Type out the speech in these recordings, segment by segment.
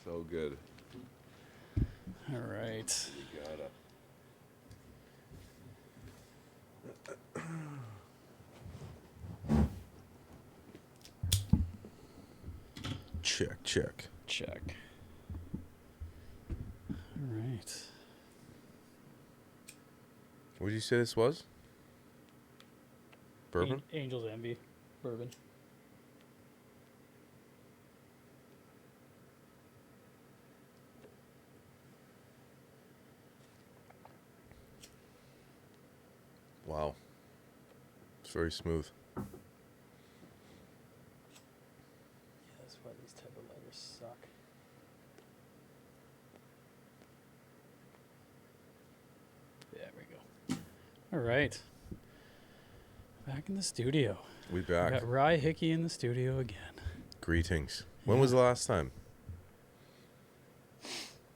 So good. All right. You gotta. Check, check. Check. All right. What did you say this was? Bourbon? Angel's Envy bourbon. Wow. It's very smooth. Yeah, that's why these type of lighters suck. There we go. All right. Back in the studio. We We back. got Rye Hickey in the studio again. Greetings. When was the last time?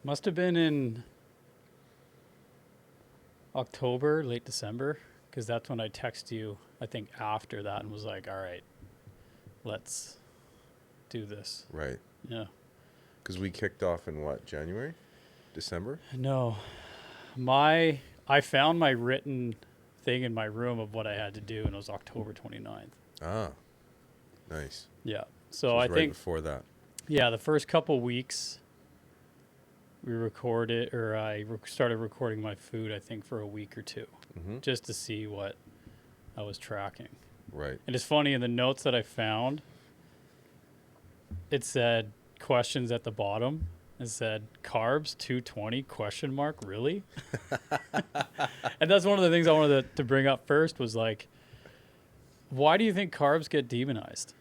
Must have been in October, late December, because that's when I texted you, I think, after that and was like, all right, let's do this. Right. Yeah. Because we kicked off in what, January? December? No. I found my written thing in my room of what I had to do, and it was October 29th. Ah. Nice. Yeah. So So it I was right think, before that. yeah, the first couple weeks we recorded, or started recording my food, I think, for a week or two, Mm-hmm. just to see what I was tracking. Right. And it's funny, in the notes that I found, it said questions at the bottom. It said carbs 220 question mark, really? And that's one of the things I wanted to bring up first was like, why do you think carbs get demonized?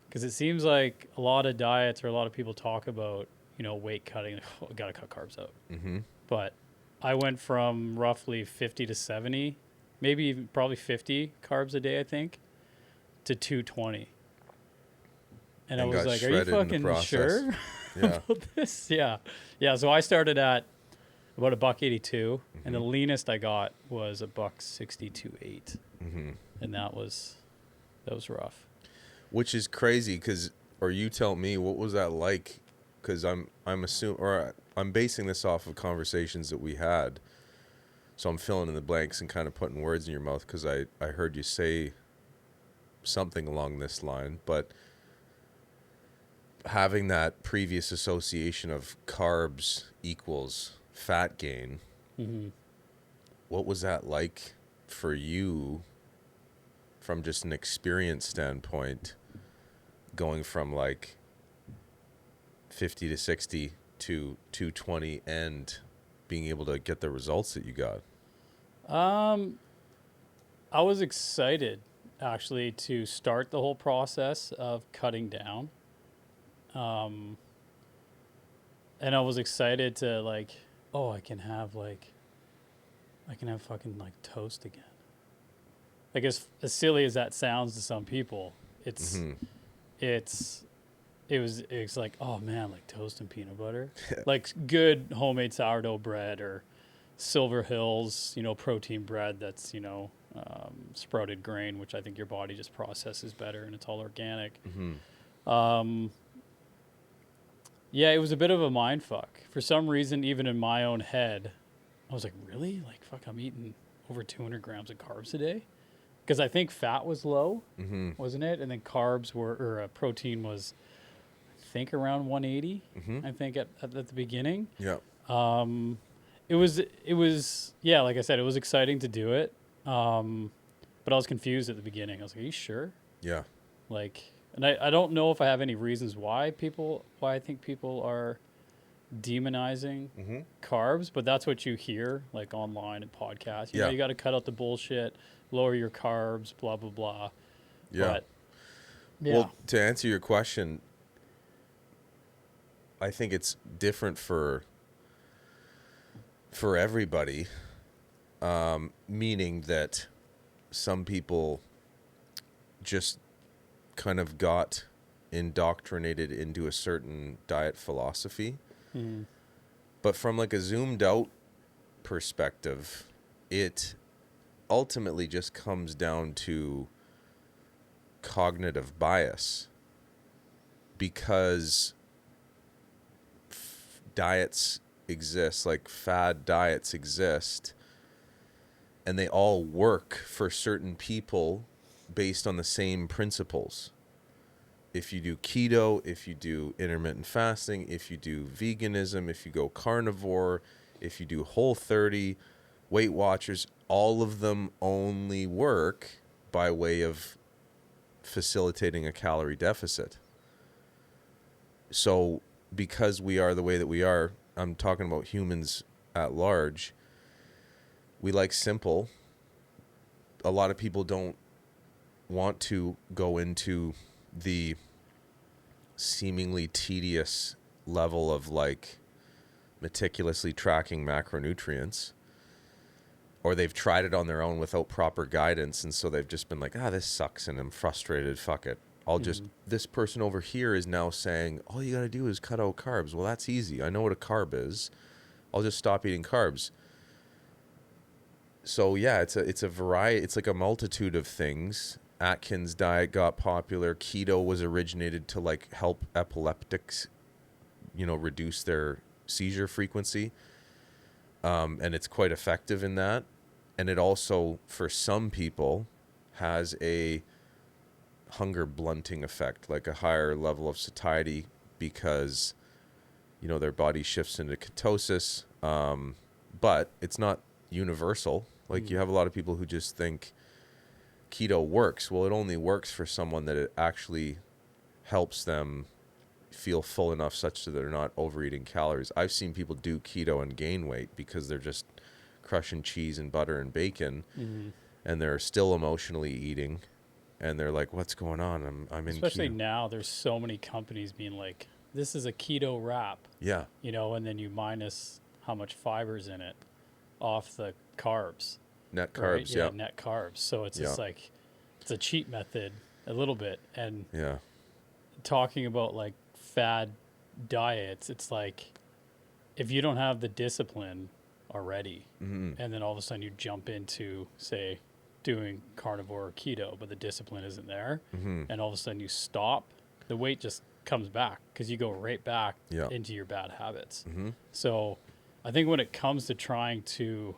Because it seems like a lot of diets or a lot of people talk about, weight cutting, oh, got to cut carbs out. Mm-hmm. But I went from roughly 50 to 70, maybe even probably 50 carbs a day, I think, to 220. And I And was got like, are you shredded in the fucking process. sure Yeah. about this? Yeah. Yeah. So I started at about $1.82, and the Mhm. leanest I got was $1.62.8. Mm-hmm. And that was rough. Which is crazy, or you tell me, what was that like? Because I'm basing this off of conversations that we had, so I'm filling in the blanks and kind of putting words in your mouth because I heard you say something along this line, but having that previous association of carbs equals fat gain, Mm-hmm. what was that like for you from just an experience standpoint, going from like 50 to 60 to 220 and being able to get the results that you got? I was excited actually to start the whole process of cutting down. And I was excited to I can have fucking like toast again. Like as silly as that sounds to some people, it's Mm-hmm. it's like, oh man, like toast and peanut butter. Like good homemade sourdough bread or Silver Hills, protein bread that's, sprouted grain, which I think your body just processes better and it's all organic. Mm-hmm. Yeah, it was a bit of a mind fuck. For some reason, even in my own head, I was like, really? Like, fuck, I'm eating over 200 grams of carbs a day? Because I think fat was low, Mm-hmm. wasn't it? And then protein was, I think, around 180, Mm-hmm. I think, at the beginning. Yeah. It was, yeah, like I said, it was exciting to do it. But I was confused at the beginning. I was like, are you sure? Yeah. Like, and I don't know if I have any reasons why I think people are demonizing Mm-hmm. carbs, but that's what you hear like online and podcasts. You know, Yeah. you got to cut out the bullshit, lower your carbs, blah, blah, blah. Yeah. But, yeah. Well, to answer your question, I think it's different for everybody, meaning that some people just kind of got indoctrinated into a certain diet philosophy. Mhm. But from like a zoomed out perspective, it ultimately just comes down to cognitive bias, because diets exist, like fad diets exist, and they all work for certain people based on the same principles. If you do keto, if you do intermittent fasting, if you do veganism, if you go carnivore, if you do Whole30, Weight Watchers, all of them only work by way of facilitating a calorie deficit. So because we are the way that we are, I'm talking about humans at large, we like simple. A lot of people don't want to go into the seemingly tedious level of like meticulously tracking macronutrients, or they've tried it on their own without proper guidance, and so they've just been like, this sucks and I'm frustrated, fuck it. I'll just, this person over here is now saying, all you got to do is cut out carbs. Well, that's easy. I know what a carb is. I'll just stop eating carbs. So yeah, it's a variety. It's like a multitude of things. Atkins diet got popular. Keto was originated to like help epileptics, reduce their seizure frequency. And it's quite effective in that. And it also, for some people, has a hunger blunting effect, like a higher level of satiety, because their body shifts into ketosis. But it's not universal. Like you have a lot of people who just think keto works. Well, it only works for someone that it actually helps them feel full enough such that they're not overeating calories. I've seen people do keto and gain weight because they're just crushing cheese and butter and bacon, and they're still emotionally eating, and they're like, what's going on? I'm in Especially keto. now, there's so many companies being like, this is a keto wrap. Yeah. And then you minus how much fiber's in it off the carbs. Net carbs, right? yeah. Net carbs. So it's just like, it's a cheat method a little bit. And talking about like fad diets, it's like, if you don't have the discipline already, and then all of a sudden you jump into, say, doing carnivore or keto, but the discipline isn't there, and all of a sudden you stop, the weight just comes back because you go right back into your bad habits. So I think when it comes to trying to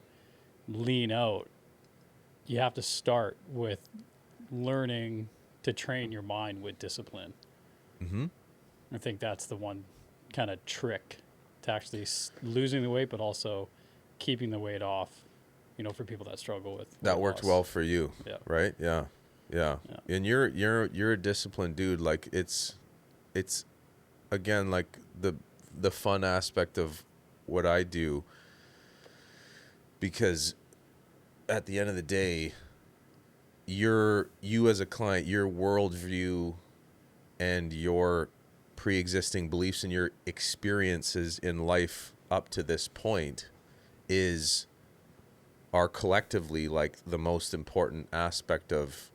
lean out, you have to start with learning to train your mind with discipline. I think that's the one kind of trick to actually losing the weight, but also keeping the weight off, for people that struggle with that worked well for you, right? Yeah. And you're a disciplined dude. Like it's again, like the fun aspect of what I do, because at the end of the day, you as a client, your worldview and your pre-existing beliefs and your experiences in life up to this point are collectively like the most important aspect of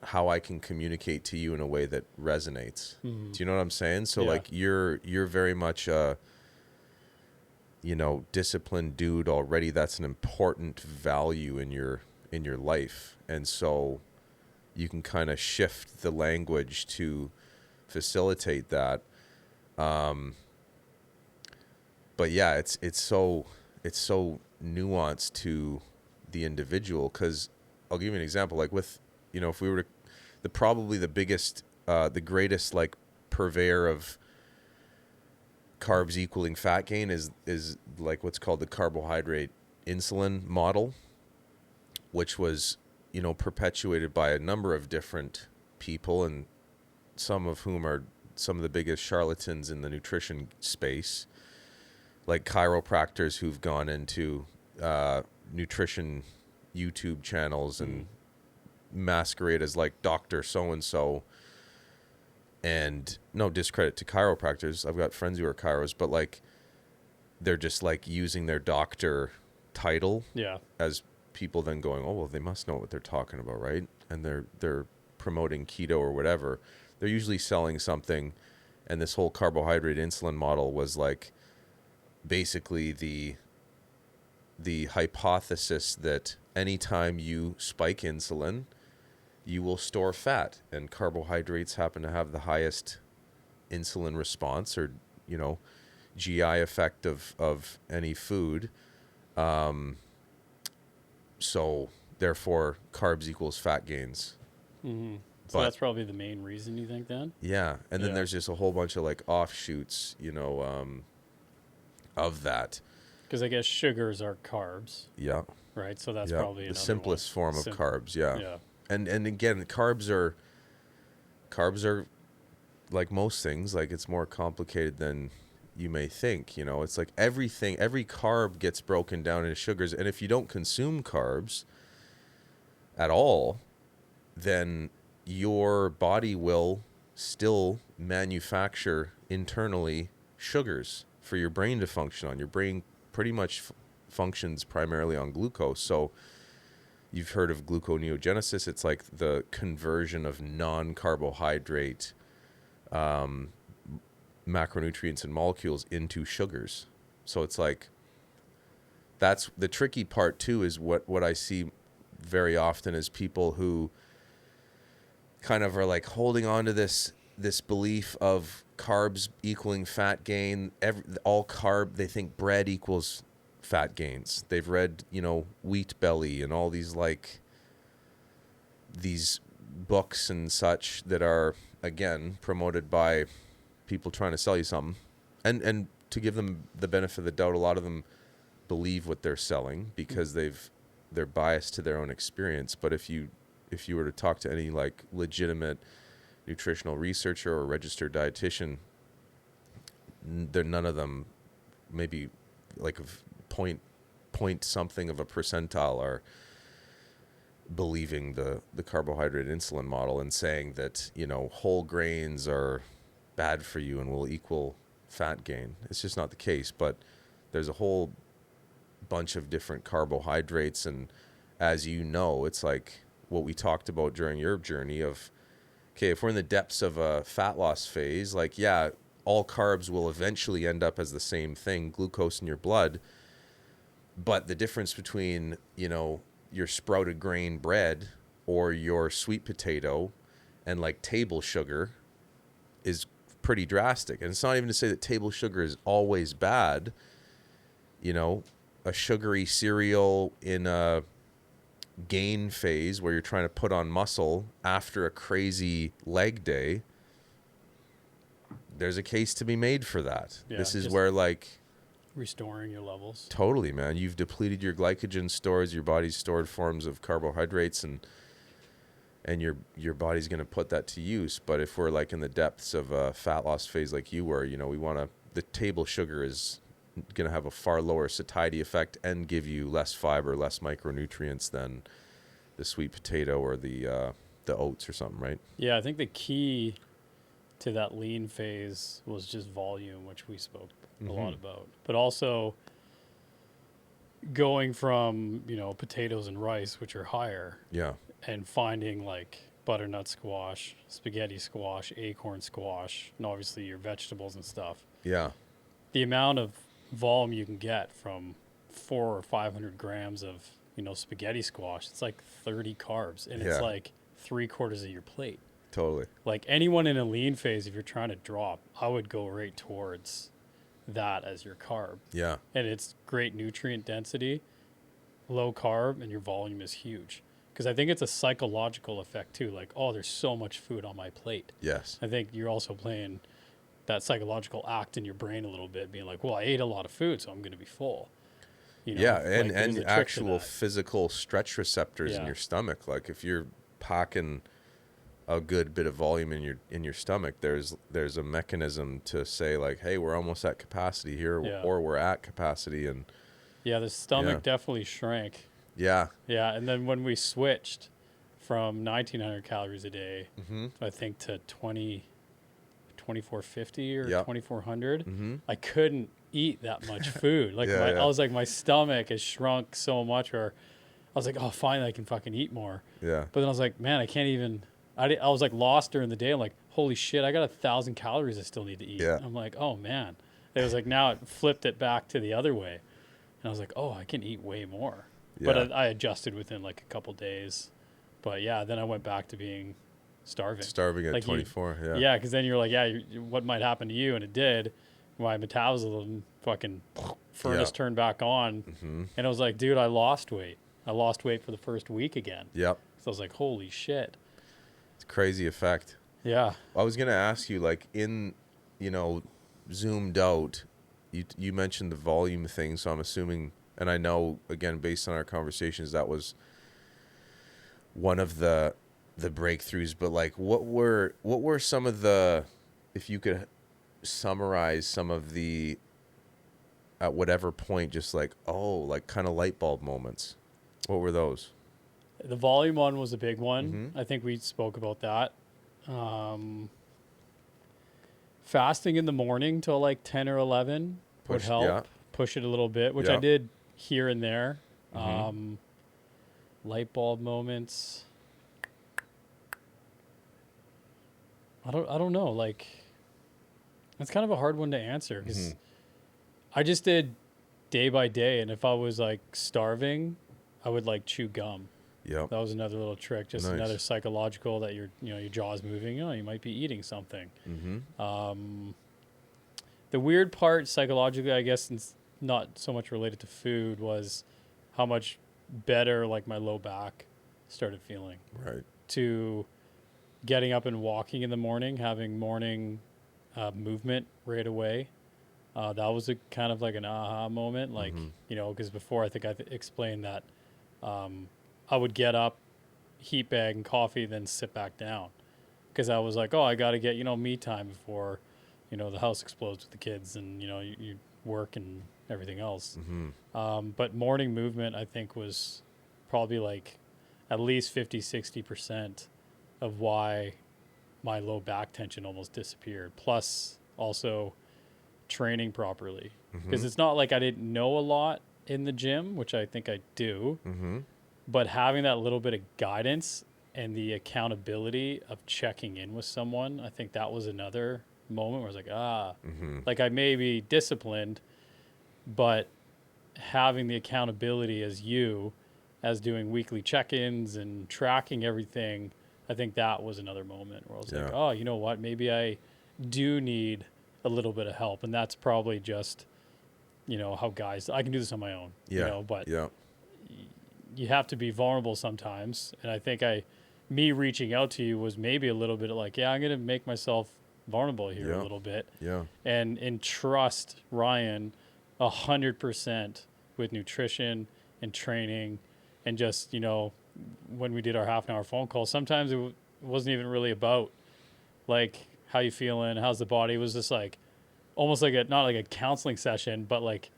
how I can communicate to you in a way that resonates. Do you know what I'm saying? So like you're very much a disciplined dude already. That's an important value in your life. And so you can kind of shift the language to facilitate that. But yeah, it's so nuanced to the individual, because I'll give you an example. Like with, if we were to, probably the biggest, the greatest like purveyor of carbs equaling fat gain is like what's called the carbohydrate insulin model, which was, perpetuated by a number of different people, and some of whom are some of the biggest charlatans in the nutrition space, like chiropractors who've gone into nutrition YouTube channels and masquerade as like Dr. So-and-so. And no discredit to chiropractors. I've got friends who are chiros, but like they're just like using their doctor title as people then going, oh, well, they must know what they're talking about, right? And they're promoting keto or whatever. They're usually selling something, and this whole carbohydrate insulin model was like basically the hypothesis that anytime you spike insulin, you will store fat, and carbohydrates happen to have the highest insulin response, or GI effect of any food. So therefore, carbs equals fat gains. Mm-hmm. So But that's probably the main reason you think then? yeah, and then Yeah. there's just a whole bunch of like offshoots, of that. Because I guess sugars are carbs, Yeah, right? So that's yeah, probably the another one. simplest form of carbs. Yeah, Yeah. and again, carbs are like most things. Like it's more complicated than you may think. It's like every carb gets broken down into sugars, and if you don't consume carbs at all, then your body will still manufacture internally sugars for your brain to function on. Your brain pretty much functions primarily on glucose. So you've heard of gluconeogenesis. It's like the conversion of non-carbohydrate macronutrients and molecules into sugars. So it's like that's the tricky part too, is what I see very often is people who kind of are like holding on to this belief of carbs equaling fat gain. All carb, they think bread equals fat gains. They've read, Wheat Belly and all these like these books and such that are again promoted by people trying to sell you something. And to give them the benefit of the doubt, a lot of them believe what they're selling because they're biased to their own experience. But if you were to talk to any like legitimate nutritional researcher or registered dietitian, they're none of them, maybe like point something of a percentile, are believing the carbohydrate insulin model and saying that whole grains are bad for you and will equal fat gain. It's just not the case. But there's a whole bunch of different carbohydrates, and as you know, it's like what we talked about during your journey of, okay, if we're in the depths of a fat loss phase, like, yeah, all carbs will eventually end up as the same thing, glucose in your blood. But the difference between, your sprouted grain bread or your sweet potato and like table sugar is pretty drastic. And it's not even to say that table sugar is always bad. A sugary cereal in a gain phase where you're trying to put on muscle after a crazy leg day, there's a case to be made for that. Yeah, This is just where like restoring your levels. totally, man, you've depleted your glycogen stores, your body's stored forms of carbohydrates, and your body's going to put that to use. But if we're like in the depths of a fat loss phase like you were, we want to, the table sugar is going to have a far lower satiety effect and give you less fiber, less micronutrients than the sweet potato or the oats or something, right? Yeah, I think the key to that lean phase was just volume, which we spoke a lot about. But also going from, potatoes and rice, which are higher, Yeah. and finding like butternut squash, spaghetti squash, acorn squash, and obviously your vegetables and stuff. Yeah. The amount of volume you can get from 400 or 500 grams of, spaghetti squash, it's like 30 carbs, and it's like 3/4 of your plate. Totally. Like anyone in a lean phase, if you're trying to drop, I would go right towards that as your carb. Yeah. And it's great nutrient density, low carb, and your volume is huge. Because I think it's a psychological effect too. Like, oh, there's so much food on my plate. Yes. I think you're also playing that psychological act in your brain a little bit, being like, well, I ate a lot of food, so I'm going to be full. Yeah, like, there's a and trick to actual that. physical stretch receptors in Yeah. your stomach. Like if you're packing a good bit of volume in your stomach, there's a mechanism to say like, hey, we're almost at capacity here, or we're at capacity. And yeah, the stomach definitely shrank. yeah. Yeah, and then when we switched from 1,900 calories a day, I think, to 2,450 or 2,400, I couldn't eat that much food. Like I was like, my stomach has shrunk so much, or I was like, oh, finally I can fucking eat more. Yeah. But then I was like, man, I can't even. I was like lost during the day. I'm like, holy shit, I got 1,000 calories I still need to eat. Yeah. I'm like, oh man. It was like, now it flipped it back to the other way, and I was like, oh, I can eat way more. Yeah. But I adjusted within like a couple days. But yeah, then I went back to being starving. Starving at Like 24. Yeah, because then you're like, what might happen to you? And it did. my metabolism fucking furnace Yeah. turned back on. Mm-hmm. And I was like, dude, I lost weight. I lost weight for the first week again. Yep. So I was like, holy shit. It's a crazy effect. Yeah. I was gonna ask you, like, in, you know, zoomed out, you mentioned the volume thing, so I'm assuming, and I know again based on our conversations that was one of the breakthroughs, but like what were some of the, if you could summarize some of the, at whatever point, just like, oh, like kind of light bulb moments, what were those? The volume one was a big one. Mm-hmm. I think we spoke about that. Um, Fasting in the morning till like 10 or 11 would Push, yeah, help push it a little bit, which I yeah. did here and there. Mm-hmm. Light bulb moments. I don't know. Like, it's kind of a hard one to answer Mm-hmm. because I just did day by day. And if I was like starving, I would like chew gum. Yep. That was another little trick, just Nice. another psychological that your jaw's moving. You might be eating something. Mm-hmm. The weird part psychologically, I guess, and it's not so much related to food, was how much better like my low back started feeling. Right. To getting up and walking in the morning, having morning movement right away. That was a kind of like an aha moment, like Mm-hmm. because before I think I explained that I would get up, heat bag and coffee, then sit back down because I was like, oh, I got to get me time before the house explodes with the kids and you work and everything else. Mm-hmm. But morning movement, I think, was probably like at least 50-60% of why my low back tension almost disappeared. Plus, also training properly. Because Mm-hmm. it's not like I didn't know a lot in the gym, which I think I do, Mm-hmm. but having that little bit of guidance and the accountability of checking in with someone, I think that was another moment where I was like, Mm-hmm. like I may be disciplined, but having the accountability as doing weekly check-ins and tracking everything, I think that was another moment where I was like, Yeah. oh, you know what? Maybe I do need a little bit of help. And that's probably just, how guys, I can do this on my own, Yeah. but Yeah. you have to be vulnerable sometimes. And I think me reaching out to you was maybe a little bit of like, yeah, I'm going to make myself vulnerable here a Yeah. little bit Yeah. and entrust Ryan 100% with nutrition and training and just, when we did our half an hour phone call, sometimes it wasn't even really about like, how you feeling? How's the body? It was just like, almost like not like a counseling session, but like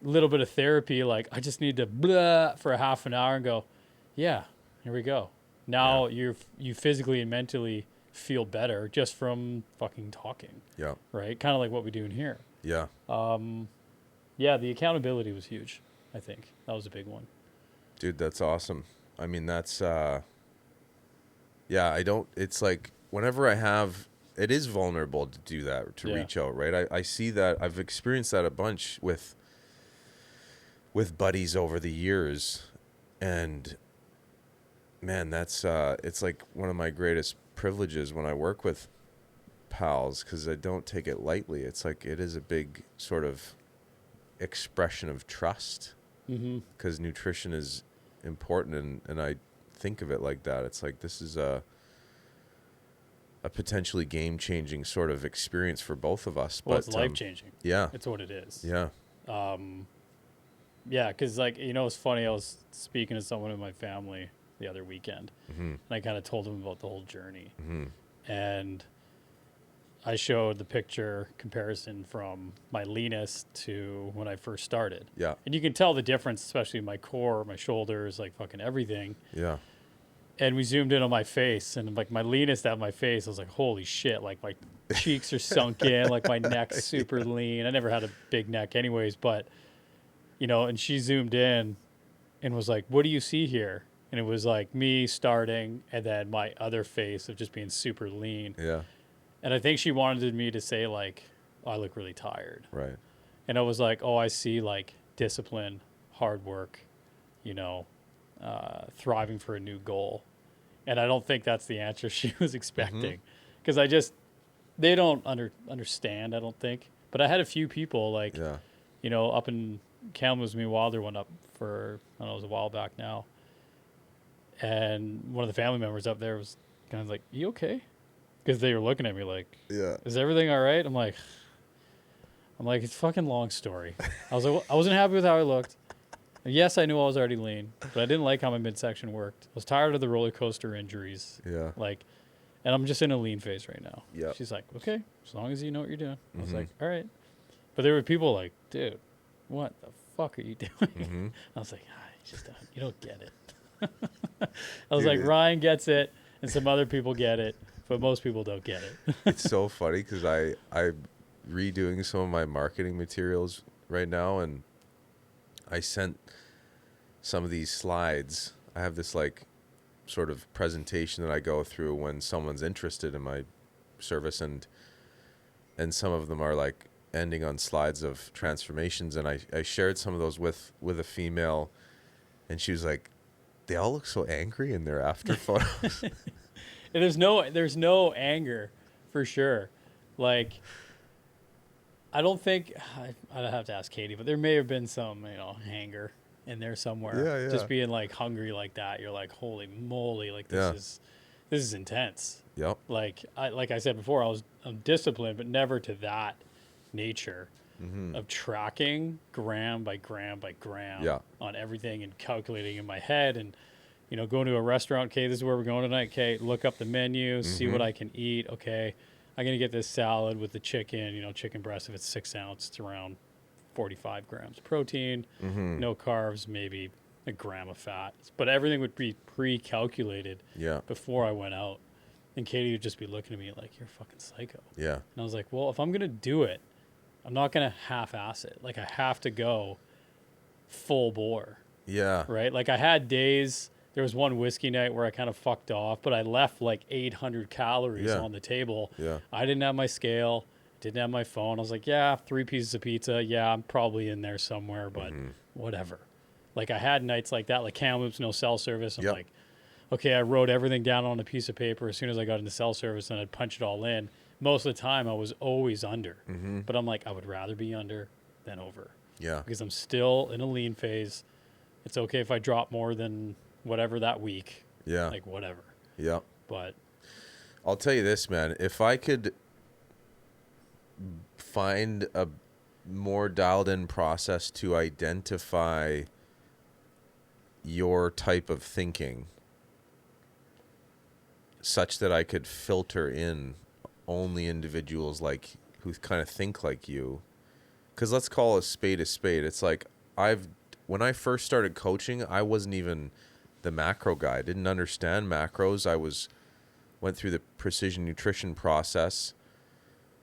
a little bit of therapy. Like I just need to blah for a half an hour and go, yeah, here we go. Yeah. Now you physically and mentally feel better just from fucking talking, Yeah. right? Kind of like what we do in here. Yeah. Yeah, the accountability was huge. I think that was a big one. Dude, that's awesome. I mean, that's yeah, I don't, it's like whenever I have, it is vulnerable to do that, to Yeah. reach out, right? I see that, I've experienced that a bunch with buddies over the years, and man, that's it's like one of my greatest privileges when I work with pals, because I don't take it lightly. It's like it is a big sort of expression of trust, Mm-hmm. because nutrition is important, and I think of it like that. It's like this is a potentially game changing sort of experience for both of us. Well, But it's life changing. yeah, It's what it is. yeah, Yeah, because like it's funny. I was speaking to someone in my family the other weekend, mm-hmm, and I kind of told them about the whole journey, mm-hmm, and I showed the picture comparison from my leanest to when I first started, yeah, and you can tell the difference, especially in my core, my shoulders, like fucking everything. yeah, And we zoomed in on my face, and like my leanest at my face, I was like, holy shit! Like my cheeks are sunk in, like my neck's super lean. I never had a big neck, anyways, but and she zoomed in and was like, what do you see here? And it was like me starting and then my other face of just being super lean. yeah, And I think she wanted me to say like, oh, I look really tired. right, And I was like, oh, I see like discipline, hard work, thriving for a new goal. And I don't think that's the answer she was expecting. Because they don't understand, I don't think. But But I had a few people like, Yeah. up in Kalamazoo Wilder went up for, I don't know, it was a while back now. And one of the family members up there was kind of like, "You okay?" Because they were looking at me like, Yeah. "Is everything all right?" I'm like, it's a fucking long story. I was like, well, I wasn't happy with how I looked. And yes, I knew I was already lean, but I didn't like how my midsection worked. I was tired of the roller coaster injuries. Yeah. Like, and I'm just in a lean phase right now. Yep. She's like, okay, as long as you know what you're doing. I was Mhm. like, all right. But there were people like, dude, what the fuck are you doing? Mhm. I was like, you don't get it. I was Dude, like, Ryan gets it, and some other people get it, but most people don't get it. it's so funny because I'm redoing some of my marketing materials right now, and I sent some of these slides. I have this like sort of presentation that I go through when someone's interested in my service, and some of them are like ending on slides of transformations, and I shared some of those with a female, and she was like, they all look so angry in their after photos. And there's no anger, for sure. Like, I don't think I'd have to ask Katie, but there may have been some anger in there somewhere. Yeah, yeah. Just being like hungry like that, you're like, holy moly, like Yeah. this is intense. Yep. Like I said before, I'm disciplined, but never to that nature of tracking gram by gram by gram Yeah. on everything and calculating in my head and going to a restaurant. Okay, this is where we're going tonight. Okay, look up the menu, see what I can eat. Okay, I'm gonna get this salad with the chicken. Chicken breast. If it's 6 ounce, it's around 45 grams protein. No carbs, maybe a gram of fat. But everything would be pre-calculated Yeah. before I went out. And Katie would just be looking at me like, you're a fucking psycho. Yeah. And I was like, well, if I'm gonna do it, I'm not gonna half-ass it. Like, I have to go full bore, Yeah. right? Like, I had days. There was one whiskey night where I kind of fucked off, but I left like 800 calories Yeah. on the table. Yeah. I didn't have my scale, didn't have my phone. I was like, yeah, 3 pieces of pizza. Yeah, I'm probably in there somewhere, but whatever. Like, I had nights like that, like Kamloops, no cell service. I'm Yep. like, okay, I wrote everything down on a piece of paper as soon as I got into cell service, and I'd punch it all in. Most of the time, I was always under. But I'm like, I would rather be under than over Yeah. because I'm still in a lean phase. It's okay if I drop more than whatever that week. Yeah. Like, whatever. Yeah. But I'll tell you this, man. If I could find a more dialed in process to identify your type of thinking such that I could filter in only individuals like who kind of think like you. Because let's call a spade a spade. It's like when I first started coaching, I wasn't even the macro guy. I didn't understand macros. Went through the precision nutrition process,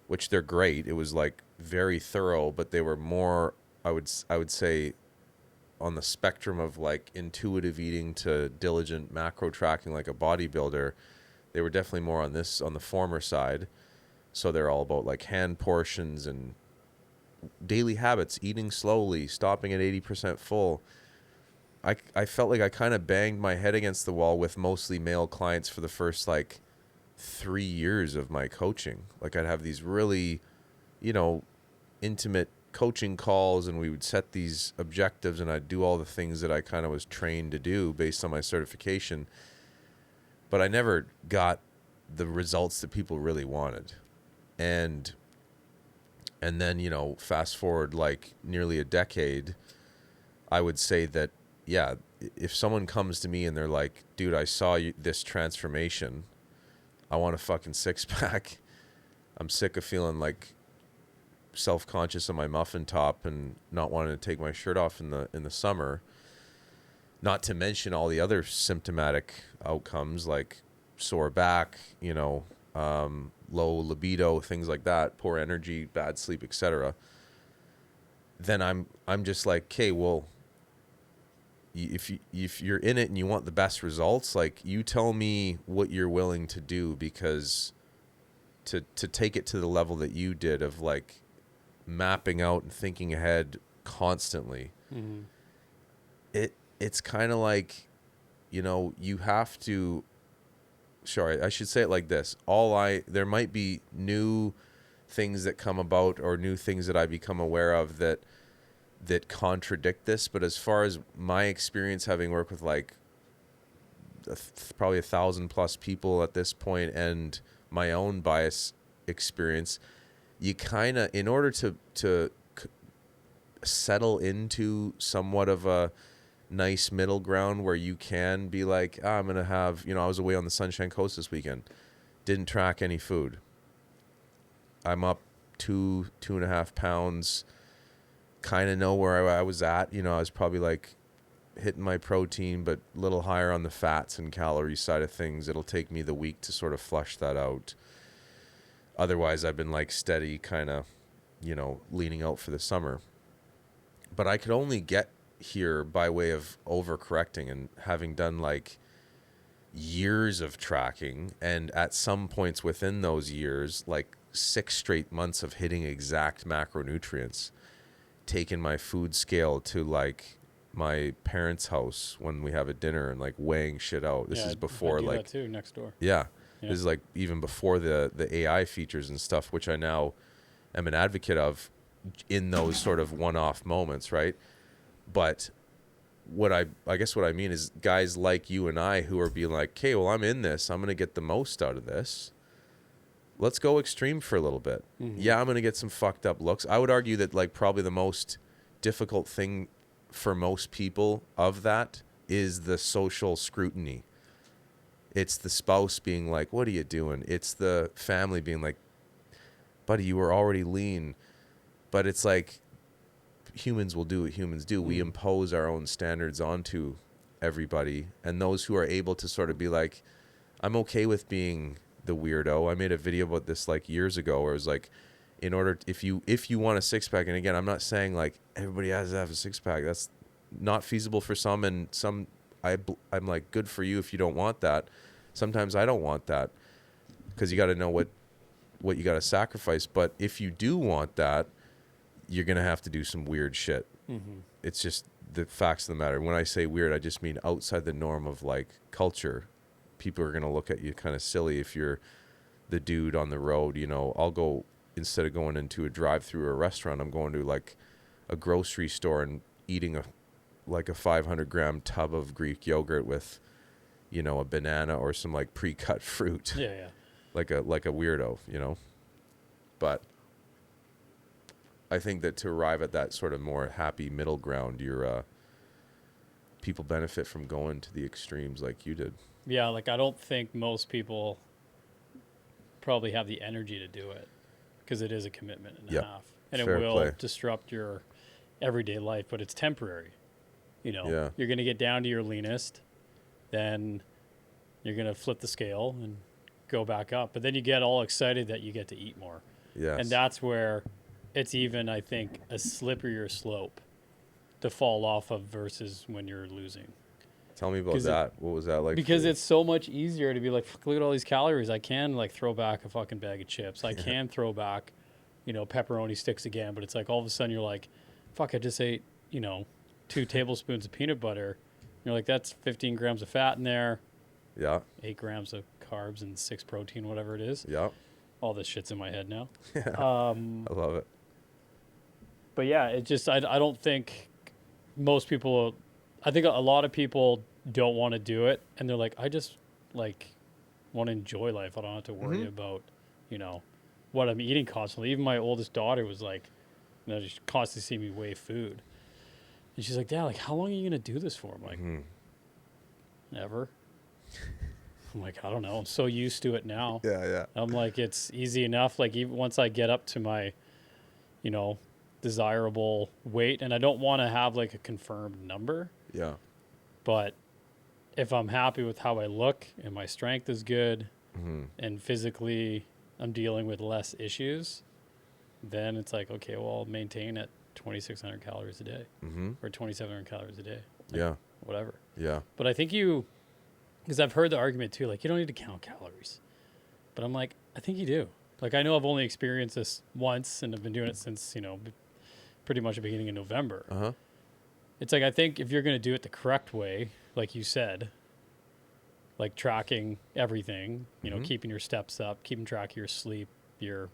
which they're great. It was like very thorough, but they were more, I would say, on the spectrum of like intuitive eating to diligent macro tracking like a bodybuilder. They were definitely more on the former side. So they're all about like hand portions and daily habits, eating slowly, stopping at 80% full. I felt like I kind of banged my head against the wall with mostly male clients for the first like 3 years of my coaching. Like, I'd have these really, intimate coaching calls, and we would set these objectives, and I'd do all the things that I kind of was trained to do based on my certification. But I never got the results that people really wanted. And then, fast forward like nearly a decade, I would say that, yeah, if someone comes to me and they're like, dude, I saw this transformation. I want a fucking 6-pack. I'm sick of feeling like self-conscious on my muffin top and not wanting to take my shirt off in the summer. Not to mention all the other symptomatic outcomes like sore back, low libido, things like that, poor energy, bad sleep, etc. Then I'm just like, okay, well, if you're in it and you want the best results, like, you tell me what you're willing to do, because to take it to the level that you did of like mapping out and thinking ahead constantly, it's kind of like, you have to, sorry, I should say it like this. There might be new things that come about or new things that I become aware of that contradict this. But as far as my experience, having worked with like probably 1,000+ people at this point, and my own bias experience, you kind of, in order to settle into somewhat of a nice middle ground where you can be like, I'm gonna have, I was away on the Sunshine Coast this weekend, didn't track any food, I'm up 2.5 pounds, kind of know where I was at. I was probably like hitting my protein, but a little higher on the fats and calorie side of things. It'll take me the week to sort of flush that out. Otherwise, I've been like steady, kind of, leaning out for the summer. But I could only get here by way of overcorrecting and having done like years of tracking. And at some points within those years, like 6 straight months of hitting exact macronutrients, taking my food scale to like my parents' house when we have a dinner and like weighing shit out. This is before I do like that too, next door. Yeah. This is like even before the AI features and stuff, which I now am an advocate of in those sort of one-off moments, right? But what I guess what I mean is guys like you and I who are being like, okay, well, I'm in this, I'm going to get the most out of this. Let's go extreme for a little bit. Mm-hmm. Yeah, I'm going to get some fucked up looks. I would argue that like probably the most difficult thing for most people of that is the social scrutiny. It's the spouse being like, what are you doing? It's the family being like, buddy, you were already lean. But it's like humans will do what humans do. We impose our own standards onto everybody. And those who are able to sort of be like, I'm okay with being the weirdo. I made a video about this like years ago where it was like, in order, if you want a 6-pack, and again, I'm not saying like everybody has to have a 6-pack. That's not feasible for some, and some, I'm like, good for you if you don't want that. Sometimes I don't want that, because you got to know what you got to sacrifice. But if you do want that, you're going to have to do some weird shit. Mm-hmm. It's just the facts of the matter. When I say weird, I just mean outside the norm of like culture. People are going to look at you kind of silly if you're the dude on the road. I'll go, instead of going into a drive-through or a restaurant, I'm going to like a grocery store and eating a 500-gram tub of Greek yogurt with, a banana or some like pre-cut fruit. Yeah. like a weirdo, But I think that to arrive at that sort of more happy middle ground, people benefit from going to the extremes like you did. Yeah, like I don't think most people probably have the energy to do it, because it is a commitment and a half, and Fair it will play. disrupt your everyday life, but it's temporary. Yeah. You're going to get down to your leanest, then you're going to flip the scale and go back up, but then you get all excited that you get to eat more. Yes. And that's where it's even, I think, a slipperier slope to fall off of versus when you're losing. Tell me about that. What was that like? Because it's so much easier to be like, fuck, look at all these calories. I can like throw back a fucking bag of chips. I can throw back, pepperoni sticks again. But it's like all of a sudden you're like, fuck, I just ate, 2 tablespoons of peanut butter. You're like, that's 15 grams of fat in there. Yeah. 8 grams of carbs and 6 protein, whatever it is. Yeah. All this shit's in my head now. Yeah. I love it. But yeah, it just, I don't think most people, I think a lot of people don't want to do it. And they're like, I just like want to enjoy life. I don't have to worry about, what I'm eating constantly. Even my oldest daughter was like, she constantly see me weigh food. And she's like, Dad, like, how long are you going to do this for? I'm like, never. I'm like, I don't know. I'm so used to it now. Yeah. I'm like, it's easy enough. Like, even once I get up to my, desirable weight, and I don't want to have like a confirmed number. Yeah. But if I'm happy with how I look and my strength is good, and physically I'm dealing with less issues, then it's like, okay, well, I'll maintain at 2,600 calories a day or 2,700 calories a day. Like, whatever. Yeah. But I think because I've heard the argument too, like, you don't need to count calories. But I'm like, I think you do. Like, I know I've only experienced this once, and I've been doing it since, pretty much the beginning of November. Uh-huh. It's like, I think if you're going to do it the correct way, like you said, like tracking everything, keeping your steps up, keeping track of your sleep, your,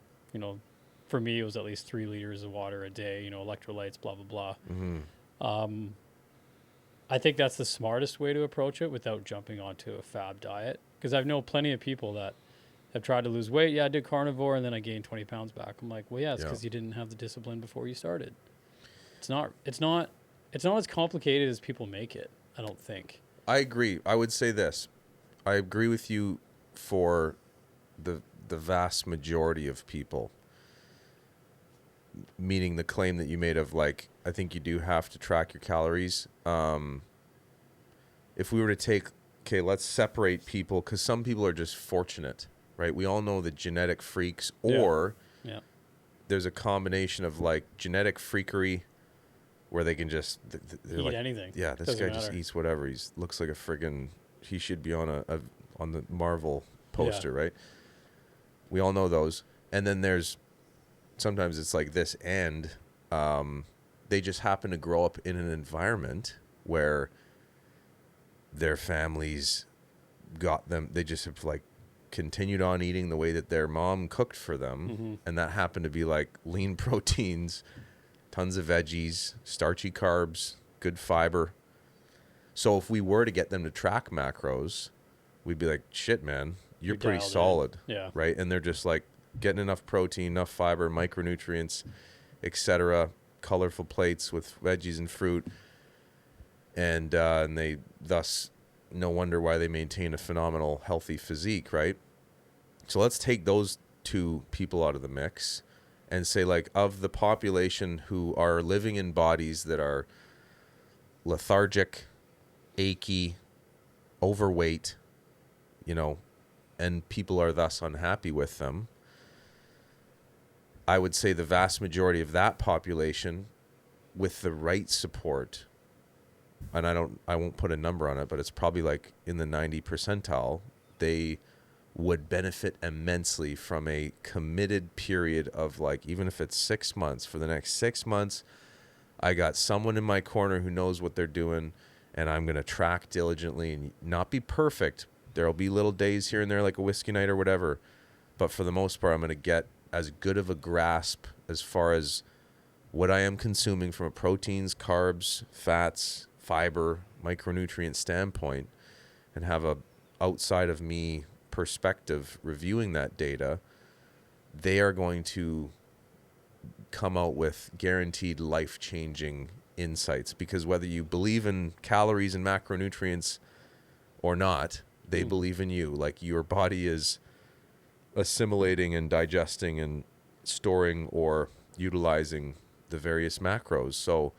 for me, it was at least 3 liters of water a day, electrolytes, blah, blah, blah. I think that's the smartest way to approach it without jumping onto a fab diet. Because I've known plenty of people that have tried to lose weight. Yeah, I did carnivore and then I gained 20 pounds back. I'm like, well, yeah, it's because you didn't have the discipline before you started. It's not as complicated as people make it, I don't think. I agree. I would say this. I agree with you for the vast majority of people. Meaning the claim that you made of like, I think you do have to track your calories. If we were to take, let's separate people, because some people are just fortunate, right? We all know the genetic freaks, or there's a combination of like genetic freakery where they can just eat like, anything. Yeah, this guy just eats whatever. He looks like a friggin', he should be on on the Marvel poster, right? We all know those. And then there's sometimes it's like this, and they just happen to grow up in an environment where their families got them, they just have like continued on eating the way that their mom cooked for them, and that happened to be like lean proteins, tons of veggies, starchy carbs, good fiber. So if we were to get them to track macros, we'd be like, shit, man, you're pretty solid, right? And they're just like getting enough protein, enough fiber, micronutrients, etc., colorful plates with veggies and fruit, and they thus, no wonder why they maintain a phenomenal healthy physique, right? So let's take those two people out of the mix and say, like, of the population who are living in bodies that are lethargic, achy, overweight, and people are thus unhappy with them, I would say the vast majority of that population, with the right support, and I won't put a number on it, but it's probably like in the 90 percentile, they would benefit immensely from a committed period of, like, even if it's 6 months, for the next 6 months, I got someone in my corner who knows what they're doing, and I'm going to track diligently and not be perfect. There'll be little days here and there, like a whiskey night or whatever, but for the most part, I'm going to get as good of a grasp as far as what I am consuming from a proteins, carbs, fats, fiber, micronutrient standpoint, and have a outside of me perspective reviewing that data. They are going to come out with guaranteed life-changing insights, because whether you believe in calories and macronutrients or not, they believe in you. Like, your body is assimilating and digesting and storing or utilizing the various macros. So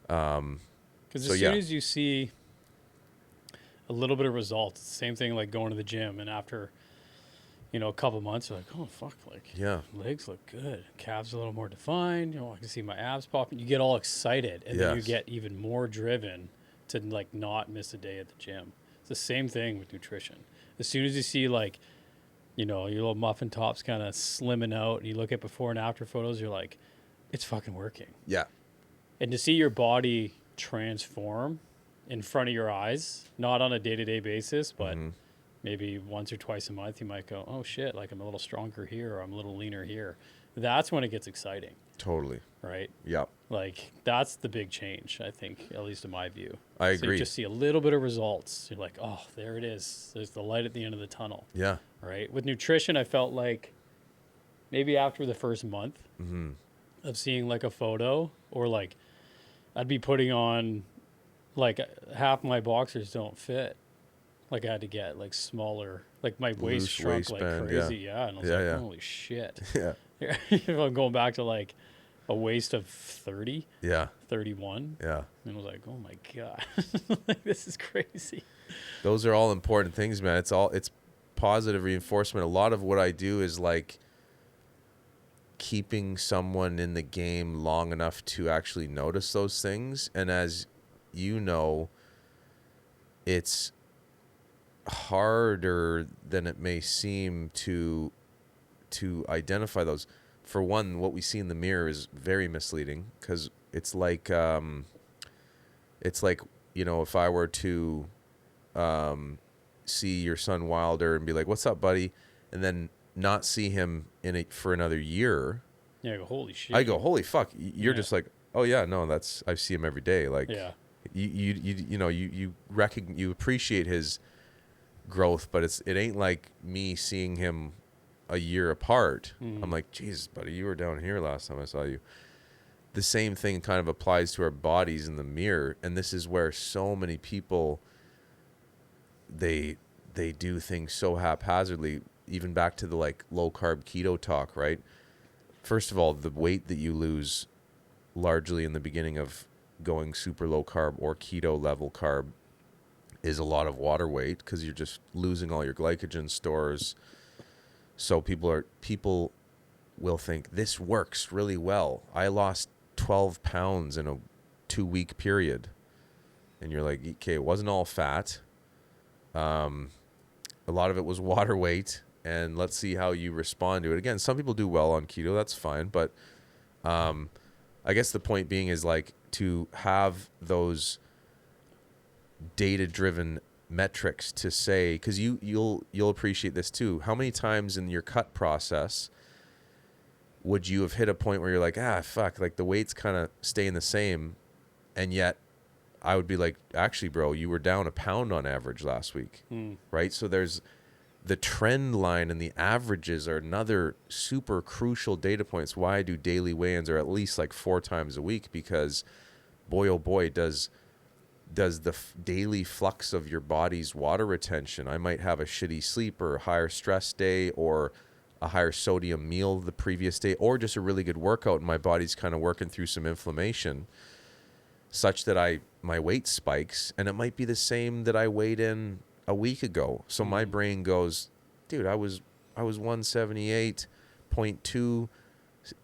because as soon as you see a little bit of results, same thing like going to the gym, and after a couple months, you're like, oh fuck, like legs look good, calves a little more defined, I can see my abs popping. You get all excited, and then you get even more driven to like not miss a day at the gym. It's the same thing with nutrition. As soon as you see like your little muffin tops kind of slimming out, and you look at before and after photos, you're like, it's fucking working. Yeah. And to see your body transform in front of your eyes, not on a day-to-day basis, but maybe once or twice a month, you might go, oh shit, like I'm a little stronger here, or I'm a little leaner here. That's when it gets exciting. Totally. Right? Yeah. Like, that's the big change, I think, at least in my view. I so agree. You just see a little bit of results. You're like, oh, there it is. There's the light at the end of the tunnel. Yeah. Right? With nutrition, I felt like maybe after the first month of seeing like a photo, or like I'd be putting on, like, half my boxers don't fit. Like, I had to get like smaller, like my waist shrunk like crazy. Yeah. And I was like, holy shit. Yeah. If I'm going back to like a waist of 30, 31. Yeah. And I was like, oh my God, like, this is crazy. Those are all important things, man. It's positive reinforcement. A lot of what I do is like keeping someone in the game long enough to actually notice those things. And as you know, it's harder than it may seem to identify those. For one, what we see in the mirror is very misleading, because it's like if I were to see your son Wilder and be like, what's up, buddy, and then not see him for another year, Yeah, I go, holy shit. I go, holy fuck. You're Yeah. just like, oh yeah, no, that's, I see him every day. Like, Yeah. you appreciate his growth, but it ain't like me seeing him a year apart. I'm Mm. like, Jesus, buddy, you were down here last time I saw you. The same thing kind of applies to our bodies in the mirror, and this is where so many people they do things so haphazardly. Even back to the like low carb keto talk, right? First of all, the weight that you lose largely in the beginning of going super low carb or keto level carb is a lot of water weight because you're just losing all your glycogen stores. So people will think this works really well. I lost 12 pounds in a 2-week period. And you're like, okay, it wasn't all fat. A lot of it was water weight. And let's see how you respond to it. Again, some people do well on keto. That's fine. But I guess the point being is like to have those data-driven metrics to say, because you'll appreciate this too. How many times in your cut process would you have hit a point where you're like, fuck, like the weight's kind of staying the same, and yet I would be like, actually, bro, you were down a pound on average last week, right? So there's the trend line, and the averages are another super crucial data points. Why I do daily weigh-ins, or at least like 4 times a week, because boy, oh boy, does the daily flux of your body's water retention. I might have a shitty sleep or a higher stress day or a higher sodium meal the previous day, or just a really good workout and my body's kind of working through some inflammation such that my weight spikes, and it might be the same that I weighed in a week ago. So my brain goes, dude, I was 178.2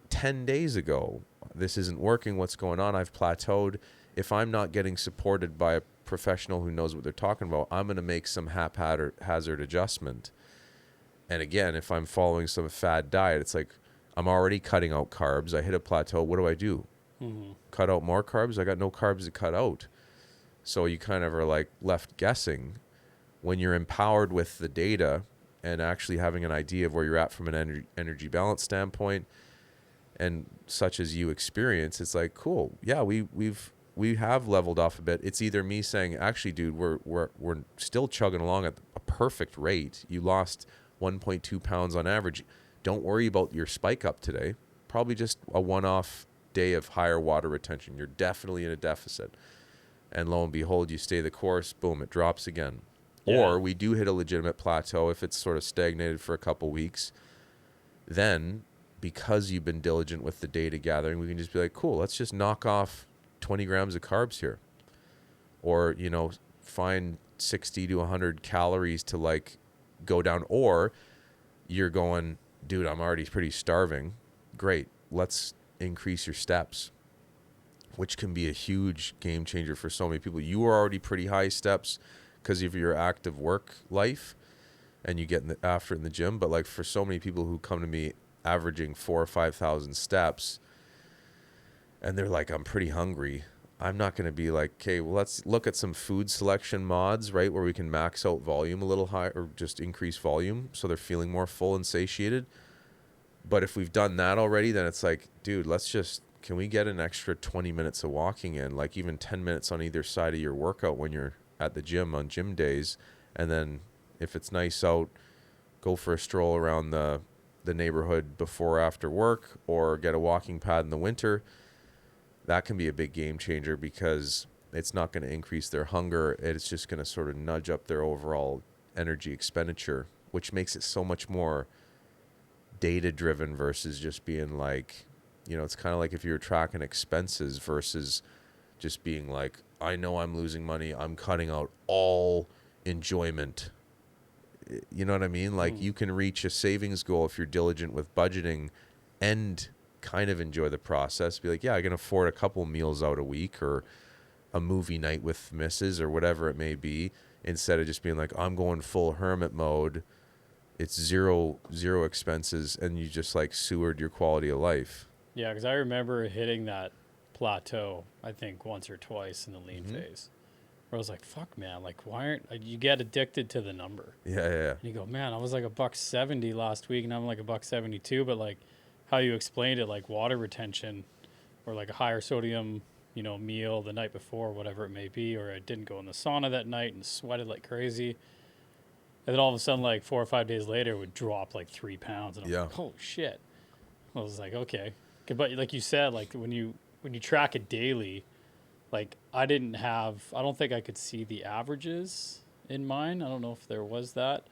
10 days ago. This isn't working. What's going on? I've plateaued. If I'm not getting supported by a professional who knows what they're talking about, I'm going to make some haphazard adjustment. And again, if I'm following some fad diet, it's like I'm already cutting out carbs. I hit a plateau. What do? Cut out more carbs? I got no carbs to cut out. So you kind of are like left guessing. When you're empowered with the data and actually having an idea of where you're at from an energy balance standpoint, and such as you experience, it's like, cool. Yeah, we have leveled off a bit. It's either me saying, actually, dude, we're still chugging along at a perfect rate. You lost 1.2 pounds on average. Don't worry about your spike up today. Probably just a one-off day of higher water retention. You're definitely in a deficit. And lo and behold, you stay the course, boom, it drops again. Yeah. Or we do hit a legitimate plateau if it's sort of stagnated for a couple weeks. Then, because you've been diligent with the data gathering, we can just be like, cool, let's just knock off 20 grams of carbs here. Or, find 60 to 100 calories to like go down. Or you're going, dude, I'm already pretty starving. Great. Let's increase your steps, which can be a huge game changer for so many people. You are already pretty high steps because of your active work life and you get after it in the gym. But like for so many people who come to me averaging 4,000 or 5,000 steps and they're like, I'm pretty hungry. I'm not going to be like, okay, well, let's look at some food selection mods, right? Where we can max out volume a little higher or just increase volume so they're feeling more full and satiated. But if we've done that already, then it's like, dude, can we get an extra 20 minutes of walking in, like even 10 minutes on either side of your workout when you're at the gym on gym days? And then if it's nice out, go for a stroll around the neighborhood before or after work, or get a walking pad in the winter. That can be a big game changer because it's not going to increase their hunger. It's just going to sort of nudge up their overall energy expenditure, which makes it so much more data driven versus just being like, it's kind of like if you were tracking expenses versus just being like, I know I'm losing money, I'm cutting out all enjoyment. You know what I mean? Like you can reach a savings goal if you're diligent with budgeting and kind of enjoy the process. Be like, yeah, I can afford a couple meals out a week or a movie night with misses or whatever it may be, instead of just being like, I'm going full hermit mode. It's zero expenses, and you just like sewered your quality of life. Yeah, because I remember hitting that plateau, I think, once or twice in the lean phase. Where I was like, fuck, man, like, why aren't... You get addicted to the number. Yeah. And you go, man, I was like $170 last week, and I'm like $172, but like, how you explained it, like water retention or like a higher sodium, meal the night before, whatever it may be, or I didn't go in the sauna that night and sweated like crazy. And then all of a sudden, like 4 or 5 days later, it would drop like 3 pounds. And I'm Yeah. like, holy shit. I was like, okay. But like you said, like when you track it daily, like I don't think I could see the averages in mine. I don't know if there was that,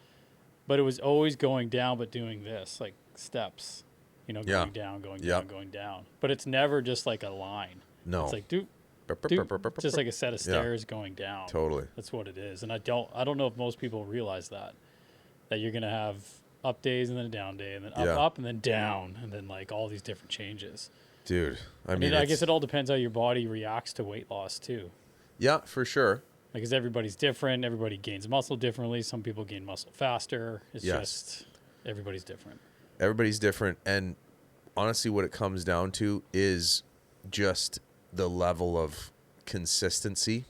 but it was always going down, but doing this, like steps, Yeah. going down, going Yep. down, going down. But it's never just like a line. No. It's like, just like a set of stairs going down. Totally. That's what it is. And I don't know if most people realize that you're going to have up days and then a down day and then up and then down and then like all these different changes. Dude, I mean, I guess it all depends how your body reacts to weight loss too. Yeah, for sure. Like, 'cause everybody's different. Everybody gains muscle differently. Some people gain muscle faster. It's just everybody's different. Everybody's different. And honestly, what it comes down to is just the level of consistency.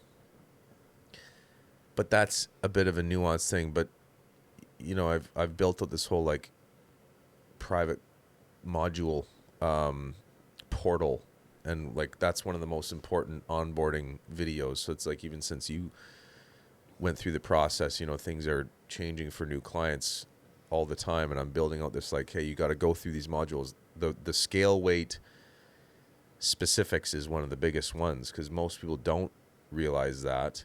But that's a bit of a nuanced thing. But, I've built up this whole like private module portal. And like that's one of the most important onboarding videos. So it's like even since you went through the process, things are changing for new clients all the time. And I'm building out this like, hey, you got to go through these modules. The scale weight specifics is one of the biggest ones because most people don't realize that.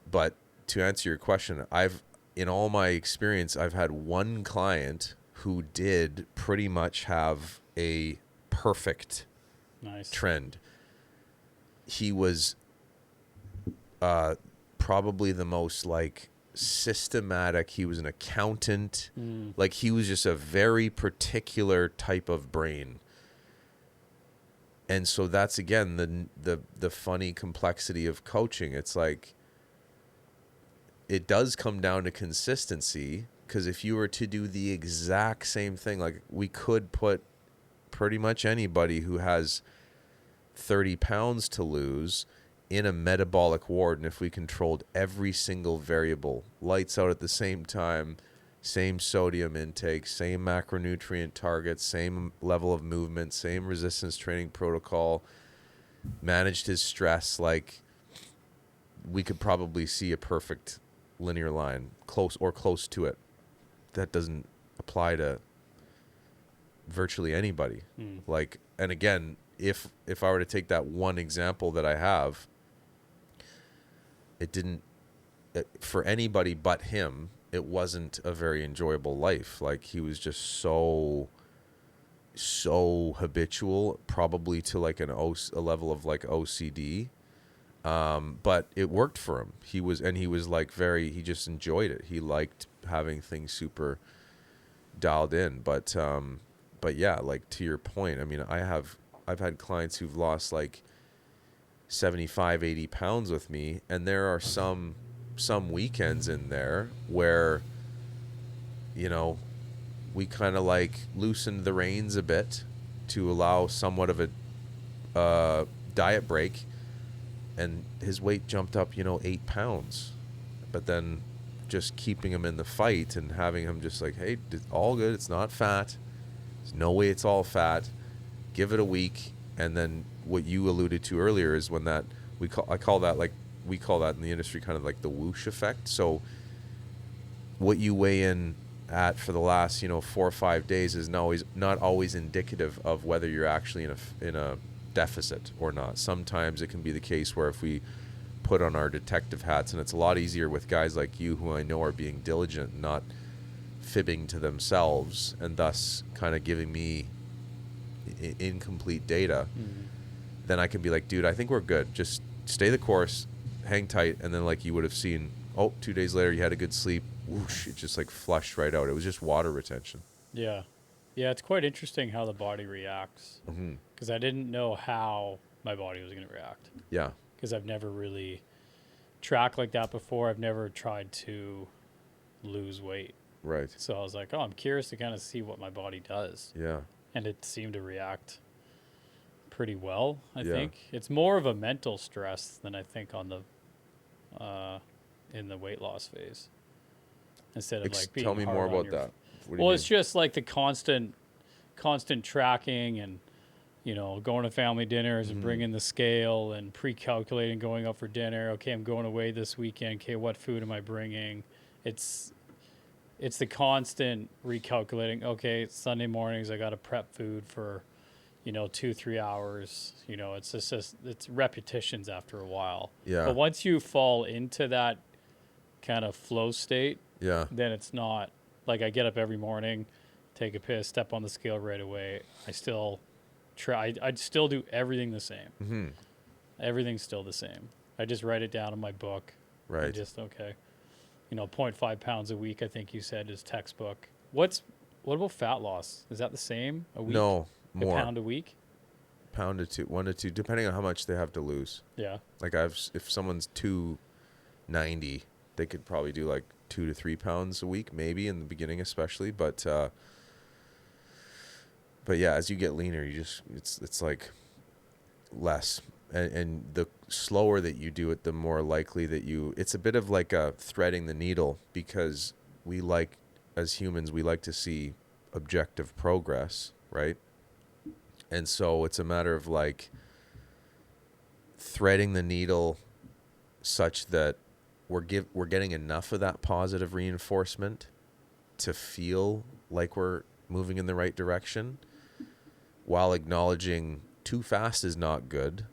But to answer your question, in all my experience, I've had one client who did pretty much have a perfect trend. He was probably the most like systematic. He was an accountant. Like he was just a very particular type of brain. And so that's again the funny complexity of coaching. It's like it does come down to consistency, because if you were to do the exact same thing, like we could put pretty much anybody who has 30 pounds to lose in a metabolic ward, and if we controlled every single variable, lights out at the same time, same sodium intake, same macronutrient targets, same level of movement, same resistance training protocol, managed his stress, like we could probably see a perfect linear line, close to it. That doesn't apply to virtually anybody. Like, and again, if I were to take that one example that I have, for anybody but him, it wasn't a very enjoyable life. Like he was just so habitual, probably to like a level of like OCD. But it worked for him. He was like he just enjoyed it. He liked having things super dialed in. But yeah, like to your point, I mean, I've had clients who've lost like 75, 80 pounds with me. And there are some weekends in there where, we kind of like loosened the reins a bit to allow somewhat of a diet break. And his weight jumped up, 8 pounds. But then just keeping him in the fight and having him just like, hey, it's all good. It's not fat. There's no way it's all fat. Give it a week. And then what you alluded to earlier is when we call that in the industry kind of like the whoosh effect. So what you weigh in at for the last, 4 or 5 days is not always indicative of whether you're actually in a deficit or not. Sometimes it can be the case where if we put on our detective hats, and it's a lot easier with guys like you who I know are being diligent, not fibbing to themselves, and thus kind of giving me incomplete data, then I can be like, dude, I think we're good. Just stay the course, hang tight, and then like you would have seen, 2 days later you had a good sleep, whoosh, it just like flushed right out. It was just water retention. Yeah. Yeah, it's quite interesting how the body reacts. Because I didn't know how my body was going to react. Yeah. Because I've never really tracked like that before. I've never tried to lose weight. Right. So I was like, I'm curious to kind of see what my body does. Yeah. And it seemed to react pretty well, I think. It's more of a mental stress than I think on the in the weight loss phase. Instead of like being tell me hard more on about your that. Well, it's just like the constant constant tracking and, going to family dinners and Mhm. bringing the scale and pre-calculating going out for dinner. Okay, I'm going away this weekend. Okay, what food am I bringing? It's it's the constant recalculating. Okay, it's Sunday mornings. I got to prep food for 2-3 hours. It's repetitions after a while. Yeah. But once you fall into that kind of flow state, Yeah. then it's not like I get up every morning, take a piss, step on the scale right away. I still try. I'd still do everything the same. Mhm. Everything's still the same. I just write it down in my book. Right. And just okay. 0.5 pounds a week. I think you said is textbook. What about fat loss? Is that the same a week? No, A more. pound a week? Pound to 2, 1 to 2, depending on how much they have to lose. Yeah. Like if someone's 290, they could probably do like 2 to 3 pounds a week, maybe in the beginning, especially. But yeah, as you get leaner, it's like less, and the slower that you do it, the more likely that it's a bit of like a threading the needle, because as humans, we like to see objective progress, right? And so it's a matter of like threading the needle such that we're getting enough of that positive reinforcement to feel like we're moving in the right direction, while acknowledging too fast is not good.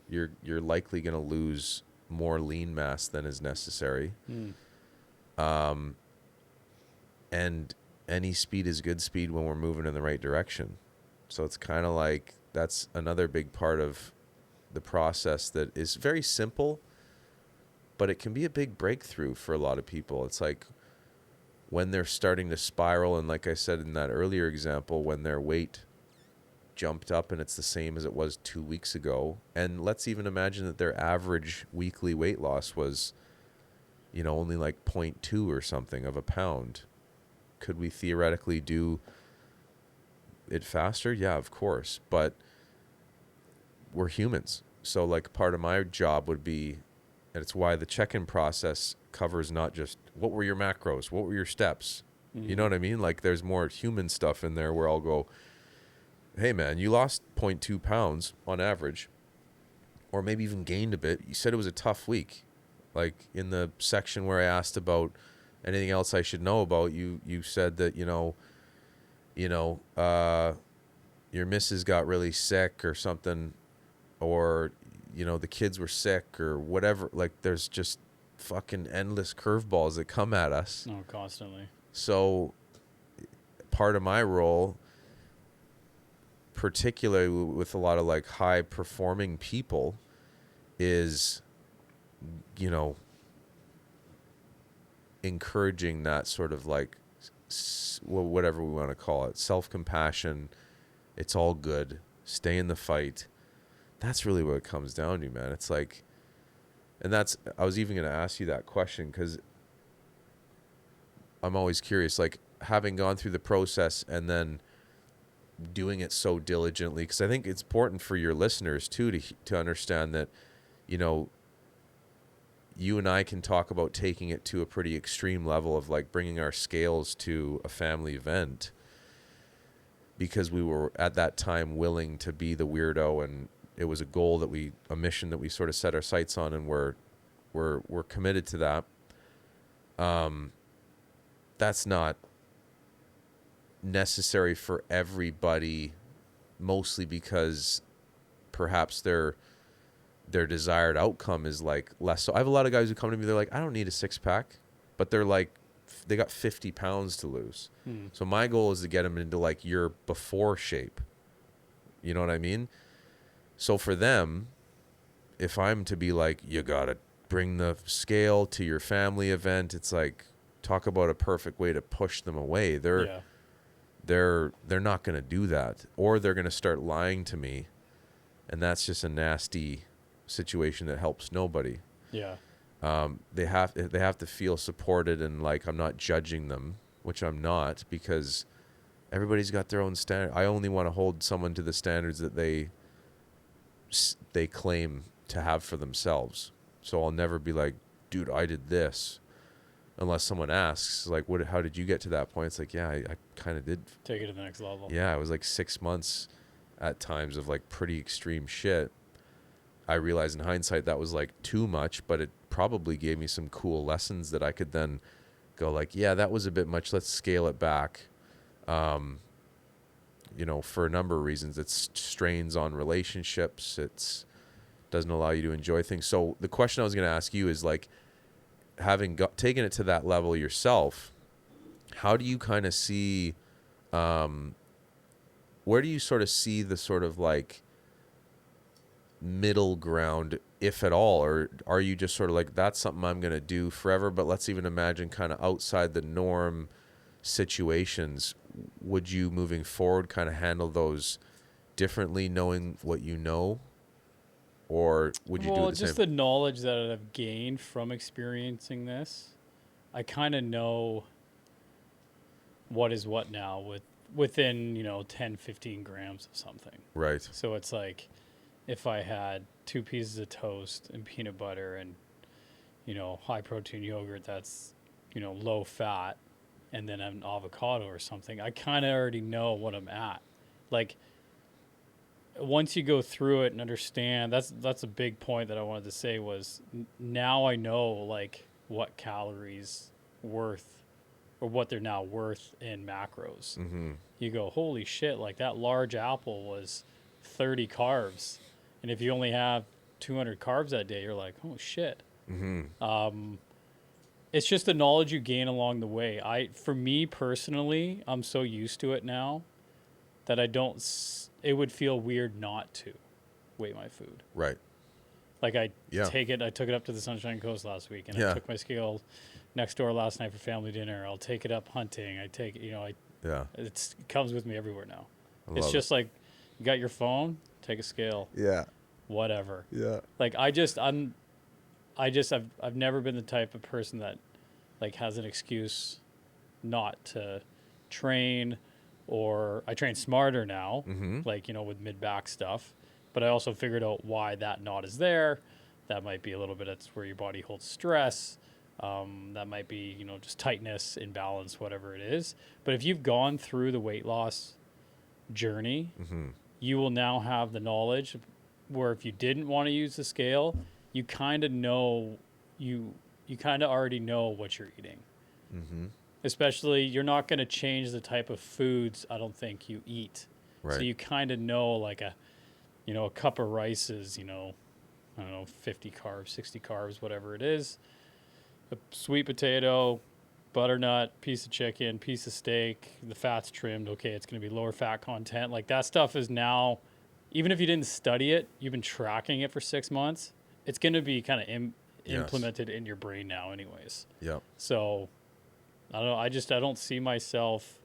You're likely going to lose more lean mass than is necessary. And any speed is good speed when we're moving in the right direction. So it's kind of like that's another big part of the process that is very simple, but it can be a big breakthrough for a lot of people. It's like when they're starting to spiral, and like I said in that earlier example, when their weight jumped up and it's the same as it was 2 weeks ago. And let's even imagine that their average weekly weight loss was, only like 0.2 or something of a pound. Could we theoretically do it faster? Yeah, of course. But we're humans. So like part of my job would be, and it's why the check-in process covers not just what were your macros, what were your steps. You know what I mean? Like there's more human stuff in there where I'll go, hey man, you lost 0.2 pounds on average, or maybe even gained a bit. You said it was a tough week. Like in the section where I asked about anything else I should know about, you said that, your missus got really sick or something, or, the kids were sick or whatever. Like there's just fucking endless curveballs that come at us. Oh, constantly. So part of my role, particularly with a lot of like high performing people, is encouraging that sort of like whatever we want to call it, self-compassion. It's all good, stay in the fight. That's really what it comes down to, man. It's like, and I was even going to ask you that question because I'm always curious, like having gone through the process and then doing it so diligently, because I think it's important for your listeners too to understand that, you and I can talk about taking it to a pretty extreme level of like bringing our scales to a family event because we were at that time willing to be the weirdo, and it was a mission that we sort of set our sights on, and we're committed to that. That's not necessary for everybody, mostly because perhaps their desired outcome is like less. So I have a lot of guys who come to me, they're like, I don't need a 6-pack, but they're like, they got 50 pounds to lose. So my goal is to get them into like your before shape. You know what I mean? So for them, if I'm to be like, you gotta bring the scale to your family event, it's like, talk about a perfect way to push them away. They're not going to do that, or they're going to start lying to me, and that's just a nasty situation that helps nobody. Yeah. They have to feel supported, and like I'm not judging them, which I'm not, because everybody's got their own standard. I only want to hold someone to the standards that they claim to have for themselves. So I'll never be like, dude, I did this. unless someone asks, like, how did you get to that point? It's like, yeah, I kind of did. Take it to the next level. Yeah, it was like 6 months at times of like pretty extreme shit. I realized in hindsight that was like too much, but it probably gave me some cool lessons that I could then go like, yeah, that was a bit much. Let's scale it back. You know, for a number of reasons. It's strains on relationships. It's doesn't allow you to enjoy things. So the question I was going to ask you is like, having taken it to that level yourself, how do you kind of see, where do you sort of see the sort of like middle ground, if at all, or are you just sort of like, that's something I'm going to do forever, but let's even imagine kind of outside the norm situations, would you moving forward kind of handle those differently knowing what you know, or would you do it the just same? the knowledge that I've gained from experiencing this, I kind of know what is what now within 10, 15 grams of something. Right. So it's like if I had 2 pieces of toast and peanut butter and high protein yogurt that's low fat, and then an avocado or something, I kind of already know what I'm at. Like, once you go through it and understand, that's a big point that I wanted to say was now I know like what calories worth or what they're now worth in macros. Mm-hmm. You go, holy shit, like that large apple was 30 carbs. And if you only have 200 carbs that day, you're like, oh shit. Mm-hmm. It's just the knowledge you gain along the way. For me personally, I'm so used to it now that it would feel weird not to weigh my food. Right. Like I Yeah. took it up to the Sunshine Coast last week, and Yeah. I took my scale next door last night for family dinner. I'll take it up hunting. Yeah. It comes with me everywhere now. I It's love just like, you got your phone, take a scale, it. Yeah. whatever. Yeah. Like I've never been the type of person that like has an excuse not to train, or I train smarter now, Mm-hmm. like, with mid-back stuff, but I also figured out why that knot is there. That might be a little bit, that's where your body holds stress. That might be, just tightness, imbalance, whatever it is. But if you've gone through the weight loss journey, Mm-hmm. you will now have the knowledge where if you didn't want to use the scale, you kind of know, you kind of already know what you're eating. Mm-hmm. Especially, you're not going to change the type of foods, I don't think, you eat. Right. So you kind of know, like a cup of rice is, I don't know, 50 carbs, 60 carbs, whatever it is. A sweet potato, butternut, piece of chicken, piece of steak, the fat's trimmed. Okay, it's going to be lower fat content. Like that stuff is now, even if you didn't study it, you've been tracking it for 6 months, it's going to be kind of implemented in your brain now anyways. Yep. So I don't know. I don't see myself.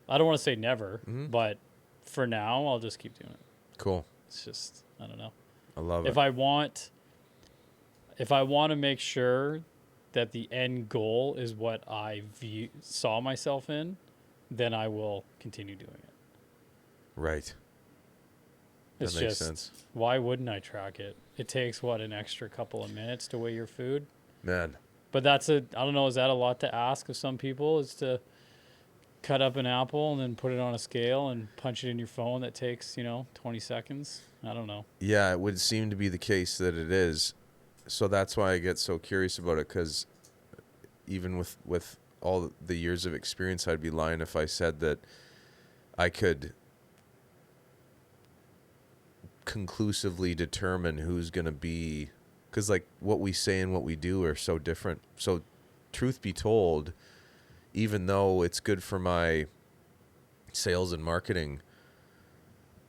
I don't want to say never, Mm-hmm. but for now, I'll just keep doing it. Cool. It's just, I don't know. I love it. If I want to make sure that the end goal is what I saw myself in, then I will continue doing it. Right. It's That makes just, sense. why wouldn't I track it? It takes an extra couple of minutes to weigh your food. Man. But I don't know, is that a lot to ask of some people, is to cut up an apple and then put it on a scale and punch it in your phone that takes, 20 seconds? I don't know. Yeah, it would seem to be the case that it is. So that's why I get so curious about it, because even with all the years of experience, I'd be lying if I said that I could conclusively determine who's going to be, because like what we say and what we do are so different. So truth be told, even though it's good for my sales and marketing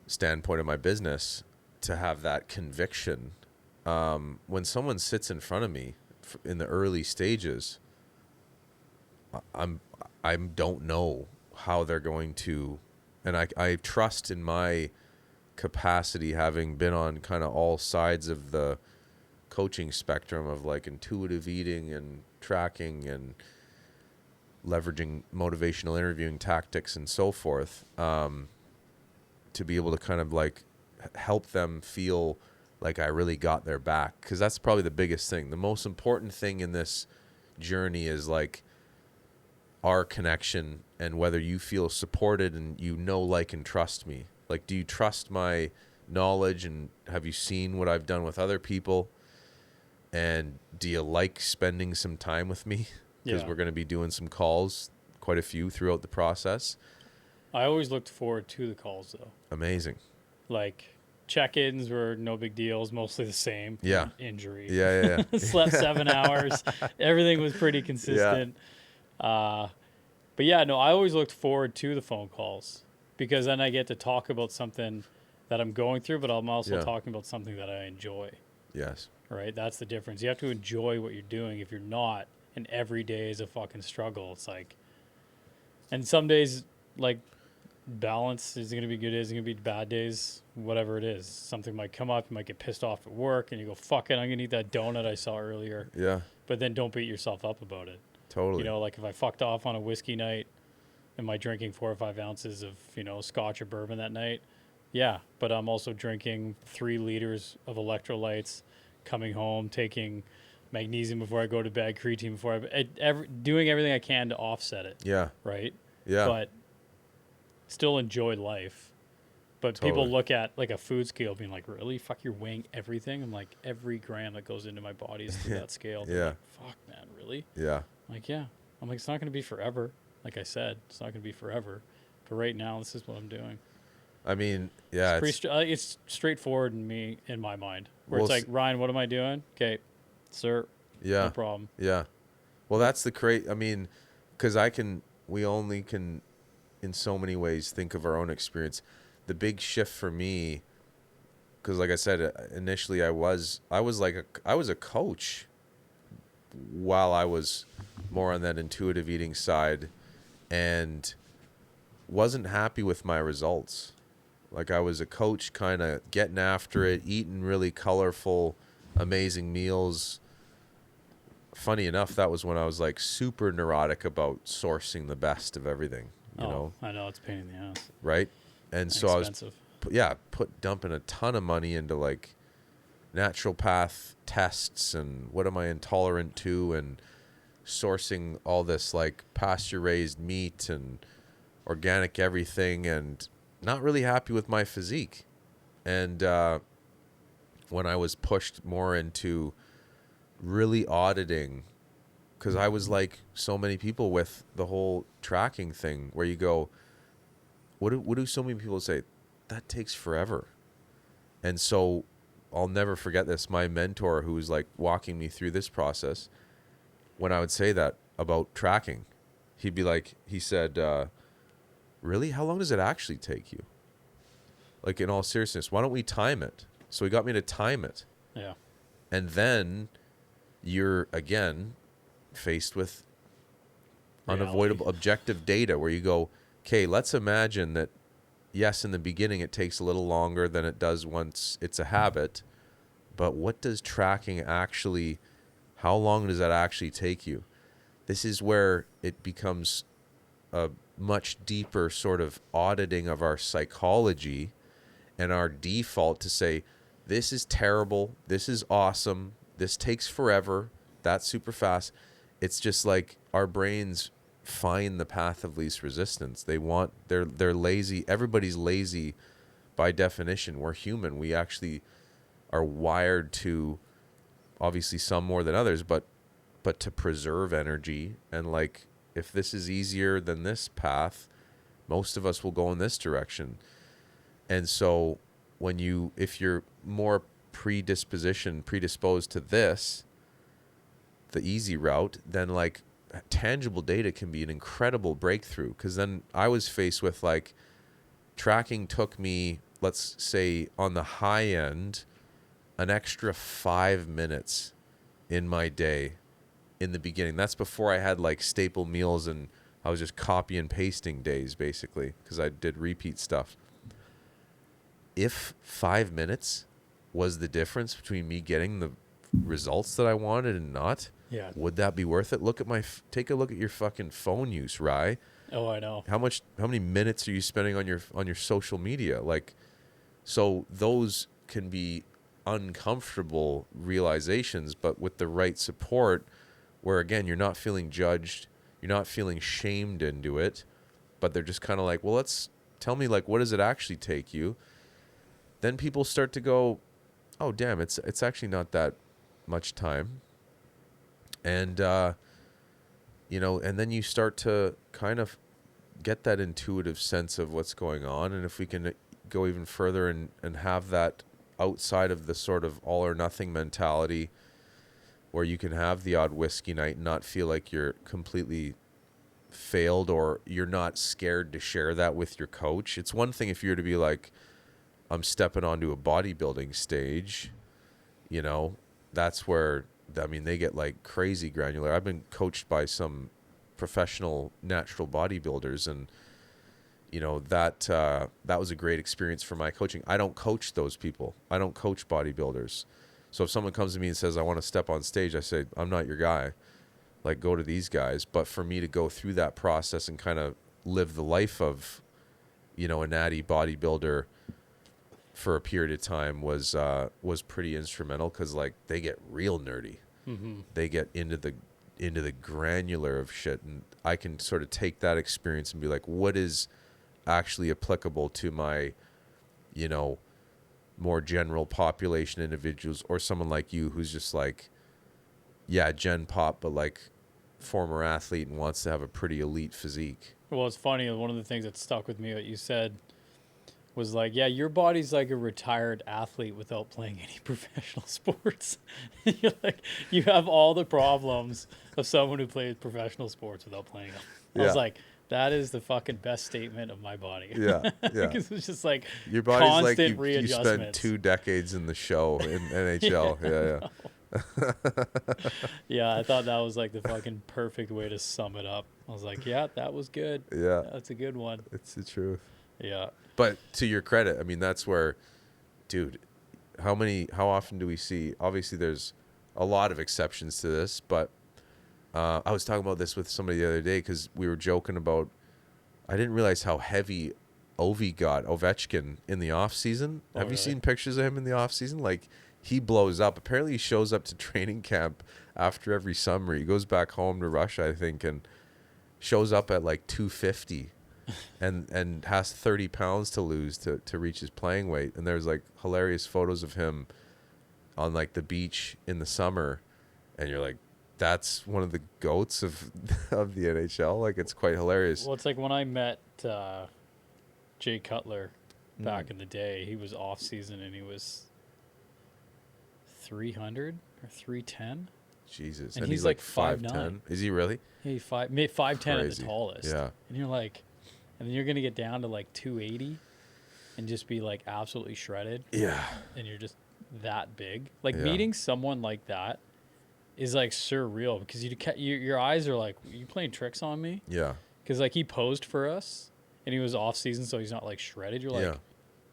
standpoint of my business to have that conviction, when someone sits in front of me in the early stages, I don't know how they're going to, and I trust in my capacity, having been on kind of all sides of the coaching spectrum of like intuitive eating and tracking and leveraging motivational interviewing tactics and so forth, to be able to kind of like help them feel like I really got their back. Because that's probably the biggest thing. The most important thing in this journey is like our connection and whether you feel supported and you know, like, and trust me. Like, do you trust my knowledge, and have you seen what I've done with other people? And do you like spending some time with me? Because we're going to be doing some calls, quite a few throughout the process. I always looked forward to the calls, though. Amazing. Like, check-ins were no big deals, mostly the same. Yeah. Injury. Yeah. Slept 7 hours. Everything was pretty consistent. But yeah, no, I always looked forward to the phone calls because then I get to talk about something that I'm going through, but I'm also talking about something that I enjoy. Yes. Right? That's the difference. You have to enjoy what you're doing. If you're not, and every day is a fucking struggle, it's like, and some days, like, balance is going to be good days, going to be bad days, whatever it is. Something might come up, you might get pissed off at work, and you go, fuck it, I'm going to eat that donut I saw earlier. Yeah. But then don't beat yourself up about it. Totally. You know, like if I fucked off on a whiskey night, am I drinking 4 or 5 ounces of, you know, scotch or bourbon that night? Yeah, but I'm also drinking 3 liters of electrolytes, coming home, taking magnesium before I go to bed, creatine before doing everything I can to offset it. Yeah. Right? Yeah. But still enjoy life. But people look at like a food scale being like, really? Fuck, you're weighing everything? I'm like, every gram that goes into my body is through that scale. They're like, fuck, man, really? Yeah. I'm like, yeah. I'm like, it's not going to be forever. Like I said, it's not going to be forever. But right now, this is what I'm doing. I mean, yeah. It's straightforward in my mind. Where it's like, Ryan, what am I doing? Okay, sir. Yeah. No problem. Yeah. Well, that's the I mean, because we only can, in so many ways, think of our own experience. The big shift for me, because like I said, initially I was a coach while I was more on that intuitive eating side, and wasn't happy with my results. Like, I was a coach kind of getting after it, eating really colorful, amazing meals. Funny enough, that was when I was like super neurotic about sourcing the best of everything, you know? I know, it's a pain in the ass. Right? And so expensive. I was dumping a ton of money into like naturopath tests and what am I intolerant to, and sourcing all this like pasture raised meat and organic everything, and not really happy with my physique. And when I was pushed more into really auditing, because I was like so many people with the whole tracking thing where you go, what do so many people say? That takes forever. And so I'll never forget this. My mentor, who was like walking me through this process, when I would say that about tracking, he'd be like, he said, really? How long does it actually take you? Like, in all seriousness, why don't we time it? So he got me to time it. Yeah. And then you're, again, faced with unavoidable objective data where you go, okay, let's imagine that, yes, in the beginning it takes a little longer than it does once it's a habit, but what does tracking actually, how long does that actually take you? This is where it becomes a much deeper sort of auditing of our psychology and our default to say, this is terrible, this is awesome, this takes forever, that's super fast. It's just like our brains find the path of least resistance. They're lazy. Everybody's lazy by definition. We're human. We actually are wired to, obviously some more than others, but to preserve energy. And like, if this is easier than this path, most of us will go in this direction. And so if you're more predisposed to this, the easy route, then like tangible data can be an incredible breakthrough. Because then I was faced with like, tracking took me, let's say on the high end, an extra 5 minutes in my day in the beginning. That's before I had like staple meals and I was just copy and pasting days basically, because I did repeat stuff. If 5 minutes was the difference between me getting the results that I wanted and not, would that be worth it? Take a look at your fucking phone use, Rye. Oh, I know. How many minutes are you spending on your social media? Like, so those can be uncomfortable realizations, but with the right support, where again, you're not feeling judged, you're not feeling shamed into it, but they're just kind of like, well, let's tell me, like, what does it actually take you? Then people start to go, oh, damn, it's actually not that much time. And, and then you start to kind of get that intuitive sense of what's going on. And if we can go even further and have that outside of the sort of all or nothing mentality, where you can have the odd whiskey night and not feel like you're completely failed, or you're not scared to share that with your coach. It's one thing if you're to be like, I'm stepping onto a bodybuilding stage, that's where, I mean, they get like crazy granular. I've been coached by some professional natural bodybuilders, and that was a great experience for my coaching. I don't coach those people. I don't coach bodybuilders. So if someone comes to me and says, I want to step on stage, I say, I'm not your guy. Like, go to these guys. But for me to go through that process and kind of live the life of, a natty bodybuilder for a period of time was pretty instrumental, because like they get real nerdy. Mm-hmm. They get into the granular of shit, and I can sort of take that experience and be like, what is actually applicable to my, more general population individuals, or someone like you who's just like, yeah, gen pop, but like former athlete and wants to have a pretty elite physique. Well, it's funny. One of the things that stuck with me, what you said, was like, yeah, your body's like a retired athlete without playing any professional sports. You're like, you have all the problems of someone who plays professional sports without playing them. I was like, that is the fucking best statement of my body. Yeah, yeah. Because it's just like your body's constant like you readjustments. spent 2 decades in the show in NHL. Yeah. Yeah, I thought that was like the fucking perfect way to sum it up. I was like, yeah, that was good. Yeah. That's a good one. It's the truth. Yeah. But to your credit, I mean, that's where, dude, how often do we see, obviously there's a lot of exceptions to this, but I was talking about this with somebody the other day, because we were joking about, I didn't realize how heavy Ovechkin in the off season. Oh, Have you really? seen pictures of him in the off season? Like, he blows up. Apparently he shows up to training camp after every summer. He goes back home to Russia, I think, and shows up at like 250 and has 30 pounds to lose to reach his playing weight. And there's like hilarious photos of him on like the beach in the summer, and you're like, that's one of the goats of the NHL. Like, it's quite hilarious. Well, it's like when I met Jay Cutler back in the day, he was off season and he was 300 or 310. Jesus. And he's like 5'9". Is he really? He 5'10" at the Crazy. tallest. Yeah. And you're like, and then you're going to get down to like 280 and just be like absolutely shredded. Yeah. And you're just that big. Like, Yeah. meeting someone like that is like surreal, because your eyes are like, you playing tricks on me? Yeah. Because like he posed for us and he was off season, so he's not like shredded. You're like, Yeah.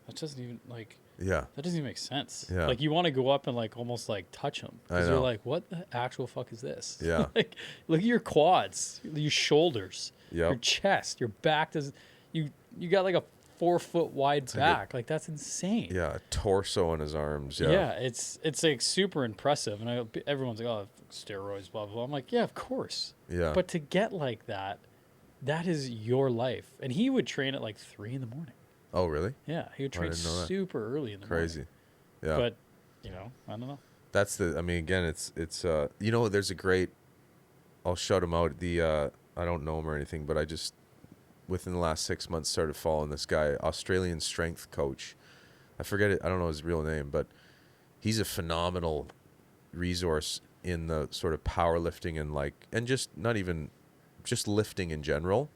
that doesn't even like, Yeah. that doesn't even make sense. Yeah. Like, you want to go up and like almost like touch him, because I you're know. like, what the actual fuck is this? Yeah. Like, look at your quads, your shoulders, Yep. your chest, your back. You got like a 4 foot wide back. Like, that's insane. Yeah. A torso on his arms. Yeah. Yeah, it's like super impressive, and everyone's like, oh, steroids, blah, blah, blah. I'm like, yeah, of course. Yeah. But to get like that is your life. And he would train at like 3 a.m. Oh, really? Yeah, he would train didn't know that. super early in the Crazy. morning. Yeah. But, I don't know. That's I mean, again, it's there's a great, I'll shout him out. I don't know him or anything, but I just, within the last 6 months, started following this guy, Australian strength coach. I forget it. I don't know his real name, but he's a phenomenal resource in the sort of powerlifting and just not even just lifting in general.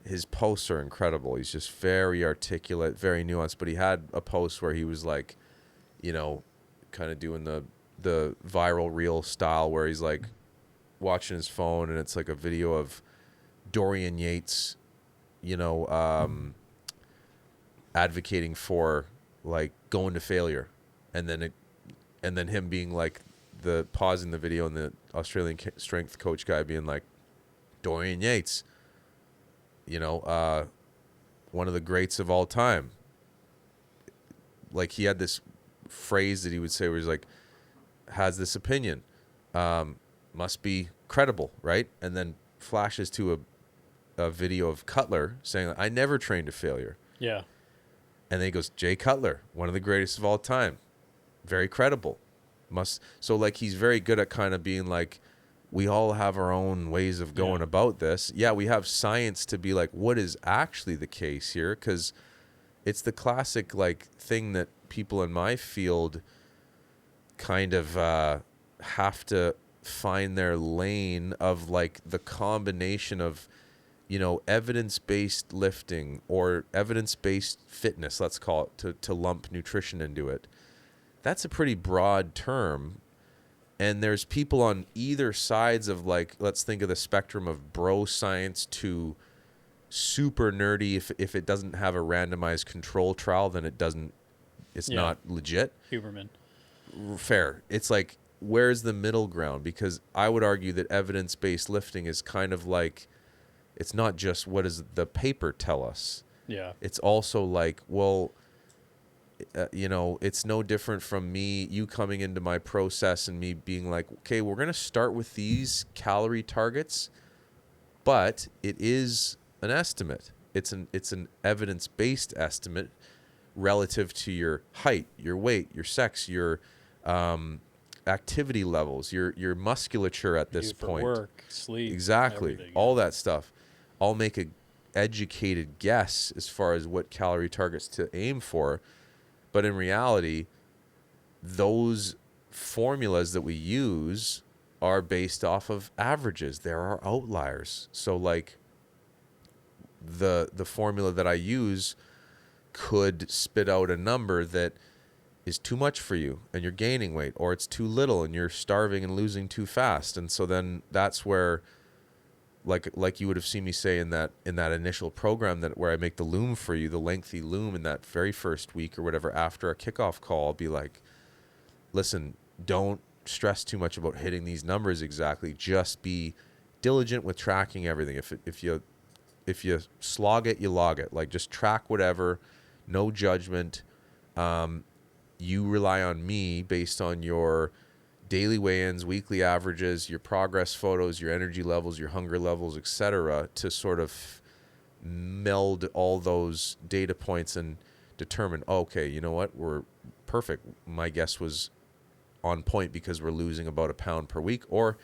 His posts are incredible. He's just very articulate, very nuanced, but he had a post where he was like, kind of doing the viral reel style, where he's like watching his phone and it's like a video of Dorian Yates, advocating for like going to failure, and then him being like pausing the video, and the Australian strength coach guy being like, Dorian Yates, one of the greats of all time. Like, he had this phrase that he would say where he's like, has this opinion, must be credible, right? And then flashes to a video of Cutler saying, I never trained to failure. Yeah. And then he goes, Jay Cutler, one of the greatest of all time. Very credible. So like he's very good at kind of being like, we all have our own ways of going about this. Yeah, we have science to be like, what is actually the case here? Because it's the classic like thing that people in my field kind of have to find their lane of, like, the combination of, evidence-based lifting or evidence-based fitness, let's call it, to lump nutrition into it. That's a pretty broad term. And there's people on either sides of, like, let's think of the spectrum of bro science to super nerdy. If it doesn't have a randomized control trial, then it's not legit. Huberman. Fair. It's like, where's the middle ground? Because I would argue that evidence-based lifting is kind of like, it's not just what does the paper tell us. Yeah. It's also like, well, it's no different from you coming into my process and me being like, okay, we're going to start with these calorie targets, but it is an estimate. It's an evidence-based estimate relative to your height, your weight, your sex, your activity levels, your musculature at this point. Work, sleep, exactly, all that stuff. I'll make a educated guess as far as what calorie targets to aim for, but in reality, those formulas that we use are based off of averages. There are outliers. So like the formula that I use could spit out a number that is too much for you and you're gaining weight, or it's too little and you're starving and losing too fast. And so then that's where, like you would have seen me say in that initial program, that where I make the loom for you, the lengthy loom in that very first week or whatever after a kickoff call, I'll be like, listen, don't stress too much about hitting these numbers exactly. Just be diligent with tracking everything. If you slog it, you log it. Like, just track whatever, no judgment. You rely on me based on your daily weigh-ins, weekly averages, your progress photos, your energy levels, your hunger levels, etc., to sort of meld all those data points and determine, okay, you know what, we're perfect. My guess was on point because we're losing about a pound per week, or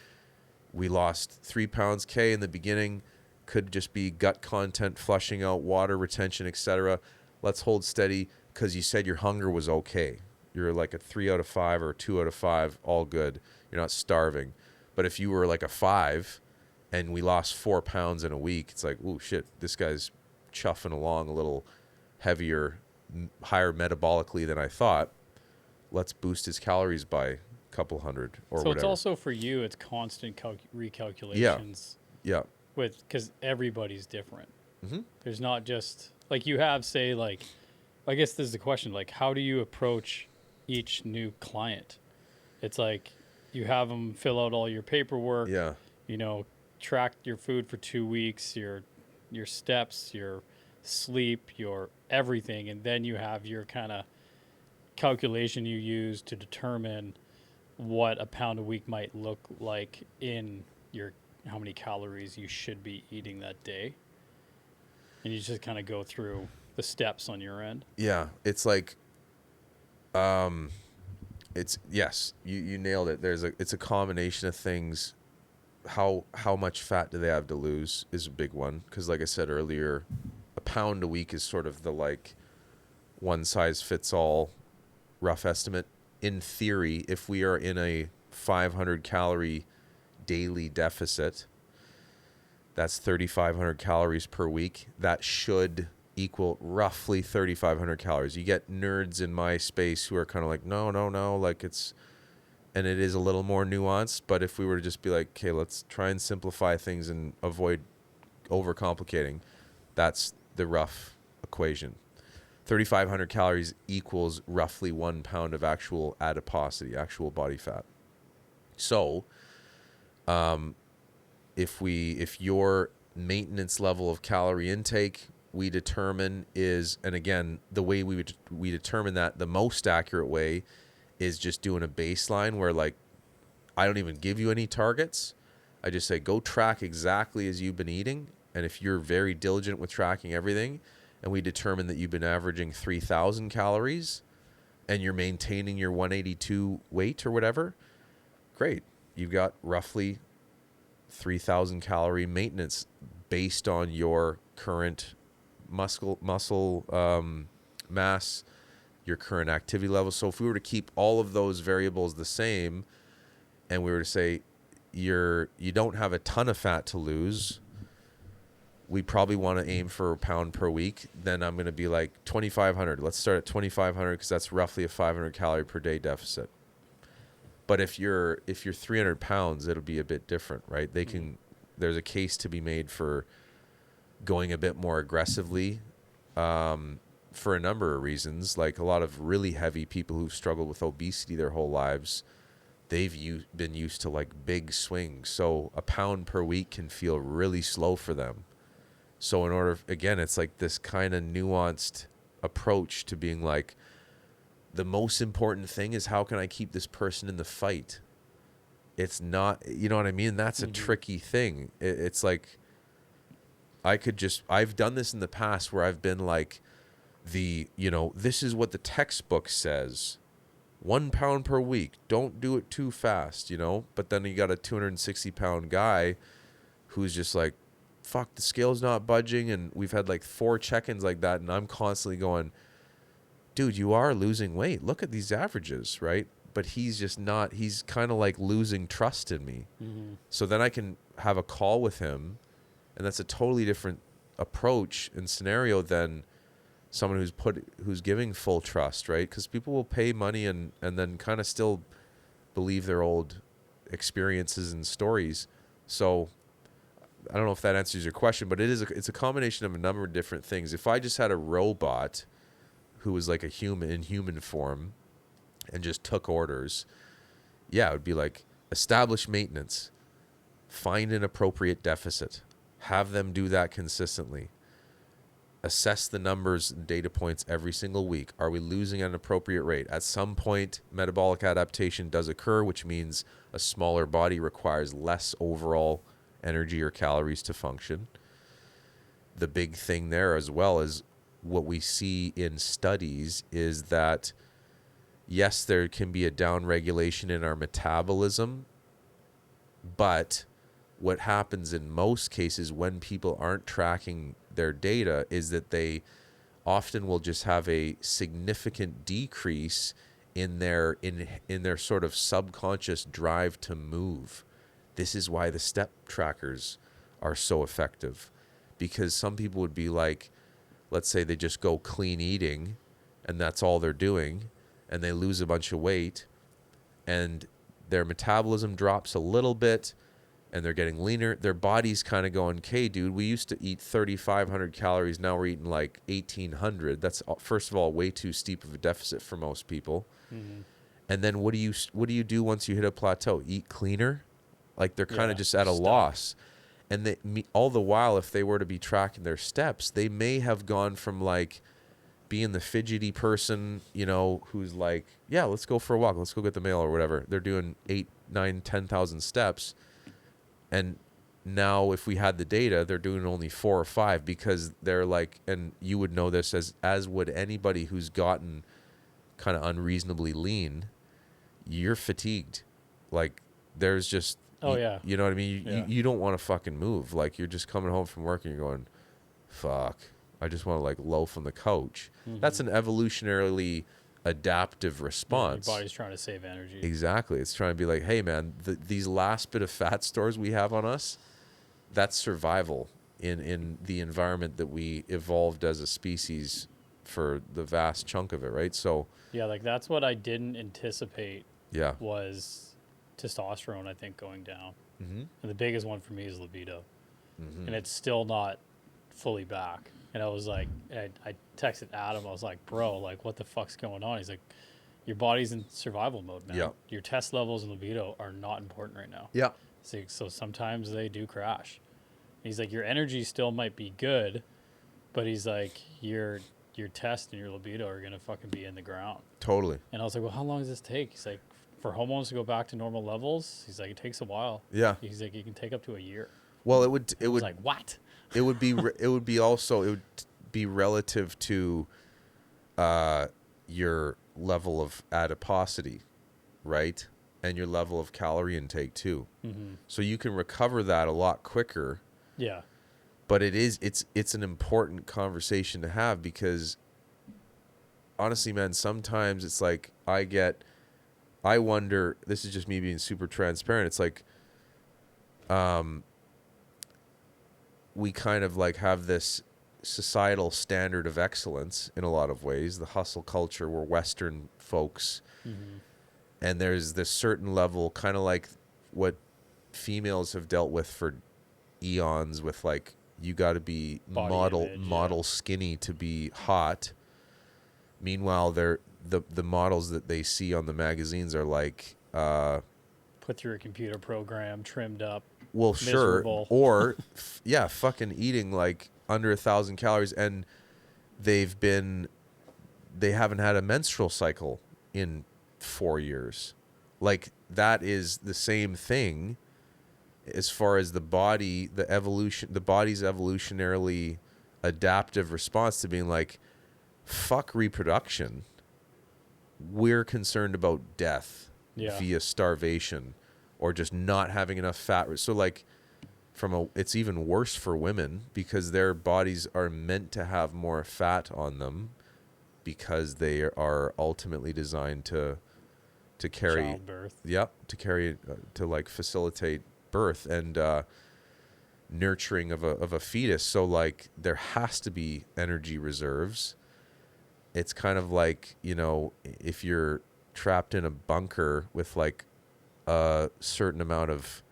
we lost 3 pounds K in the beginning, could just be gut content, flushing out, water retention, etc. Let's hold steady because you said your hunger was okay. You're like a 3 out of 5 or 2 out of 5, all good. You're not starving. But if you were like a 5 and we lost 4 pounds in a week, it's like, oh shit, this guy's chuffing along a little heavier, higher metabolically than I thought. Let's boost his calories by a couple hundred or whatever. So it's also for you, it's constant recalculations. Yeah. Because everybody's different. Mm-hmm. There's not just, like, you have, say, like, I guess this is the question, like, how do you approach each new client? It's like you have them fill out all your paperwork, track your food for 2 weeks, your steps, your sleep, your everything, and then you have your kind of calculation you use to determine what a pound a week might look like in your how many calories you should be eating that day, and you just kind of go through the steps on your end. Yeah, it's like, it's, yes, you nailed it. It's a combination of things. How much fat do they have to lose is a big one, because like I said earlier, a pound a week is sort of the like one size fits all rough estimate. In theory, if we are in a 500 calorie daily deficit, that's 3,500 calories per week. That should equal roughly 3,500 calories. You get nerds in my space who are kind of like, no, like it is a little more nuanced. But if we were to just be like, okay, let's try and simplify things and avoid overcomplicating, that's the rough equation. 3,500 calories equals roughly 1 pound of actual adiposity, actual body fat. So, if your maintenance level of calorie intake we determine is, and again, the way we determine that, the most accurate way is just doing a baseline where, like, I don't even give you any targets. I just say, go track exactly as you've been eating. And if you're very diligent with tracking everything, and we determine that you've been averaging 3,000 calories and you're maintaining your 182 weight or whatever, great. You've got roughly 3,000 calorie maintenance based on your current muscle mass, your current activity level. So if we were to keep all of those variables the same, and we were to say you don't have a ton of fat to lose, we probably want to aim for a pound per week. Then I'm going to be like 2,500. Let's start at 2,500 because that's roughly a 500 calorie per day deficit. But if you're 300 pounds, it'll be a bit different, right? There's a case to be made for going a bit more aggressively, for a number of reasons. Like a lot of really heavy people who've struggled with obesity their whole lives, they've been used to like big swings. So a pound per week can feel really slow for them. So in order, again, it's like this kind of nuanced approach to being like, the most important thing is how can I keep this person in the fight? It's not, you know what I mean? That's a tricky thing. It's like, I've done this in the past where I've been like, this is what the textbook says. 1 pound per week. Don't do it too fast, But then you got a 260-pound guy who's just like, fuck, the scale's not budging. And we've had like 4 check-ins like that. And I'm constantly going, dude, you are losing weight. Look at these averages, right? But he's just not, he's kind of like losing trust in me. Mm-hmm. So then I can have a call with him, and that's a totally different approach and scenario than someone who's giving full trust, right? Because people will pay money and then kind of still believe their old experiences and stories. So I don't know if that answers your question, but it's a combination of a number of different things. If I just had a robot who was like a human in human form and just took orders, yeah, it would be like establish maintenance, find an appropriate deficit, have them do that consistently, assess the numbers and data points every single week. Are we losing at an appropriate rate? At some point, metabolic adaptation does occur, which means a smaller body requires less overall energy or calories to function. The big thing there as well is what we see in studies is that, yes, there can be a downregulation in our metabolism, but what happens in most cases when people aren't tracking their data is that they often will just have a significant decrease in their sort of subconscious drive to move. This is why the step trackers are so effective, because some people would be like, let's say they just go clean eating and that's all they're doing, and they lose a bunch of weight and their metabolism drops a little bit and they're getting leaner. Their body's kind of going, okay, dude, we used to eat 3,500 calories. Now we're eating like 1,800. That's, first of all, way too steep of a deficit for most people. Mm-hmm. And then what do you do once you hit a plateau? Eat cleaner? Like they're kind of just at a loss. And all the while, if they were to be tracking their steps, they may have gone from like being the fidgety person, who's like, yeah, let's go for a walk. Let's go get the mail or whatever. They're doing 8, 9, 10,000 steps. And now if we had the data, they're doing only 4 or 5 because they're like, and you would know this as would anybody who's gotten kind of unreasonably lean, you're fatigued. Like there's just, you know what I mean? You don't want to fucking move. Like you're just coming home from work and you're going, fuck, I just want to like loaf on the couch. Mm-hmm. That's an evolutionarily adaptive response. Your body's trying to save energy. Exactly. It's trying to be like, hey man, these last bit of fat stores we have on us, that's survival in the environment that we evolved as a species for the vast chunk of it, right? So yeah, like that's what I didn't anticipate. Yeah. Was testosterone, I think, going down. Mm-hmm. And the biggest one for me is libido. Mm-hmm. And it's still not fully back. And I was like, I texted Adam. I was like, bro, like, what the fuck's going on? He's like, your body's in survival mode, man. Yeah. Your test levels and libido are not important right now. Yeah. So sometimes they do crash. He's like, your energy still might be good, but he's like, your test and your libido are going to fucking be in the ground. Totally. And I was like, well, how long does this take? He's like, for hormones to go back to normal levels, he's like, it takes a while. Yeah. He's like, it can take up to a year. Well, it I was would like, what? it would be it would be also it would be relative to your level of adiposity, right? And your level of calorie intake too. Mm-hmm. So you can recover that a lot quicker. Yeah. But it's an important conversation to have, because honestly, man, sometimes it's like I wonder, this is just me being super transparent. It's like we kind of like have this societal standard of excellence in a lot of ways, the hustle culture. We're Western folks. Mm-hmm. And there's this certain level, kind of like what females have dealt with for eons, with like, you got to be Body image, model skinny to be hot. Meanwhile, the models that they see on the magazines are like put through a computer program, trimmed up. Well, miserable. sure. Or, yeah, fucking eating like under 1,000 calories, and they haven't had a menstrual cycle in 4 years. Like, that is the same thing as far as the body's evolutionarily adaptive response to being like, fuck reproduction. We're concerned about death via starvation or just not having enough fat. So like it's even worse for women, because their bodies are meant to have more fat on them, because they are ultimately designed to carry childbirth. Yep, to carry to like facilitate birth and nurturing of a fetus. So like there has to be energy reserves. It's kind of like, if you're trapped in a bunker with like a certain amount of,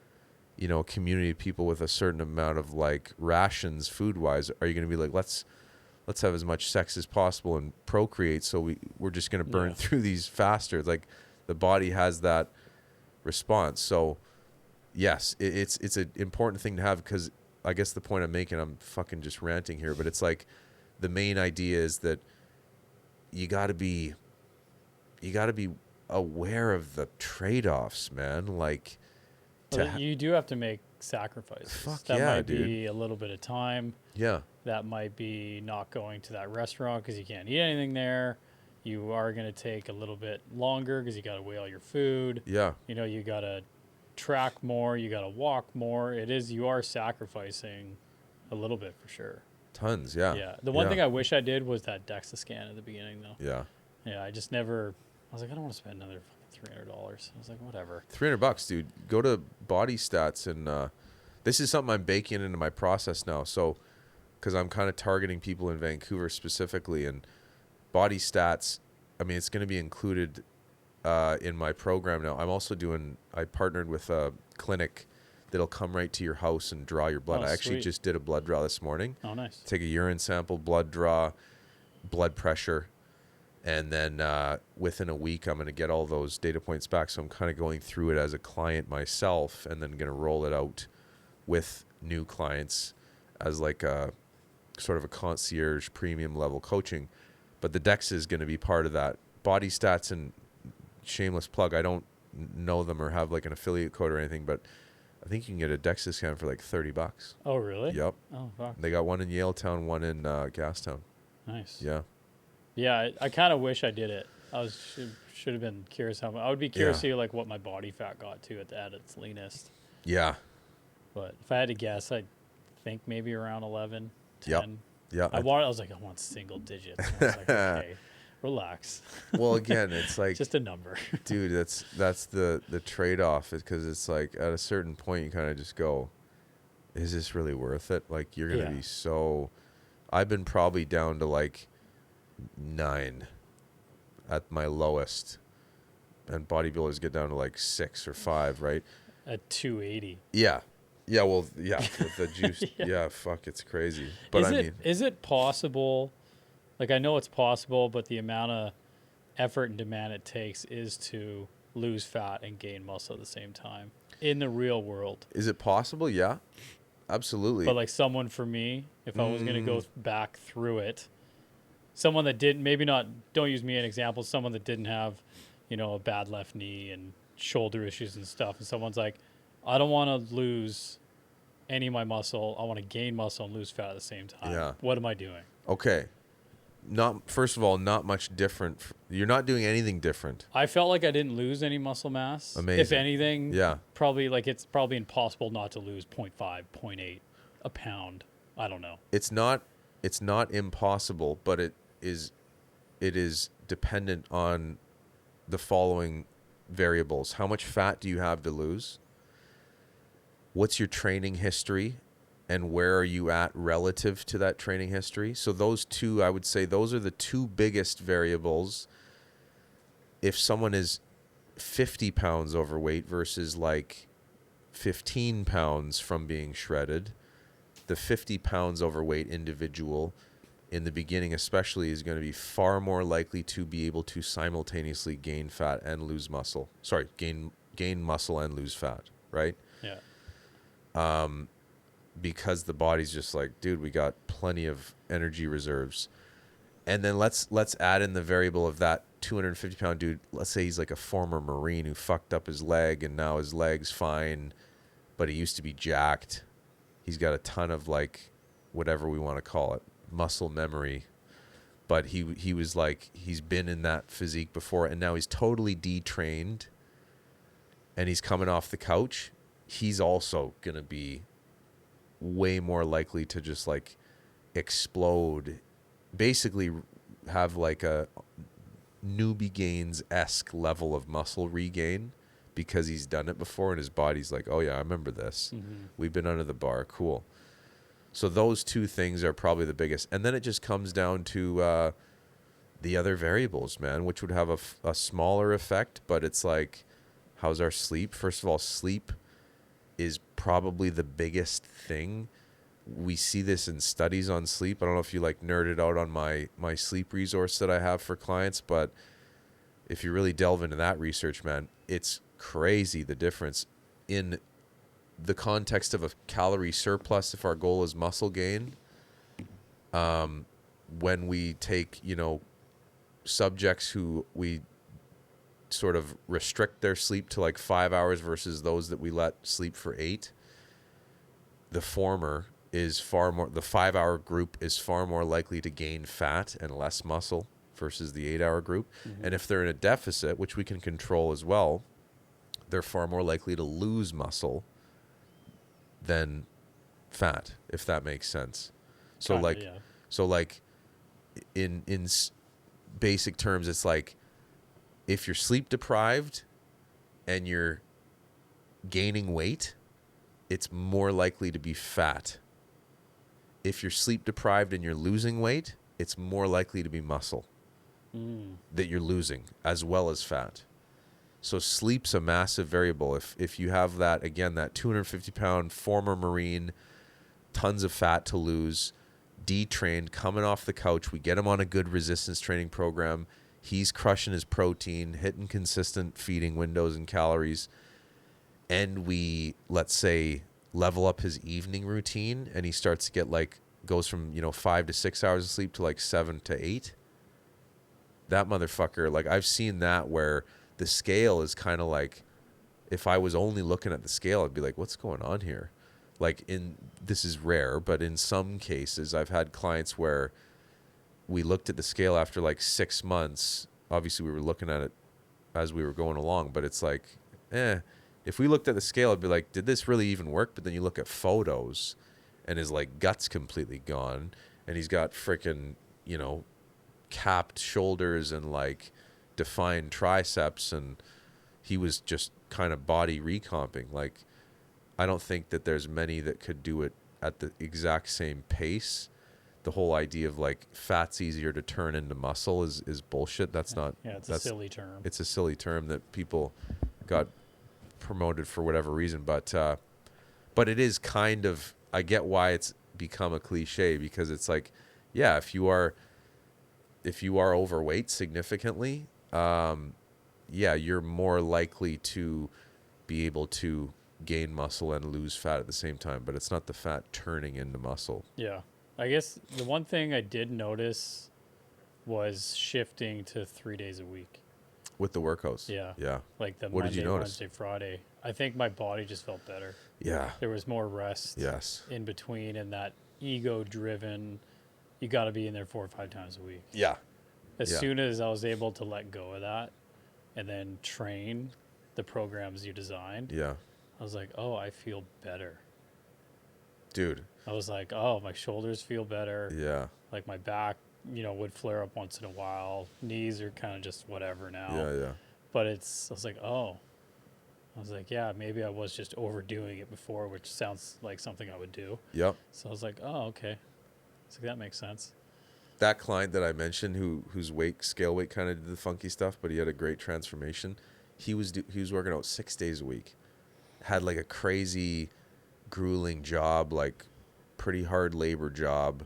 community of people with a certain amount of like rations food wise, are you going to be like, let's have as much sex as possible and procreate, so we're just going to burn through these faster? Like, the body has that response. So yes, it's an important thing to have, because I guess the point I'm making, I'm fucking just ranting here, but it's like, the main idea is that you got to be aware of the trade-offs, man. Like, You do have to make sacrifices. Fuck that yeah, might dude. be a little bit of time. Yeah. That might be not going to that restaurant because you can't eat anything there. You are going to take a little bit longer because you got to weigh all your food. Yeah. You got to track more. You got to walk more. You are sacrificing a little bit for sure. Tons, yeah. Yeah. The one thing I wish I did was that DEXA scan at the beginning, though. Yeah. Yeah, I just never. I was like, I don't want to spend another $300. I was like, whatever. $300, dude. Go to Body Stats, and this is something I'm baking into my process now. So, because I'm kind of targeting people in Vancouver specifically, and Body Stats, I mean, it's going to be included in my program now. I partnered with a clinic that'll come right to your house and draw your blood. Oh, I actually sweet. just did a blood draw this morning. Oh, nice. Take a urine sample, blood draw, blood pressure, and then within a week, I'm going to get all those data points back. So I'm kind of going through it as a client myself, and then going to roll it out with new clients as like a sort of a concierge premium level coaching. But the DEXA is going to be part of that. Body Stats, and shameless plug, I don't know them or have like an affiliate code or anything, but I think you can get a DEXA scan for like $30. Oh, really? Yep. Oh, fuck. They got one in Yaletown, one in Gastown. Nice. Yeah. Yeah, I kind of wish I did it. Should have been curious how much. I would be curious to see like what my body fat got to at its leanest. Yeah. But if I had to guess, I think maybe around 11, 10. Yep. Yeah. I was like, I want single digits. And I was like, okay, relax. Well, again, it's like just a number. Dude, that's the trade-off, because it's like at a certain point you kind of just go, is this really worth it? Like, you're going to be so... I've been probably down to like 9 at my lowest, and bodybuilders get down to like 6 or 5, right? At 280. Yeah. Yeah, well, yeah, with the juice. Yeah, fuck, it's crazy. But is it possible, like I know it's possible, but the amount of effort and demand it takes is to lose fat and gain muscle at the same time in the real world. Is it possible? Yeah, absolutely. But like someone for me, if I was going to go back through it, someone that didn't, maybe not, don't use me as an example, someone that didn't have, a bad left knee and shoulder issues and stuff, and someone's like, I don't want to lose any of my muscle. I want to gain muscle and lose fat at the same time. Yeah. What am I doing? Okay. Not first of all, not much different. You're not doing anything different. I felt like I didn't lose any muscle mass. Amazing. If anything, Yeah. probably like it's probably impossible not to lose 0.5, 0.8 a pound. I don't know. It's not impossible, but it is dependent on the following variables. How much fat do you have to lose? What's your training history? And where are you at relative to that training history? So those two, I would say those are the two biggest variables. If someone is 50 pounds overweight versus like 15 pounds from being shredded, the 50 pounds overweight individual in the beginning especially is going to be far more likely to be able to simultaneously gain fat and lose muscle. Sorry, gain muscle and lose fat, right? Yeah. Because the body's just like, dude, we got plenty of energy reserves. And then let's add in the variable of that 250-pound dude. Let's say he's like a former Marine who fucked up his leg and now his leg's fine, but he used to be jacked. He's got a ton of like, whatever we want to call it, muscle memory. But he was like, he's been in that physique before and now he's totally detrained and he's coming off the couch. He's also going to be way more likely to just like explode, basically have like a newbie gains-esque level of muscle regain because he's done it before and his body's like, oh yeah, I remember this. Mm-hmm. We've been under the bar. Cool. So those two things are probably the biggest. And then it just comes down to the other variables, man, which would have a smaller effect, but it's like, how's our sleep? First of all, sleep is probably the biggest thing. We see this in studies on sleep. I don't know if you like nerded out on my sleep resource that I have for clients, but if you really delve into that research, man, it's crazy the difference in the context of a calorie surplus if our goal is muscle gain. When we take, subjects who we sort of restrict their sleep to like 5 hours versus those that we let sleep for 8, the former is the 5 hour group is far more likely to gain fat and less muscle versus the 8 hour group. Mm-hmm. And if they're in a deficit, which we can control as well, they're far more likely to lose muscle than fat, if that makes sense. So in basic terms, it's like, if you're sleep deprived and you're gaining weight, it's more likely to be fat. If you're sleep deprived and you're losing weight, it's more likely to be muscle that you're losing as well as fat. So sleep's a massive variable. If you have that, again, that 250-pound former Marine, tons of fat to lose, detrained, coming off the couch, we get him on a good resistance training program. He's crushing his protein, hitting consistent feeding windows and calories. And we, let's say, level up his evening routine and he starts to get goes from, 5 to 6 hours of sleep to 7 to 8. That motherfucker, I've seen that where the scale is kind of like, if I was only looking at the scale, I'd be like, what's going on here? This is rare, but in some cases, I've had clients where we looked at the scale after 6 months. Obviously, we were looking at it as we were going along, but it's if we looked at the scale, I'd be like, did this really even work? But then you look at photos and his gut's completely gone and he's got freaking, capped shoulders and defined triceps, and he was just kind of body recomping. I don't think that there's many that could do it at the exact same pace. The whole idea of fat's easier to turn into muscle is bullshit. That's not. Yeah, it's a silly term. It's a silly term that people got promoted for whatever reason, but it is kind of. I get why it's become a cliche, because it's if you are overweight significantly, you're more likely to be able to gain muscle and lose fat at the same time, but it's not the fat turning into muscle. Yeah. I guess the one thing I did notice was shifting to 3 days a week. with the workouts. Yeah. Yeah. Like the What did you Monday, notice? Wednesday, Friday. I think my body just felt better. Yeah. There was more rest Yes. in between, and that ego driven, you got to be in there 4 or 5 times a week. Yeah. As Yeah. soon as I was able to let go of that and then train the programs you designed, Yeah. I was like, oh, I feel better. Dude. I was like, oh, my shoulders feel better. Yeah. Like my back, would flare up once in a while. Knees are kind of just whatever now. Yeah. Yeah. But I was like, oh. I was like, yeah, maybe I was just overdoing it before, which sounds like something I would do. Yep. So I was like, oh, okay. So that makes sense. That client that I mentioned, whose scale weight kind of did the funky stuff, but he had a great transformation. He was working out 6 days a week, had like a crazy, grueling job, like pretty hard labor job,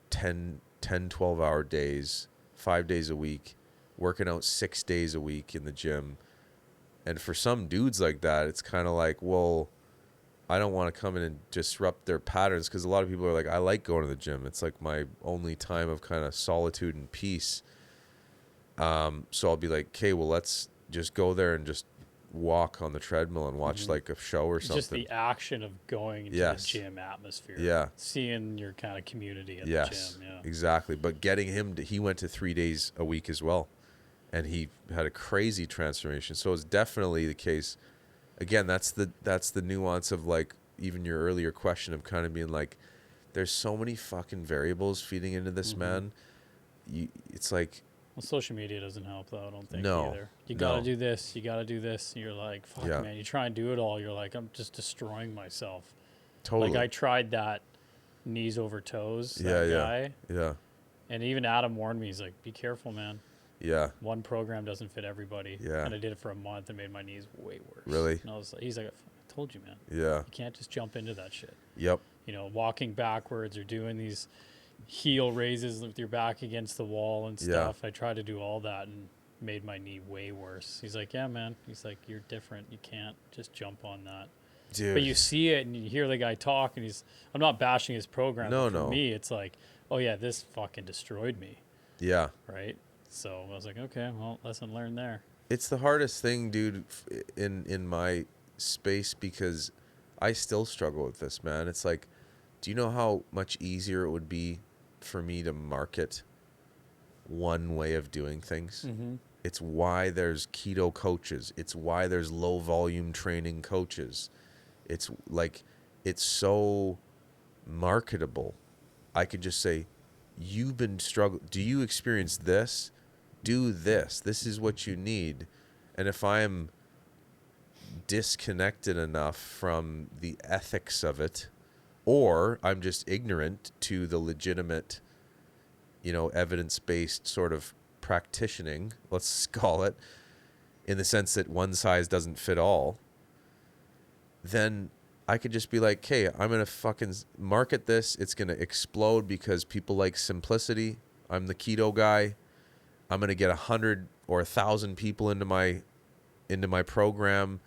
12-hour days, 5 days a week, working out 6 days a week in the gym. And for some dudes like that, it's kind of like, well, I don't want to come in and disrupt their patterns, because a lot of people are like, I like going to the gym. It's like my only time of kind of solitude and peace. So I'll be like, okay, well, let's just go there and just walk on the treadmill and watch like a show or something. Just the action of going into the gym atmosphere. Yeah. Seeing your kind of community at the gym. Yeah. Exactly. But getting him he went to 3 days a week as well. And he had a crazy transformation. So it's definitely the case. Again, that's the nuance of like even your earlier question of kind of being like, there's so many fucking variables feeding into this man. It's like, well, social media doesn't help though, I don't think No, either. You gotta do this, you gotta do this. And you're like, fuck man, you try and do it all. You're like, I'm just destroying myself. totally. Like I tried that knees over toes, Yeah, that yeah. guy. Yeah. And even Adam warned me, he's like, be careful, man. Yeah. One program doesn't fit everybody. Yeah. And I did it for a month and made my knees way worse. Really? And he's like, I told you, man. Yeah. You can't just jump into that shit. Yep. Walking backwards or doing these heel raises with your back against the wall and stuff. I tried to do all that and made my knee way worse. He's like, yeah, man. He's like, you're different. You can't just jump on that. Dude. But you see it and you hear the guy talk and I'm not bashing his program. No, but for no. me, it's like, oh yeah, this fucking destroyed me. Yeah. Right? So I was like, okay, well, lesson learned there. It's the hardest thing, dude, in my space, because I still struggle with this, man. It's like, do you know how much easier it would be for me to market one way of doing things? Mm-hmm. It's why there's keto coaches. It's why there's low volume training coaches. It's like, it's so marketable. I could just say, you've been struggling. Do you experience this? Do this. This is what you need. And if I'm disconnected enough from the ethics of it, or I'm just ignorant to the legitimate, evidence-based sort of practicing, let's call it, in the sense that one size doesn't fit all, then I could just be like, hey, I'm going to fucking market this. It's going to explode because people like simplicity. I'm the keto guy. I'm going to get 100 or 1,000 people into my program,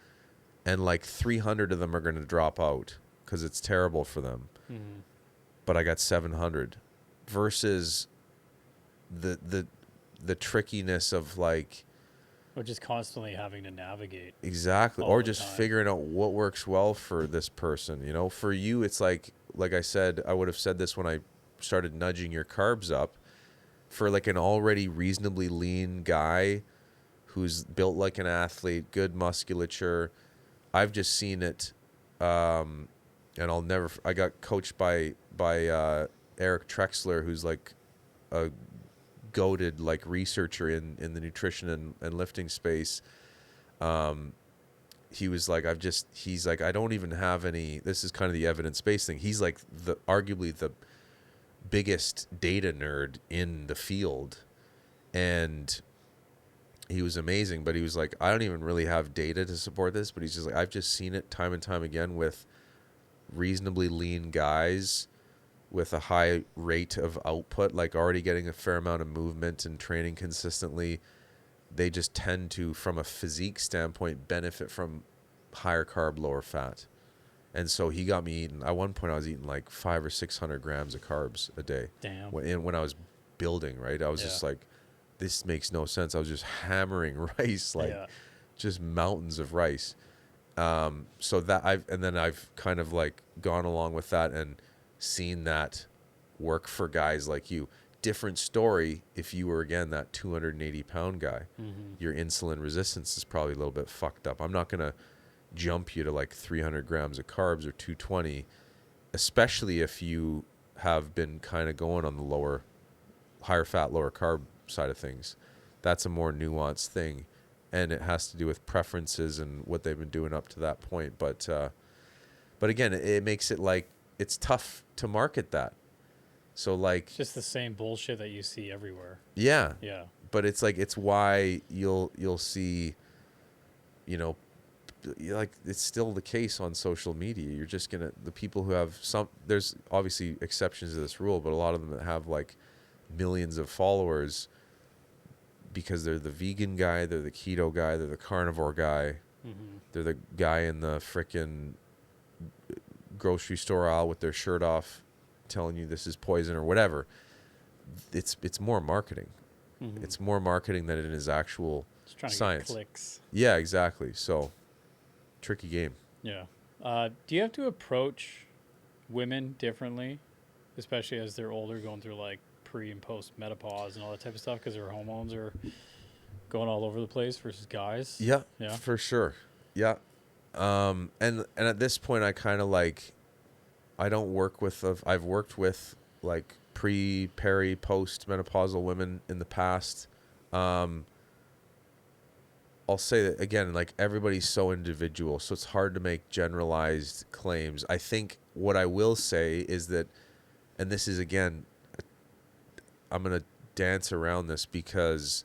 and like 300 of them are going to drop out because it's terrible for them. Mm-hmm. But I got 700 versus the trickiness of like, Or just constantly having to navigate. exactly, all or the just time. figuring out what works well for this person. For you, it's like I said, I would have said this when I started nudging your carbs up. For like an already reasonably lean guy who's built like an athlete, good musculature, I've just seen it. And I got coached by Eric Trexler, who's like a goated like researcher in the nutrition and lifting space. He was like, he's like, I don't even have any, this is kind of the evidence-based thing. He's like arguably the biggest data nerd in the field, and he was amazing. But he was like, I don't even really have data to support this, but he's just like, I've just seen it time and time again with reasonably lean guys with a high rate of output, like already getting a fair amount of movement and training consistently. They just tend to, from a physique standpoint, benefit from higher carb, lower fat. And so he got me eating. At one point, I was eating like 500 or 600 grams of carbs a day. Damn. When I was building, right? I was just like, this makes no sense. I was just hammering rice, like Yeah. just mountains of rice. So that I've kind of like gone along with that and seen that work for guys like you. Different story if you were, again, that 280-pound guy. Mm-hmm. Your insulin resistance is probably a little bit fucked up. I'm not going to jump you to like 300 grams of carbs or 220, especially if you have been kind of going on the higher fat, lower carb side of things. That's a more nuanced thing, and it has to do with preferences and what they've been doing up to that point. But again, it makes it like it's tough to market that. So like, It's just the same bullshit that you see everywhere. yeah, Yeah. but it's like, it's why you'll see, you know, like it's still the case on social media. You're just gonna, the people who have there's obviously exceptions to this rule, but a lot of them that have like millions of followers because they're the vegan guy, they're the keto guy, they're the carnivore guy, Mm-hmm. they're the guy in the frickin' grocery store aisle with their shirt off telling you this is poison or whatever. It's more marketing. Mm-hmm. It's more marketing than it is actual Just trying to science. get clicks. Yeah, exactly. So, tricky game. Yeah. Do you have to approach women differently, especially as they're older, going through like pre and post menopause and all that type of stuff, because their hormones are going all over the place versus guys? Yeah, Yeah. for sure. Yeah. And at this point, I kind of like, I don't work with, I've worked with like pre, peri, post menopausal women in the past. I'll say that again, like everybody's so individual, so it's hard to make generalized claims. I think what I will say is that, and this is again, I'm going to dance around this because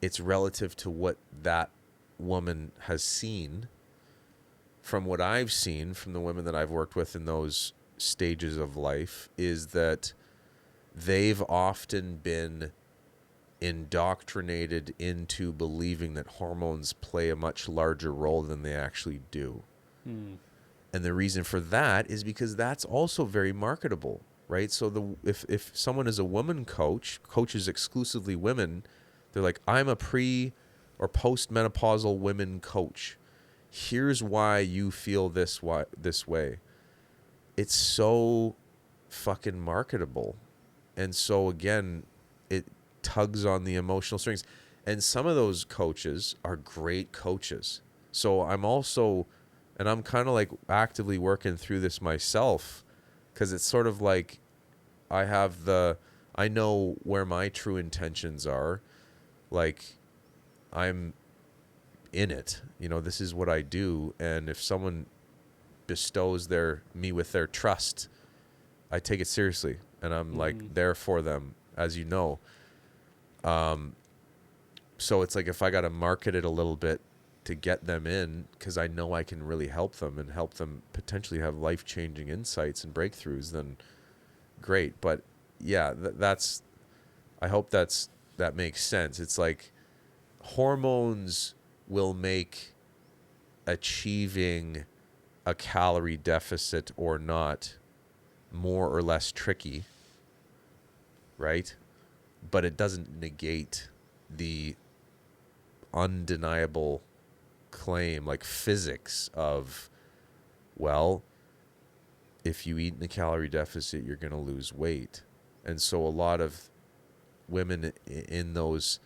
it's relative to what that woman has seen. From what I've seen from the women that I've worked with in those stages of life, is that they've often been indoctrinated into believing that hormones play a much larger role than they actually do. Hmm. And the reason for that is because that's also very marketable, right? So if someone is a woman coaches exclusively women, they're like, I'm a pre or post-menopausal women coach. Here's why you feel this way. It's so fucking marketable. And so again, it tugs on the emotional strings. And some of those coaches are great coaches. So I'm also, and I'm kind of like actively working through this myself, because it's sort of like I know where my true intentions are. Like, I'm in it, this is what I do. And if someone bestows me with their trust, I take it seriously, and I'm like there for them, as you know. So it's like, if I got to market it a little bit to get them in, because I know I can really help them and help them potentially have life-changing insights and breakthroughs, then great. But yeah, I hope that makes sense. It's like hormones will make achieving a calorie deficit or not more or less tricky, right? But it doesn't negate the undeniable claim, like physics of, well, if you eat in a calorie deficit, you're going to lose weight. And so a lot of women in those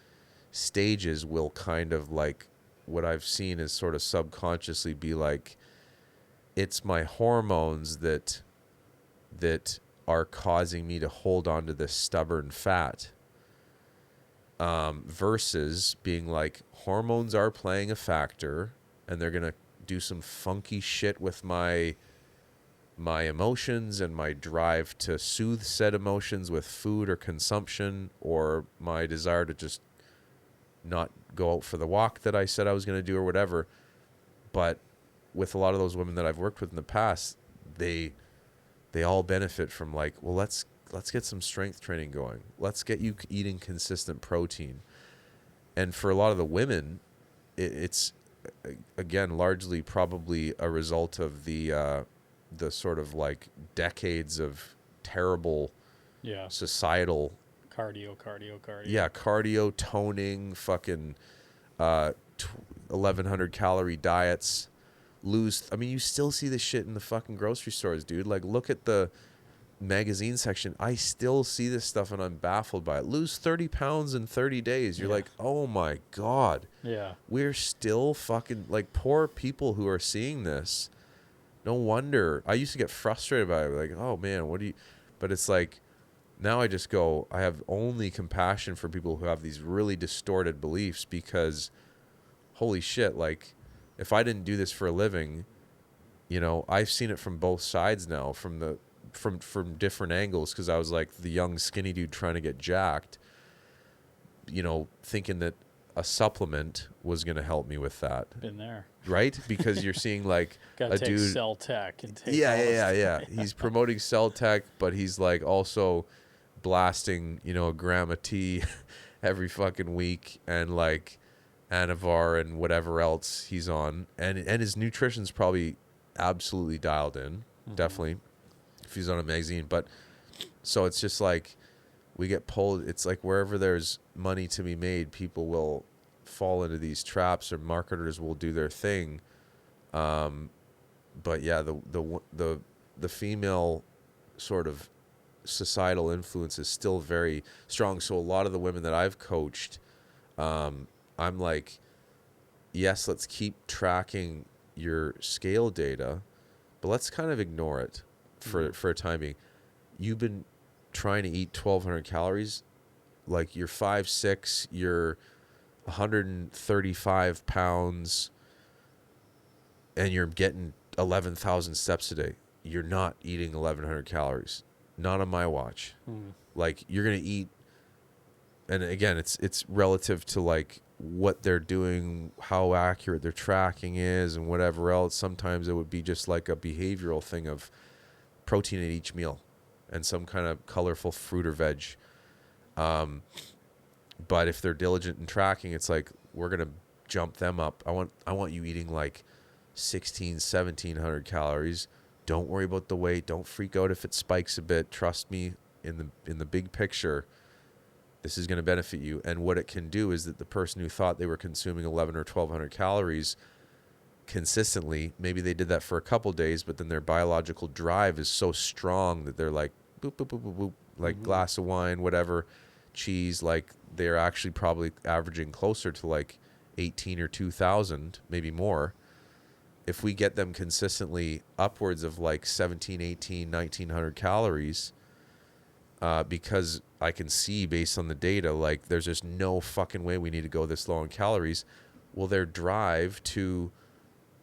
stages will kind of like, what I've seen is sort of subconsciously be like, it's my hormones that are causing me to hold on to this stubborn fat, versus being like, hormones are playing a factor, and they're going to do some funky shit with my emotions and my drive to soothe said emotions with food or consumption, or my desire to just not go out for the walk that I said I was going to do or whatever. But with a lot of those women that I've worked with in the past, they all benefit from like, well, let's get some strength training going. Let's get you eating consistent protein. And for a lot of the women, it's again largely probably a result of the sort of like decades of terrible Yeah. societal Cardio. Yeah, cardio, toning, fucking uh, 1,100 calorie diets. I mean, you still see this shit in the fucking grocery stores, dude. Like, look at the magazine section. I still see this stuff and I'm baffled by it. Lose 30 pounds in 30 days. You're like, oh my God. Yeah. We're still fucking, like, poor people who are seeing this. No wonder. I used to get frustrated by it. Like, oh man, but it's like, now I just go, I have only compassion for people who have these really distorted beliefs because holy shit, like, if I didn't do this for a living, I've seen it from both sides now, from different angles, because I was like the young skinny dude trying to get jacked, thinking that a supplement was going to help me with that. Been there. Right? Because you're seeing like Gotta a take dude. Cell Tech and take Yeah. He's promoting Cell Tech, but he's like also blasting, a gram of tea every fucking week and like Anavar and whatever else he's on. And his nutrition's probably absolutely dialed in, definitely, if he's on a magazine. But so it's just like we get pulled. It's like wherever there's money to be made, people will fall into these traps, or marketers will do their thing. But yeah, the female sort of societal influence is still very strong. So a lot of the women that I've coached, I'm like, yes, let's keep tracking your scale data, but let's kind of ignore it for a time being. You've been trying to eat 1,200 calories, like you're 5'6", you're 135 pounds, and you're getting 11,000 steps a day. You're not eating 1,100 calories. Not on my watch. Like, you're going to eat, and again, it's relative to like what they're doing, how accurate their tracking is, and whatever else. Sometimes it would be just like a behavioral thing of protein at each meal and some kind of colorful fruit or veg. But if they're diligent in tracking, it's like, we're going to jump them up. I want you eating like 1,700 calories. Don't worry about the weight. Don't freak out if it spikes a bit. Trust me, in the big picture, this is going to benefit you. And what it can do is that the person who thought they were consuming 1,100 or 1,200 calories consistently, maybe they did that for a couple days, but then their biological drive is so strong that they're like, boop, boop, boop, boop, boop, like glass of wine, whatever, cheese, like they're actually probably averaging closer to like 18 or 2,000, maybe more. If we get them consistently upwards of like 17, 18, 1,900 calories, because I can see based on the data, like there's just no fucking way we need to go this low in calories. Well, their drive to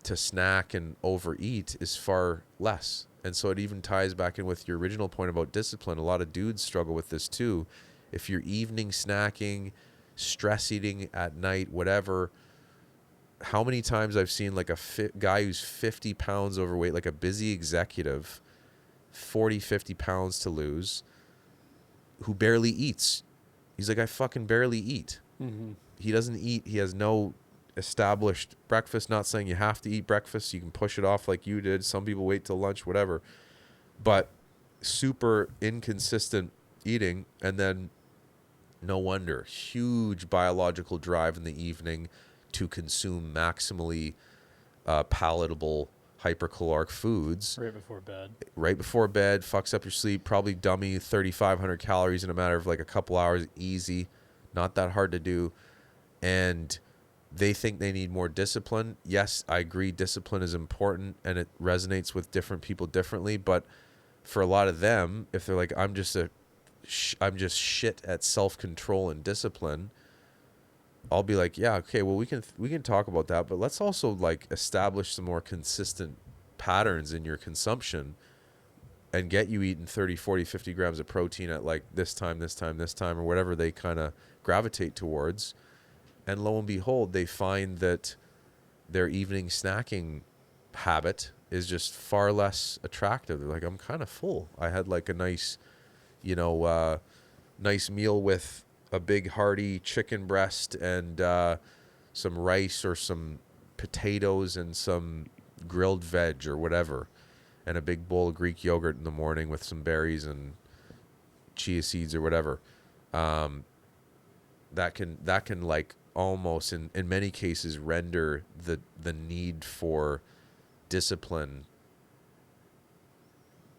snack and overeat is far less. And so it even ties back in with your original point about discipline. A lot of dudes struggle with this too. If you're evening snacking, stress eating at night, whatever, how many times I've seen like a guy who's 50 pounds overweight, like a busy executive, 40, 50 pounds to lose, who barely eats. He's like, I fucking barely eat. He doesn't eat. He has no established breakfast. Not saying you have to eat breakfast. You can push it off like you did. Some people wait till lunch, whatever. But super inconsistent eating. And then no wonder, huge biological drive in the evening to consume maximally palatable hypercaloric foods. Right before bed, fucks up your sleep, probably dummy 3,500 calories in a matter of like a couple hours, easy, not that hard to do. And they think they need more discipline. Yes, I agree, discipline is important and it resonates with different people differently. But for a lot of them, if they're like, I'm just shit at self-control and discipline, I'll be like, yeah, okay, well, we can talk about that, but let's also like establish some more consistent patterns in your consumption and get you eating 30, 40, 50 grams of protein at like this time, or whatever they kind of gravitate towards. And lo and behold, they find that their evening snacking habit is just far less attractive. They're like, I'm kind of full. I had like a nice, nice meal with a big hearty chicken breast and some rice or some potatoes and some grilled veg or whatever, and a big bowl of Greek yogurt in the morning with some berries and chia seeds or whatever. that can like almost in many cases render the need for discipline,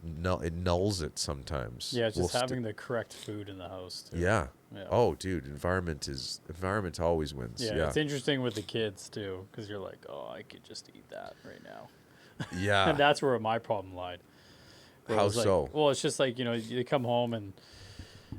it nulls it sometimes. Yeah, it's just having the correct food in the house too. Yeah. Yeah. Oh, dude, environment always wins. Yeah, Yeah. it's interesting with the kids too, because you're like, oh, I could just eat that right now. Yeah. And that's where my problem lied. Where it How was like, so? well, it's just like, you come home and,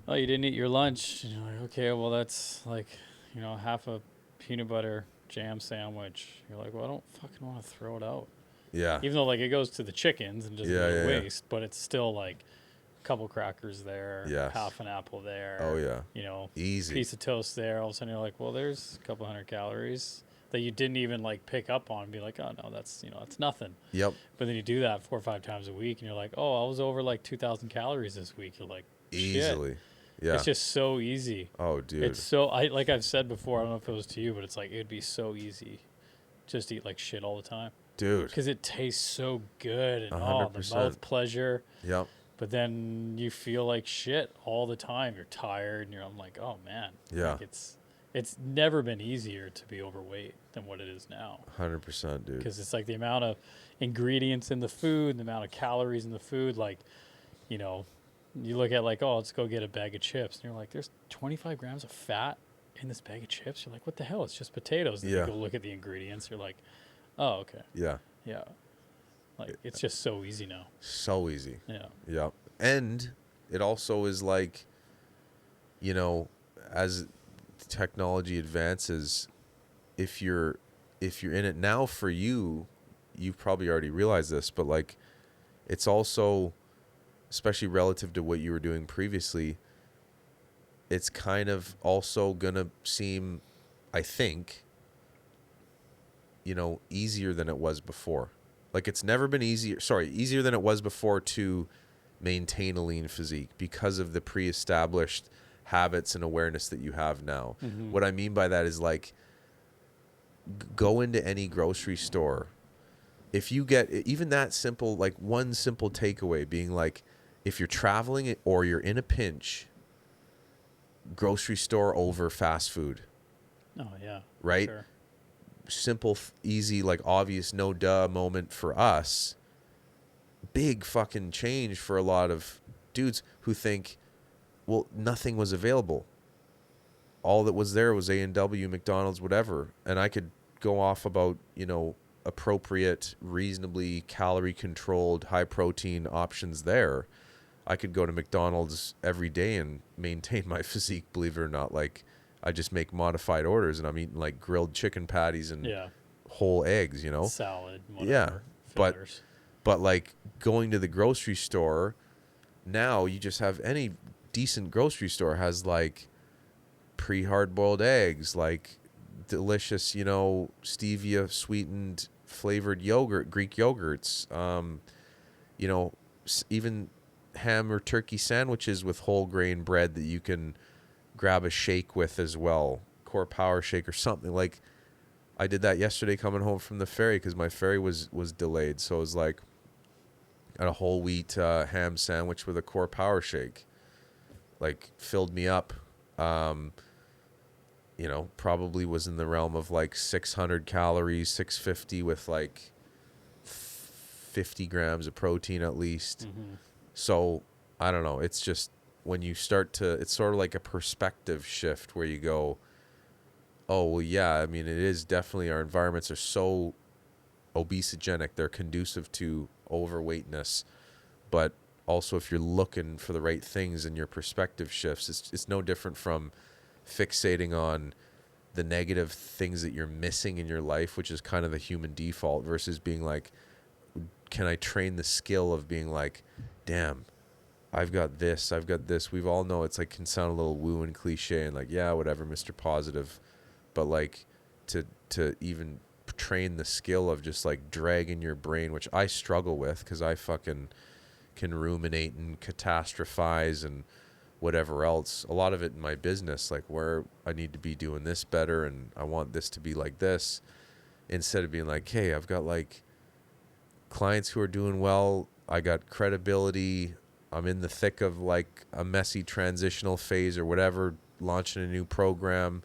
oh, you didn't eat your lunch. And you're like, okay, well, that's like, half a peanut butter jam sandwich. You're like, well, I don't fucking want to throw it out. Yeah. Even though, like, it goes to the chickens and doesn't Yeah, go to yeah, yeah. waste, but it's still like a couple crackers there, Yes. half an apple there. Oh yeah. Easy. Piece of toast there. All of a sudden, you're like, well, there's a couple hundred calories that you didn't even like pick up on and be like, oh no, that's that's nothing. Yep. But then you do that 4 or 5 times a week and you're like, oh, I was over like 2,000 calories this week. You're like, Easily. shit. Yeah. It's just so easy. Oh, dude. It's so like I've said before, I don't know if it was to you, but it's like it'd be so easy just to eat like shit all the time. Dude. Because it tastes so good and the 100%. mouth pleasure. Yep. But then you feel like shit all the time. You're tired and I'm like, oh man. Yeah. Like it's never been easier to be overweight than what it is now. 100%, dude. Because it's like the amount of ingredients in the food, the amount of calories in the food. Like, you look at like, oh, let's go get a bag of chips. And you're like, there's 25 grams of fat in this bag of chips. You're like, what the hell? It's just potatoes. And Yeah. you go look at the ingredients. You're like, oh, okay. Yeah. Yeah. Like, it's just so easy now. So easy. Yeah. Yep. And it also is like, as technology advances, if you're in it now, for you've probably already realized this, but like it's also, especially relative to what you were doing previously, it's kind of also gonna seem, I think, easier than it was before. Like it's never been easier than it was before to maintain a lean physique because of the pre-established habits and awareness that you have now. Mm-hmm. What I mean by that is like, go into any grocery store. If you get even that simple, like one simple takeaway being like, if you're traveling or you're in a pinch, grocery store over fast food. Oh, yeah. Right? Sure. Simple, easy, like obvious, no duh moment for us. Big fucking change for a lot of dudes who think, well, nothing was available. All that was there was A&W, McDonald's, whatever. And I could go off about, appropriate, reasonably calorie controlled, high protein options there. I could go to McDonald's every day and maintain my physique, believe it or not. Like, I just make modified orders and I'm eating like grilled chicken patties and whole eggs, Salad, whatever. Yeah. Fillers. But like going to the grocery store, now you just have any decent grocery store has like pre-hard boiled eggs, like delicious, stevia sweetened flavored yogurt, Greek yogurts, even ham or turkey sandwiches with whole grain bread that you can grab a shake with as well, Core Power Shake or something. Like I did that yesterday coming home from the ferry because my ferry was delayed, so it was like a whole wheat ham sandwich with a Core Power Shake, like filled me up. Probably was in the realm of like 600 calories, 650 with like 50 grams of protein at least. Mm-hmm. So I don't know. It's just when you start to, it's sort of like a perspective shift where you go, oh, well, yeah, I mean, it is definitely, our environments are so obesogenic. They're conducive to overweightness. But also if you're looking for the right things and your perspective shifts, it's no different from fixating on the negative things that you're missing in your life, which is kind of the human default, versus being like, can I train the skill of being like, damn, I've got this. We all know it's like can sound a little woo and cliche and like, yeah, whatever, Mr. Positive. But like to even train the skill of just like dragging your brain, which I struggle with because I fucking can ruminate and catastrophize and whatever else. A lot of it in my business, like where I need to be doing this better and I want this to be like this, instead of being like, hey, I've got like clients who are doing well. I got credibility. I'm in the thick of like a messy transitional phase or whatever, launching a new program.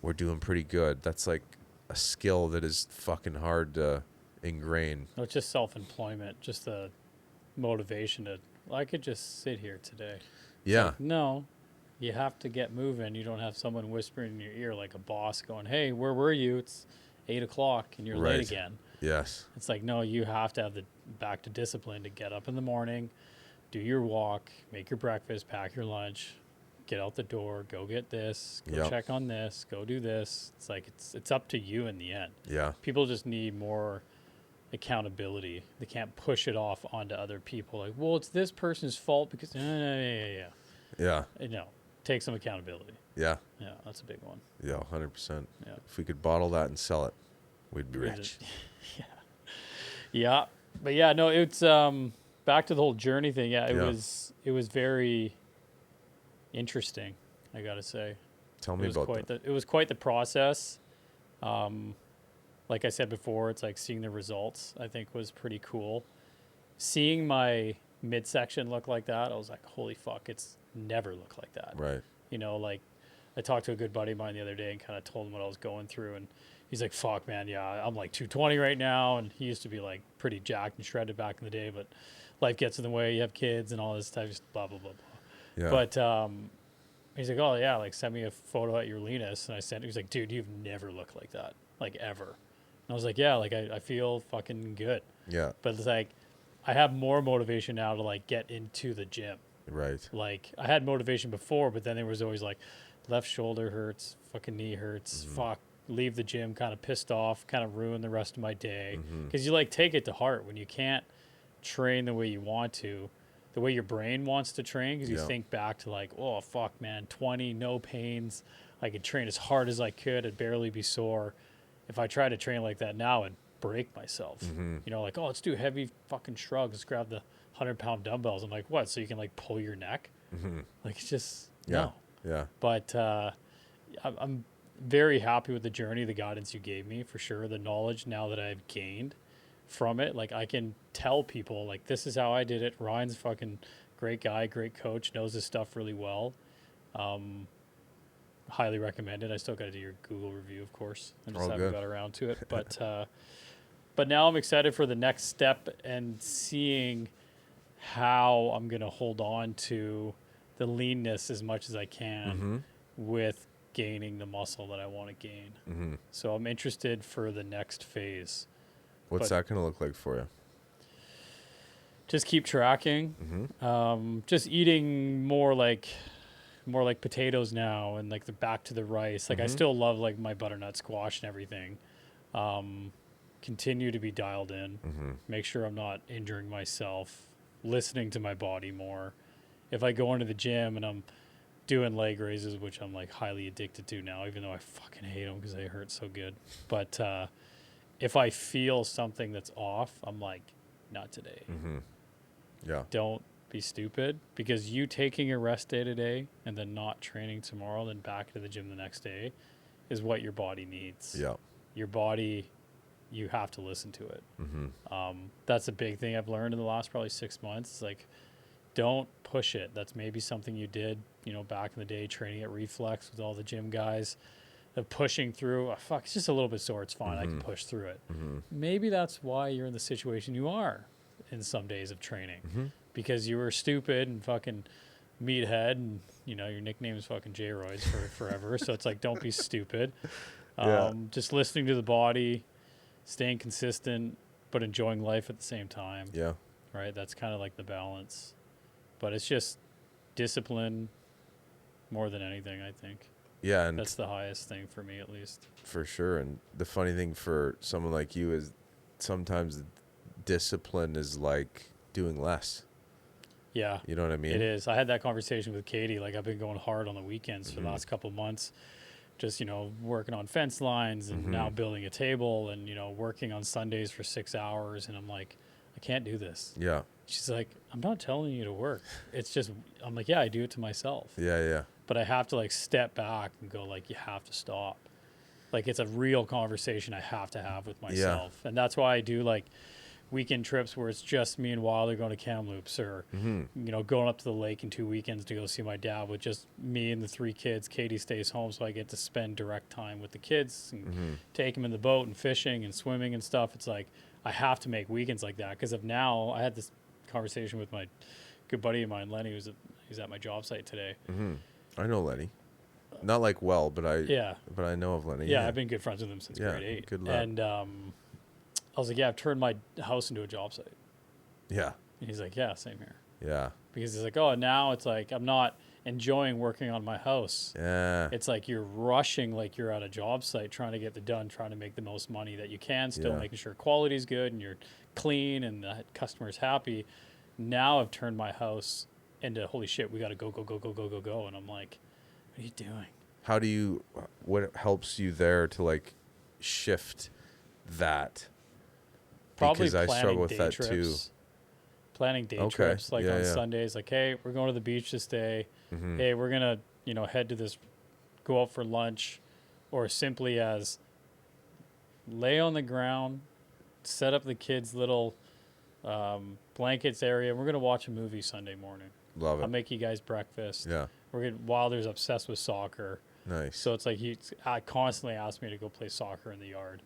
We're doing pretty good. That's like a skill that is fucking hard to ingrain. No, it's just self-employment, just the motivation to, well, I could just sit here today. It's Yeah. like, no, you have to get moving. You don't have someone whispering in your ear like a boss going, hey, where were you? It's 8 o'clock and you're late again. Yes. It's like, no, you have to have the back to discipline to get up in the morning, do your walk, make your breakfast, pack your lunch, get out the door, go get this, go check on this, go do this. It's like it's up to you in the end. Yeah. People just need more accountability. They can't push it off onto other people. Like, well, it's this person's fault because Yeah. Take some accountability. Yeah. Yeah, that's a big one. Yeah, 100%. Yeah. If we could bottle that and sell it, we'd be rich. Yeah. Yeah. But yeah, no, it's back to the whole journey thing. Yeah, it was very interesting, I got to say. Tell me about that. It was quite the process. Like I said before, it's like seeing the results, I think, was pretty cool. Seeing my midsection look like that, I was like, holy fuck, it's never looked like that. Right. You know, like I talked to a good buddy of mine the other day and kind of told him what I was going through. And he's like, fuck, man, yeah, I'm like 220 right now. And he used to be like pretty jacked and shredded back in the day, but life gets in the way. You have kids and all this type of blah, blah, blah, blah. Yeah. But he's like, oh, yeah, like send me a photo at your leanest. And I sent, he was like, dude, you've never looked like that, like ever. And I was like, yeah, like I feel fucking good. Yeah. But it's like, I have more motivation now to like get into the gym. Right. Like I had motivation before, but then there was always like left shoulder hurts, fucking knee hurts, fuck, leave the gym kind of pissed off, kind of ruin the rest of my day. Because you like take it to heart when you can't train the way you want to, the way your brain wants to train, because you think back to like, oh fuck, man, 20, no pains. I could train as hard as I could, I'd barely be sore. If I tried to train like that now, I'd break myself. You know, like, oh, let's do heavy fucking shrugs. Let's grab the 100-pound dumbbells. I'm like, what? So you can like pull your neck? Like, it's just no. Yeah. But I'm very happy with the journey, the guidance you gave me, for sure. The knowledge now that I've gained from it, like I can tell people like, this is how I did it. Ryan's a fucking great guy, great coach, knows his stuff really well. Highly recommended. I still got to do your Google review, of course. I just haven't got around to it. But now I'm excited for the next step and seeing how I'm going to hold on to the leanness as much as I can with gaining the muscle that I want to gain. So I'm interested for the next phase. What's that going to look like for you? Just keep tracking. Just eating more like potatoes now, and like the back to the rice. Like I still love like my butternut squash and everything. Continue to be dialed in. Make sure I'm not injuring myself. Listening to my body more. If I go into the gym and I'm doing leg raises, which I'm like highly addicted to now, even though I fucking hate them because they hurt so good. But if I feel something that's off, I'm like, not today. Yeah. Don't be stupid, because you taking a rest day today and then not training tomorrow, then back to the gym the next day is what your body needs. Yeah. Your body, you have to listen to it. That's a big thing I've learned in the last probably 6 months. It's like, don't push it. That's maybe something you did, you know, back in the day, training at Reflex with all the gym guys, of pushing through. Oh, fuck, it's just a little bit sore. It's fine. I can push through it. Maybe that's why you're in the situation you are in some days of training, because you were stupid and fucking meathead, and you know your nickname is fucking J-Roids for forever. So it's like, don't be stupid. Just listening to the body, staying consistent, but enjoying life at the same time. Yeah. Right. That's kind of like the balance, but it's just discipline more than anything, I think. Yeah. And that's the highest thing for me, at least. For sure. And the funny thing for someone like you is sometimes discipline is like doing less. Yeah. You know what I mean? It is. I had that conversation with Katie. Like, I've been going hard on the weekends for the last couple of months, just, you know, working on fence lines and now building a table and, you know, working on Sundays for 6 hours. And I'm like, I can't do this. Yeah. She's like, I'm not telling you to work. It's just, I'm like, yeah, I do it to myself. Yeah. Yeah. But I have to like step back and go like, you have to stop. Like, it's a real conversation I have to have with myself. And that's why I do like weekend trips where it's just me and Wilder going to Kamloops, or going up to the lake in 2 weekends to go see my dad with just me and the 3 kids. Katie stays home, so I get to spend direct time with the kids and take them in the boat and fishing and swimming and stuff. It's like I have to make weekends like that because of now. I had this conversation with my good buddy of mine, Lenny, who's at my job site today. I know Lenny. Not like well, but Yeah. but I know of Lenny. Yeah, I've been good friends with him since Yeah, grade 8. good luck. And I was like, yeah, I've turned my house into a job site. Yeah. And he's like, yeah, same here. Yeah. Because he's like, oh, now it's like I'm not enjoying working on my house. Yeah. It's like you're rushing like you're at a job site trying to get it done, trying to make the most money that you can, still Yeah. making sure quality's good and you're clean and the customer's happy. Now I've turned my house into, holy shit, we got to go. And I'm like, what are you doing? How do you, what helps you there to like shift that? Probably Because I planning struggle with day that trips. too. Planning day Okay. trips, like Yeah, on yeah. Sundays, like, hey, we're going to the beach this day. Mhm. Hey, we're going to, head to this, go out for lunch, or simply as lay on the ground, set up the kids' little blankets area. We're going to watch a movie Sunday morning. Love I'll it. make you guys breakfast. Yeah. Wilder's obsessed with soccer. Nice. So it's like he constantly asks me to go play soccer in the yard.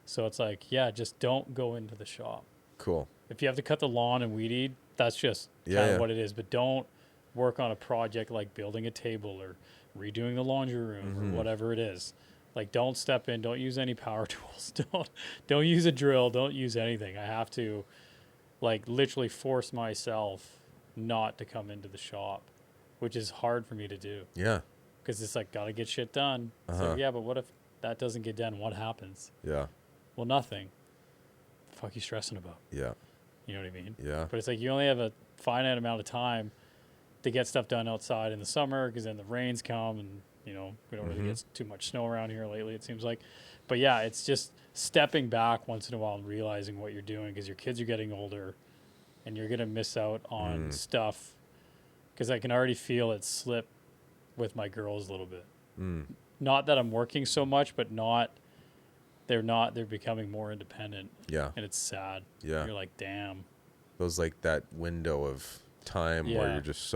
So it's like, yeah, just don't go into the shop. Cool. If you have to cut the lawn and weed eat, that's just Yeah, kind of yeah. what it is. But don't work on a project like building a table or redoing the laundry room or whatever it is. Like, don't step in. Don't use any power tools. Don't use a drill. Don't use anything. I have to, like, literally force myself not to come into the shop, which is hard for me to do Yeah. because it's like, gotta get shit done. It's Uh-huh. like, yeah, but what if that doesn't get done? What happens? Yeah. Well, nothing. The fuck you stressing about? Yeah. You know what I mean? Yeah. But it's like you only have a finite amount of time to get stuff done outside in the summer because then the rains come and, we don't really get too much snow around here lately, it seems like. But yeah, it's just stepping back once in a while and realizing what you're doing because your kids are getting older and you're going to miss out on stuff because I can already feel it slip with my girls a little bit. Not that I'm working so much, but they're becoming more independent. Yeah. And it's sad. Yeah. You're like, damn. Those like that window of time where Yeah. you're just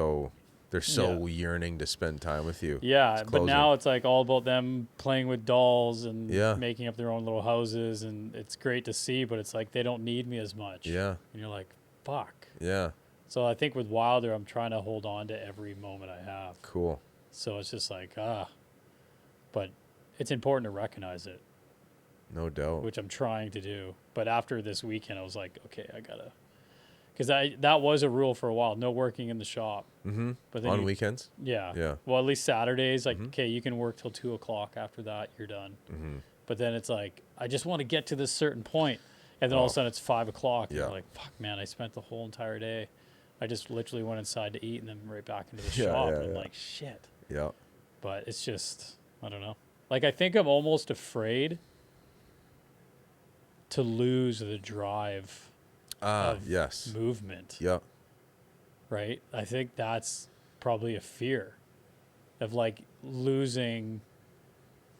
they're so yearning to spend time with you. Yeah, It's but now closing. it's like all about them playing with dolls and Yeah. making up their own little houses, and it's great to see, but it's like they don't need me as much. Yeah. And you're like, fuck. Yeah. So I think with Wilder, I'm trying to hold on to every moment I have. Cool. So it's just like, but it's important to recognize it, No doubt. which I'm trying to do. But after this weekend, I was like, okay, I gotta, because that was a rule for a while, no working in the shop. Mm-hmm. But then On weekends? Yeah. Yeah. Well, at least Saturdays, like, okay, you can work till 2:00. After that, you're done. Mm-hmm. But then it's like, I just want to get to this certain point, and then all of a sudden it's 5:00. And Yeah. you're like, fuck, man, I spent the whole entire day. I just literally went inside to eat and then right back into the Yeah, shop. yeah, and I'm yeah. like, shit. Yeah. But it's just, I don't know. Like, I think I'm almost afraid to lose the drive of Yes. movement. Yeah. Right? I think that's probably a fear of like losing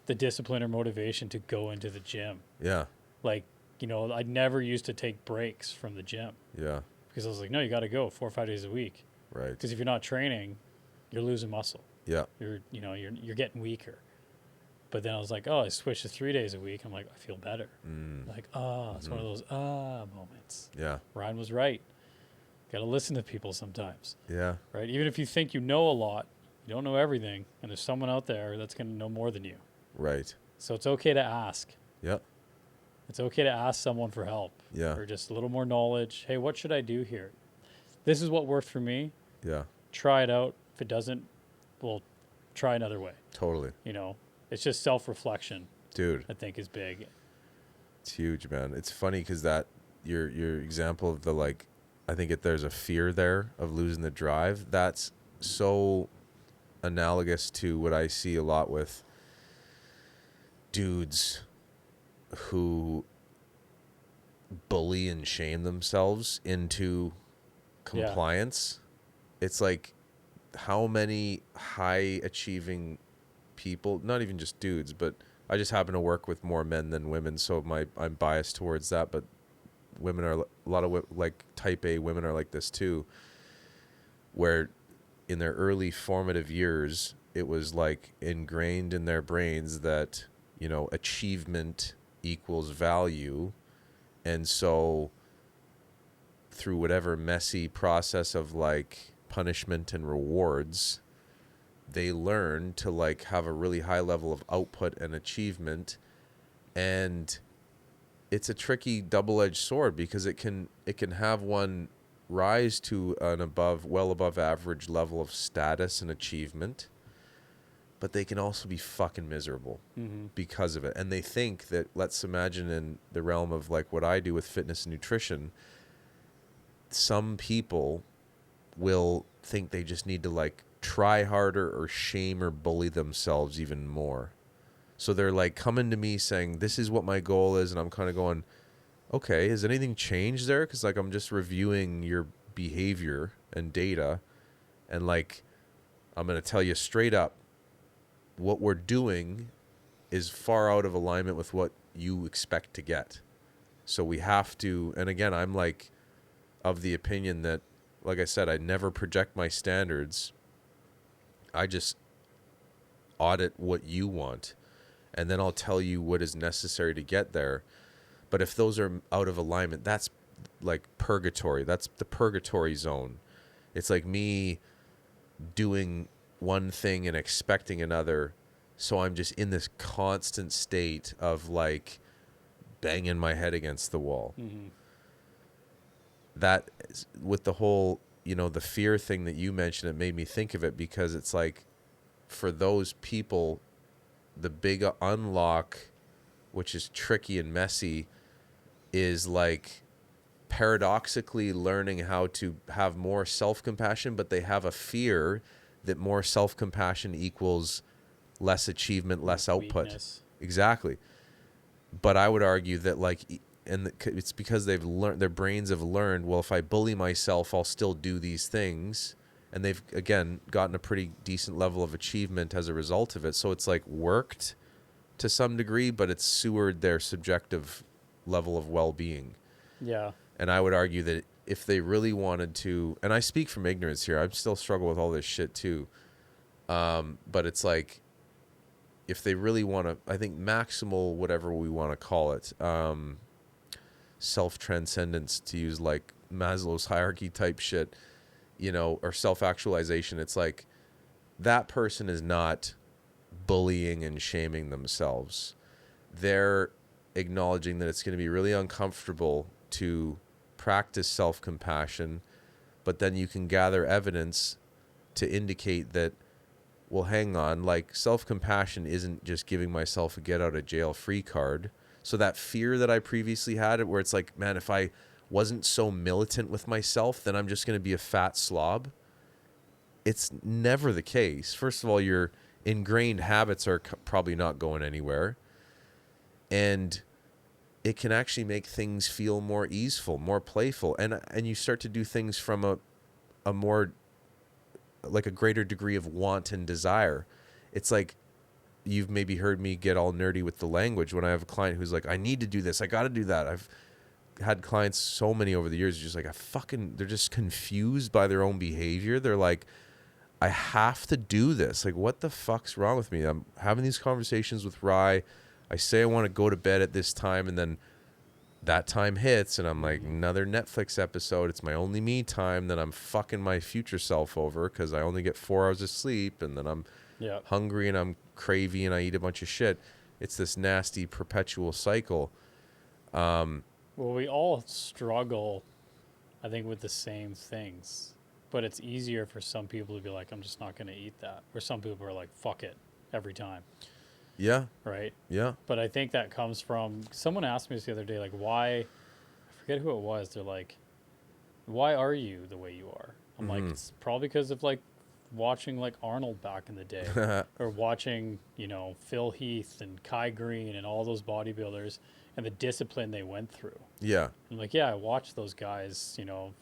the discipline or motivation to go into the gym. Yeah. Like, I never used to take breaks from the gym Yeah. because I was like, no, you got to go 4 or 5 days a week. Right. Because if you're not training, you're losing muscle. Yeah. You're getting weaker. But then I was like, oh, I switched to 3 days a week. I'm like, I feel better. Like, it's one of those moments. Yeah. Ryan was right. Got to listen to people sometimes. Yeah. Right? Even if you think you know a lot, you don't know everything, and there's someone out there that's going to know more than you. Right. So it's okay to ask. Yeah. It's okay to ask someone for help. Yeah. Or just a little more knowledge. Hey, what should I do here? This is what worked for me. Yeah. Try it out. If it doesn't, we'll try another way. Totally. It's just self-reflection, Dude, I think, is big. it's huge, man. It's funny because that your example of the like, I think there's a fear there of losing the drive. That's so analogous to what I see a lot with dudes who bully and shame themselves into compliance. It's like how many high achieving people, not even just dudes, but I just happen to work with more men than women, so I'm biased towards that, but women are, a lot of like type A women are like this too, where in their early formative years, it was like ingrained in their brains that, you know, achievement equals value. And so through whatever messy process of like punishment and rewards, they learn to like have a really high level of output and achievement. And it's a tricky double-edged sword because it can have one rise to an well above average level of status and achievement, but they can also be fucking miserable because of it. And they think that, let's imagine in the realm of like what I do with fitness and nutrition, some people will think they just need to like try harder or shame or bully themselves even more. So they're like coming to me saying, this is what my goal is. And I'm kind of going, okay, has anything changed there? Because like I'm just reviewing your behavior and data. And like, I'm going to tell you straight up, what we're doing is far out of alignment with what you expect to get. So we have to, and again, I'm like of the opinion that, like I said, I never project my standards. I just audit what you want, and then I'll tell you what is necessary to get there. But if those are out of alignment, that's like purgatory. That's the purgatory zone. It's like me doing one thing and expecting another. So I'm just in this constant state of like banging my head against the wall. That with the whole, you know, the fear thing that you mentioned, it made me think of it because it's like for those people, the big unlock, which is tricky and messy, is like paradoxically learning how to have more self-compassion, but they have a fear that more self-compassion equals less achievement, less output. Weakness. Exactly. But I would argue that like, and it's because they've learned, their brains have learned, well, if I bully myself, I'll still do these things. And they've, again, gotten a pretty decent level of achievement as a result of it. So it's like worked to some degree, but it's sewered their subjective level of well-being. Yeah. And I would argue that if they really wanted to, and I speak from ignorance here, I still struggle with all this shit too. But it's like, if they really want to, I think maximal, whatever we want to call it, self-transcendence, to use like Maslow's hierarchy type shit, you know, or self-actualization, it's like that person is not bullying and shaming themselves. They're acknowledging that it's going to be really uncomfortable to practice self-compassion, but then you can gather evidence to indicate that, well, hang on, like self-compassion isn't just giving myself a get out of jail free card. So that fear that I previously had, where it's like, man, if I wasn't so militant with myself, then I'm just going to be a fat slob. It's never the case. First of all, your ingrained habits are probably not going anywhere. And it can actually make things feel more easeful, more playful. And you start to do things from a more, like a greater degree of want and desire. It's like, you've maybe heard me get all nerdy with the language when I have a client who's like, I need to do this, I got to do that. I've had clients so many over the years, just like, they're just confused by their own behavior. They're like, I have to do this. Like, what the fuck's wrong with me? I'm having these conversations with Rye. I say I want to go to bed at this time, and then that time hits, and I'm like, another Netflix episode. It's my only me time. Then I'm fucking my future self over because I only get 4 hours of sleep, and then I'm hungry and I'm cravey and I eat a bunch of shit. It's this nasty perpetual cycle. Well, we all struggle, I think, with the same things, but it's easier for some people to be like, I'm just not going to eat that. Or some people are like, fuck it, every time. Yeah. Right? Yeah. But I think that comes from, someone asked me this the other day, like, why, I forget who it was. They're like, why are you the way you are? I'm like, it's probably because of like watching like Arnold back in the day or watching, you know, Phil Heath and Kai Green and all those bodybuilders and the discipline they went through. Yeah. I'm like, yeah, I watched those guys, you know.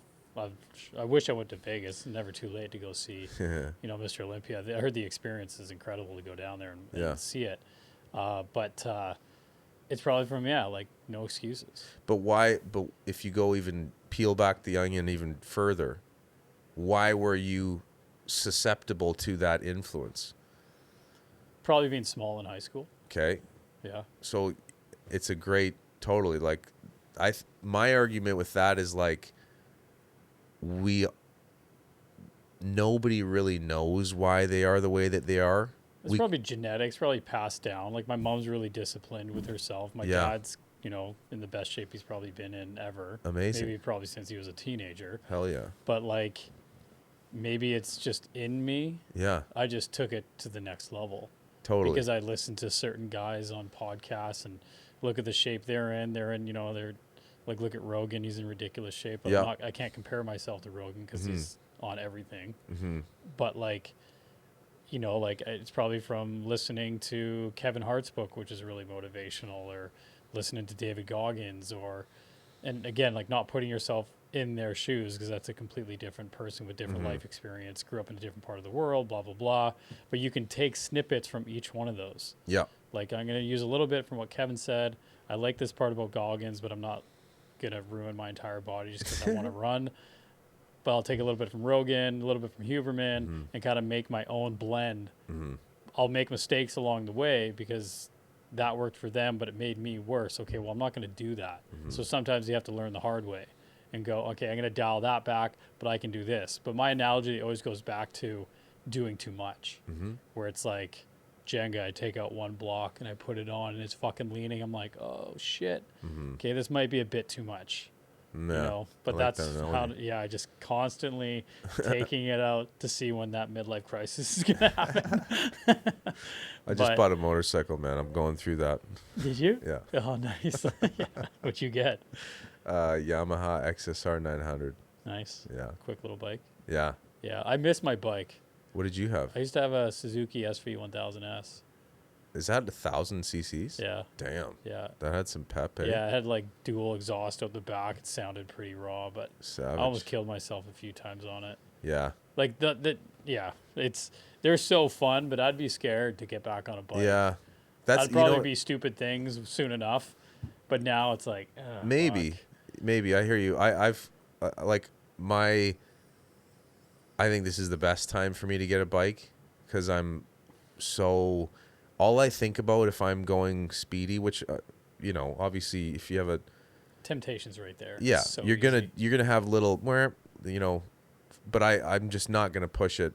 I wish I went to Vegas. Never too late to go see, you know, Mr. Olympia. I heard the experience is incredible to go down there and see it. But It's probably from, yeah, like no excuses. But why? But if you go even peel back the onion even further, why were you susceptible to that influence? Probably being small in high school. Okay. Yeah. So it's a great, totally, like, my argument with that is like, we, nobody really knows why they are the way that they are. It's probably genetics, probably passed down. Like my mom's really disciplined with herself. My Yeah. dad's, in the best shape he's probably been in ever. Amazing. Maybe probably since he was a teenager. Hell yeah. But like, maybe it's just in me. Yeah. I just took it to the next level. Totally. Because I listened to certain guys on podcasts and look at the shape they're in. They're like, look at Rogan. He's in ridiculous shape. But Yeah. I can't compare myself to Rogan because he's on everything. Mm-hmm. But like, like it's probably from listening to Kevin Hart's book, which is really motivational, or listening to David Goggins, and again, like not putting yourself in their shoes because that's a completely different person with different life experience, grew up in a different part of the world, blah, blah, blah. But you can take snippets from each one of those. Yeah. Like I'm going to use a little bit from what Kevin said. I like this part about Goggins, but I'm not going to ruin my entire body just because I want to run. But I'll take a little bit from Rogan, a little bit from Huberman, and kind of make my own blend. I'll make mistakes along the way because that worked for them, but it made me worse. Okay, well, I'm not going to do that. So sometimes you have to learn the hard way and go, okay, I'm going to dial that back, but I can do this. But my analogy always goes back to doing too much, where it's like Jenga, I take out one block and I put it on and it's fucking leaning. I'm like, oh, shit. Okay, this might be a bit too much. Yeah, But I like that's that how, analogy. I just constantly taking it out to see when that midlife crisis is going to happen. I just But- bought a motorcycle, man. I'm going through that. Did you? Yeah. Oh, nice. Yeah. What'd you get? Yamaha XSR 900. Nice. Yeah. Quick little bike. Yeah. Yeah, I miss my bike. What did you have? I used to have a Suzuki SV 1000S. Is that 1,000 cc's? Yeah, Damn. yeah. That had some pep, eh? Yeah, it had like dual exhaust out the back. It sounded pretty raw, but Savage. I almost killed myself a few times on it. Yeah. Like they're so fun, but I'd be scared to get back on a bike. Yeah. I'd probably be stupid things soon enough, but now it's like maybe, fuck. maybe I hear you. I've like I think this is the best time for me to get a bike because I'm so. All I think about if I'm going speedy, which obviously if you have a Temptation's right there. yeah, It's so you're easy. gonna have little but I'm just not gonna push it.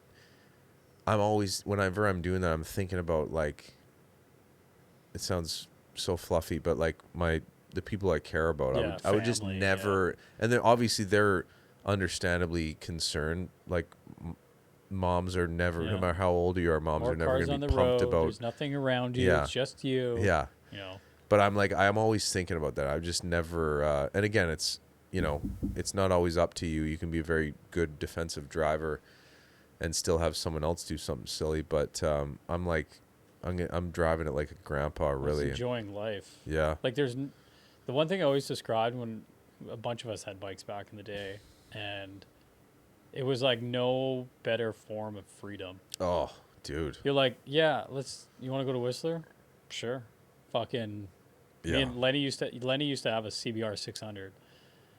I'm always whenever I'm doing that, I'm thinking about like. It sounds so fluffy, but like the people I care about, Yeah, I would just family, never. And then obviously they're understandably concerned. Like moms are never, no Yeah. matter how old you are, moms More are never cars going on to the be pumped road. about. There's nothing around you. Yeah. It's just you. Yeah, You know. but I'm always thinking about that. I've just never. And again, it's it's not always up to you. You can be a very good defensive driver, and still have someone else do something silly. But I'm like, I'm driving it like a grandpa, Just really. enjoying life. Yeah. Like the one thing I always described when a bunch of us had bikes back in the day, and it was like no better form of freedom. Oh, dude. You're like, yeah, you want to go to Whistler? Sure. Fucking. Me Yeah. and Lenny used to have a CBR 600.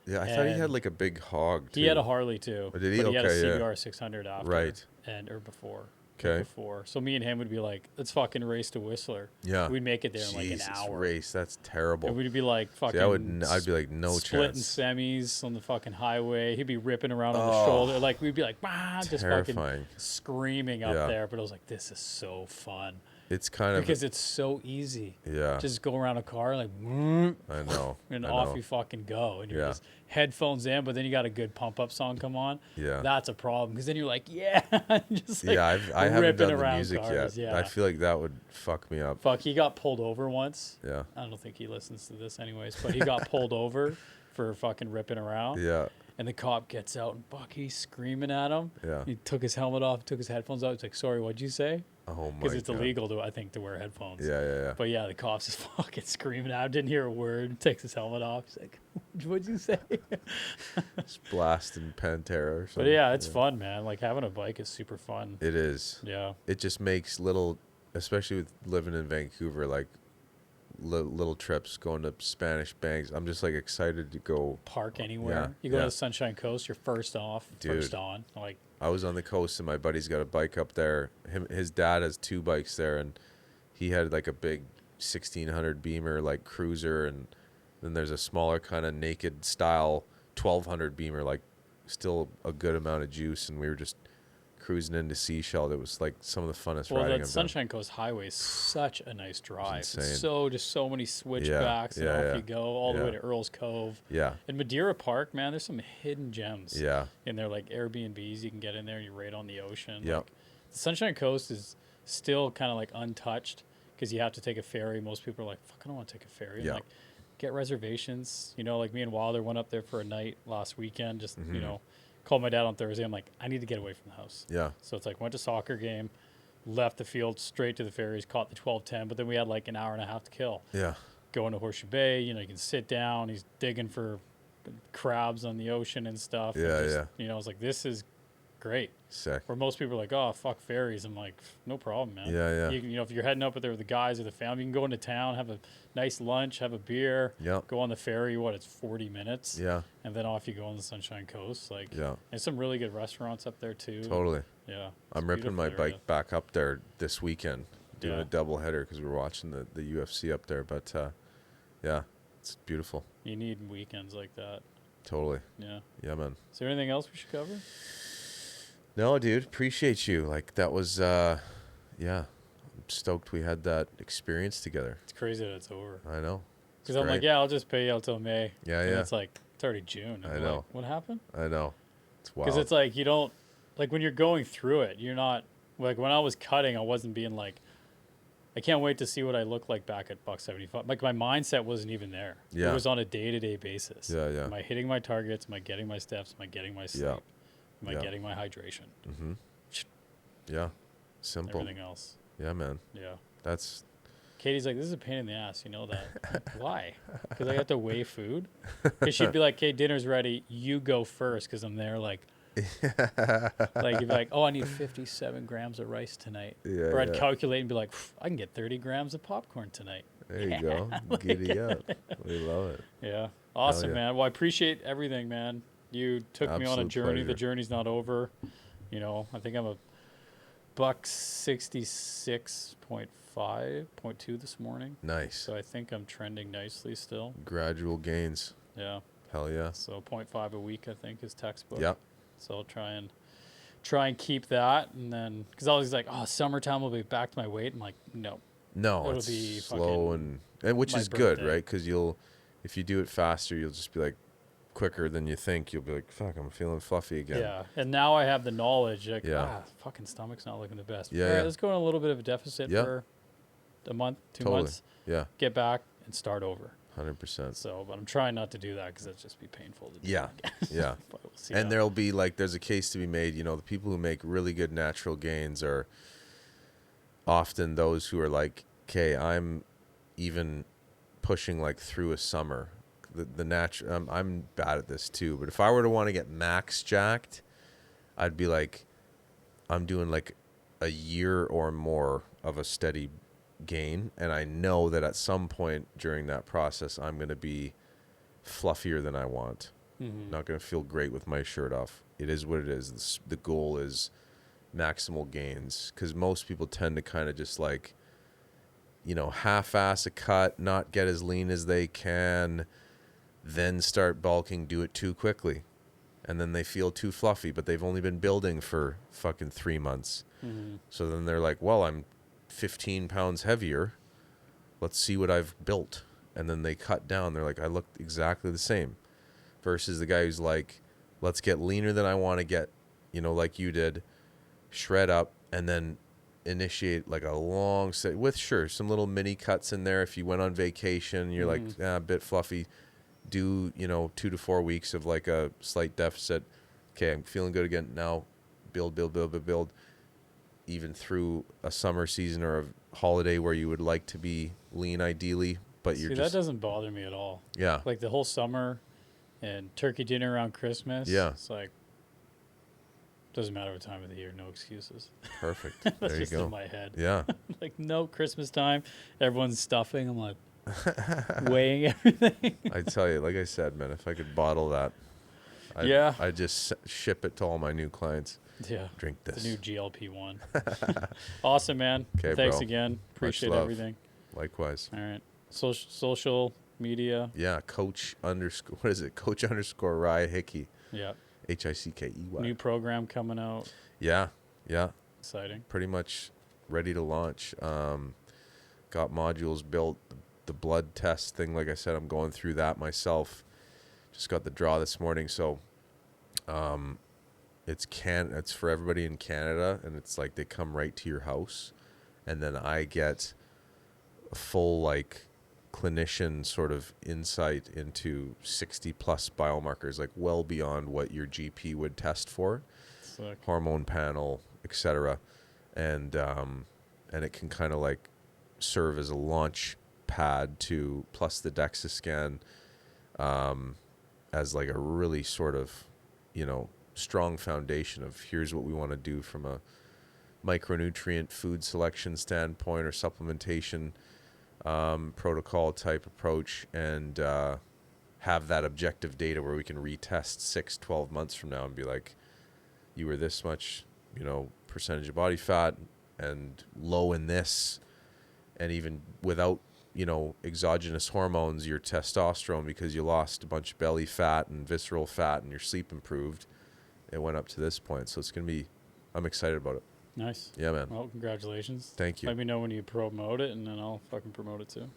Yeah, I thought he had and like a big hog too. He had a Harley too. Oh, did he? But he had a Okay, yeah. CBR 600 after. Right. Or before. Okay. Before. So me and him would be like, let's fucking race to Whistler. Yeah. We'd make it there in like Jesus, an hour. race. That's terrible. And we'd be like fucking. See, I'd be like, no splitting chance. semis on the fucking highway. He'd be ripping around on the Oh, shoulder. Like we'd be like, just fucking Terrifying. screaming up Yeah. there. But I was like, this is so fun It's kind of because it's so easy. yeah. Just go around a car like, I know. and I off know. you fucking go, and you're Yeah. just headphones in. But then you got a good pump up song come on. Yeah. That's a problem because then you're like, yeah, just like Yeah, I haven't ripping done the around music cars, yet. yeah. I feel like that would fuck me up. Fuck, he got pulled over once. Yeah. I don't think he listens to this anyways, but he got pulled over for fucking ripping around. Yeah. And the cop gets out and he's screaming at him. Yeah. He took his helmet off, took his headphones out. He's like, sorry, what'd you say? Oh my Because it's God. illegal to wear headphones. Yeah, yeah, yeah. But yeah, the cop's just fucking screaming at him. Didn't hear a word. Takes his helmet off. He's like, what'd you say? Just blasting Pantera or something. But yeah, it's fun, man. Like having a bike is super fun. It is. Yeah. It just makes especially with living in Vancouver, like little trips, going to Spanish Banks. I'm just like excited to go. Park anywhere. Yeah, You go to yeah. the Sunshine Coast, you're first off, first Dude. on. Like, I was on the coast and my buddy's got a bike up there. His dad has 2 bikes there, and he had like a big 1600 Beamer like cruiser, and then there's a smaller kind of naked style 1200 Beamer, like still a good amount of juice, and we were just cruising into Seashell. It was like some of the funnest well, riding that I've Sunshine Coast Highway is such a nice drive. insane. It's just so many switchbacks, and yeah, off yeah, you go all the way yeah. to Earl's Cove. done. Yeah, In Madeira Park, man, there's some hidden gems. yeah, In there, like Airbnbs, you can get in there, you're right on the ocean. Yep. Like, the Sunshine Coast is still kind of like untouched because you have to take a ferry. Most people are like, fuck, I don't want to take a ferry. I'm Yeah. like, get reservations. You know, like me and Wilder went up there for a night last weekend, just, Mm-hmm. you know, called my dad on Thursday. I'm like, I need to get away from the house. yeah, So it's like, went to soccer game, left the field straight to the ferries, caught the 12:10, but then we had like an hour and a half to kill. yeah, Going to Horseshoe Bay, you know, you can sit down. He's digging for crabs on the ocean and stuff. and Yeah, just, yeah. You know, I was like, this is great. sick. Where most people are like, oh, fuck ferries. I'm like, no problem, man. Yeah, yeah. You know, if you're heading up there with the guys or the family, you can go into town, have a nice lunch, have a beer, Yep. go on the ferry. It's 40 minutes. Yeah, And then off you go on the Sunshine Coast. Like, yeah, there's some really good restaurants up there, too. totally. Yeah. it's I'm a ripping my beautiful area. bike back up there this weekend, doing Yeah. a double header because we're watching the UFC up there. But yeah, it's beautiful. You need weekends like that. Totally. Yeah. Yeah, man. Is there anything else we should cover? No, dude, appreciate you. Like that was yeah. I'm stoked we had that experience together. It's crazy that it's over. I know. It's Because I'm like, great. yeah, I'll just pay you out till May. Yeah, And yeah. it's like, it's already June. And I I'm know. like, what happened? I know. It's wild. Because it's like, you don't, like when you're going through it, you're not, like when I was cutting, I wasn't being like, I can't wait to see what I look like back at $175. Like my mindset wasn't even there. Yeah. It was on a day-to-day basis. Yeah, yeah. Am I hitting my targets? Am I getting my steps? Am I getting my sleep? Yeah. Am I Yeah. getting my hydration? Mm-hmm. Yeah. Simple. Everything else. Yeah, man. Yeah. That's Katie's like, this is a pain in the ass. You know that. I'm like, why? Because I have to weigh food? Because she'd be like, okay, dinner's ready. You go first because I'm there like, like you'd be like, oh, I need 57 grams of rice tonight. Yeah, Or I'd yeah. calculate and be like, I can get 30 grams of popcorn tonight. there you go. Giddy up. We love it. Yeah. Awesome, yeah. man. Well, I appreciate everything, man. You took me on a Absolute journey. The pleasure. journey's not over. You know, I think I'm a $166.5.2 this morning. Nice. So I think I'm trending nicely still. Gradual gains. Yeah. Hell yeah. So 0.5 a week, I think, is textbook. Yep. So I'll try and keep that, and then because I was like, oh, summertime will be back to my weight. I'm like, no. No, It'll it's be slow fucking and which my is good, birthday. right? Because if you do it faster, you'll just be like quicker than you think. You'll be like, fuck, I'm feeling fluffy again. Yeah. And now I have the knowledge. Like, Yeah. fucking stomach's not looking the best. Yeah, All right, yeah. let's go on a little bit of a deficit Yeah. for a month, 2 Totally. months. Yeah. Get back and start over. 100%. So, but I'm trying not to do that because that'd just be painful to do. Yeah. Yeah. But we'll see And how- there'll be there's a case to be made. You know, the people who make really good natural gains are often those who are like, okay, I'm even pushing like through a summer. The natural, I'm bad at this too. But if I were to want to get max jacked, I'd be like, I'm doing like a year or more of a steady gain, and I know that at some point during that process, I'm going to be fluffier than I want. Mhm. Not going to feel great with my shirt off. It is what it is. The goal is maximal gains, because most people tend to kind of just like, you know, half-ass a cut, not get as lean as they can, then start bulking, do it too quickly. And then they feel too fluffy, but they've only been building for fucking 3 months. Mhm. So then they're like, well, I'm 15 pounds heavier. Let's see what I've built. And then they cut down. They're like, I look exactly the same. Versus the guy who's like, let's get leaner than I want to get, you know, like you did, shred up, and then initiate like a long set with, sure, some little mini cuts in there. If you went on vacation, you're like, a bit fluffy, do, you know, 2 to 4 weeks of like a slight deficit. Okay, I'm feeling good again. Now build. Even through a summer season or a holiday where you would like to be lean ideally, but you're See, just, that doesn't bother me at all. yeah, Like the whole summer and turkey dinner around Christmas. Yeah. It's like, doesn't matter what time of the year, no excuses. perfect. That's There you just go. in my head. Yeah, Like, no, Christmas time, everyone's stuffing. I'm like, weighing everything. I tell you, like I said, man, if I could bottle that, Yeah. I'd just ship it to all my new clients. Yeah. Drink The this. new GLP-1. Awesome, man. 'Kay, Thanks bro. again. Much Appreciate love. everything. Likewise. All right. Social media. Yeah, coach underscore, what is it? Coach underscore Rye Hickey. Yeah. Hickey. New program coming out. Yeah, yeah. Exciting. Pretty much ready to launch. Got modules built. The blood test thing, like I said, I'm going through that myself. Just got the draw this morning, so it's for everybody in Canada, and it's like they come right to your house, and then I get a full like clinician sort of insight into 60 plus biomarkers, like well beyond what your GP would test for, Sick. hormone panel, etc. And it can kind of like serve as a launch pad to, plus the DEXA scan, as like a really sort of, strong foundation of here's what we want to do from a micronutrient food selection standpoint or supplementation protocol type approach, and have that objective data where we can retest 6-12 months from now and be like, you were this much, percentage of body fat and low in this, and even without, exogenous hormones, your testosterone, because you lost a bunch of belly fat and visceral fat and your sleep improved, it went up to this point. So it's going to be, I'm excited about it. Nice. Yeah, man. Well, congratulations. Thank you. Let me know when you promote it, and then I'll fucking promote it too.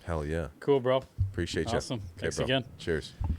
Hell yeah. Cool, bro. Appreciate you. Awesome. Okay, Thanks bro. again. Cheers.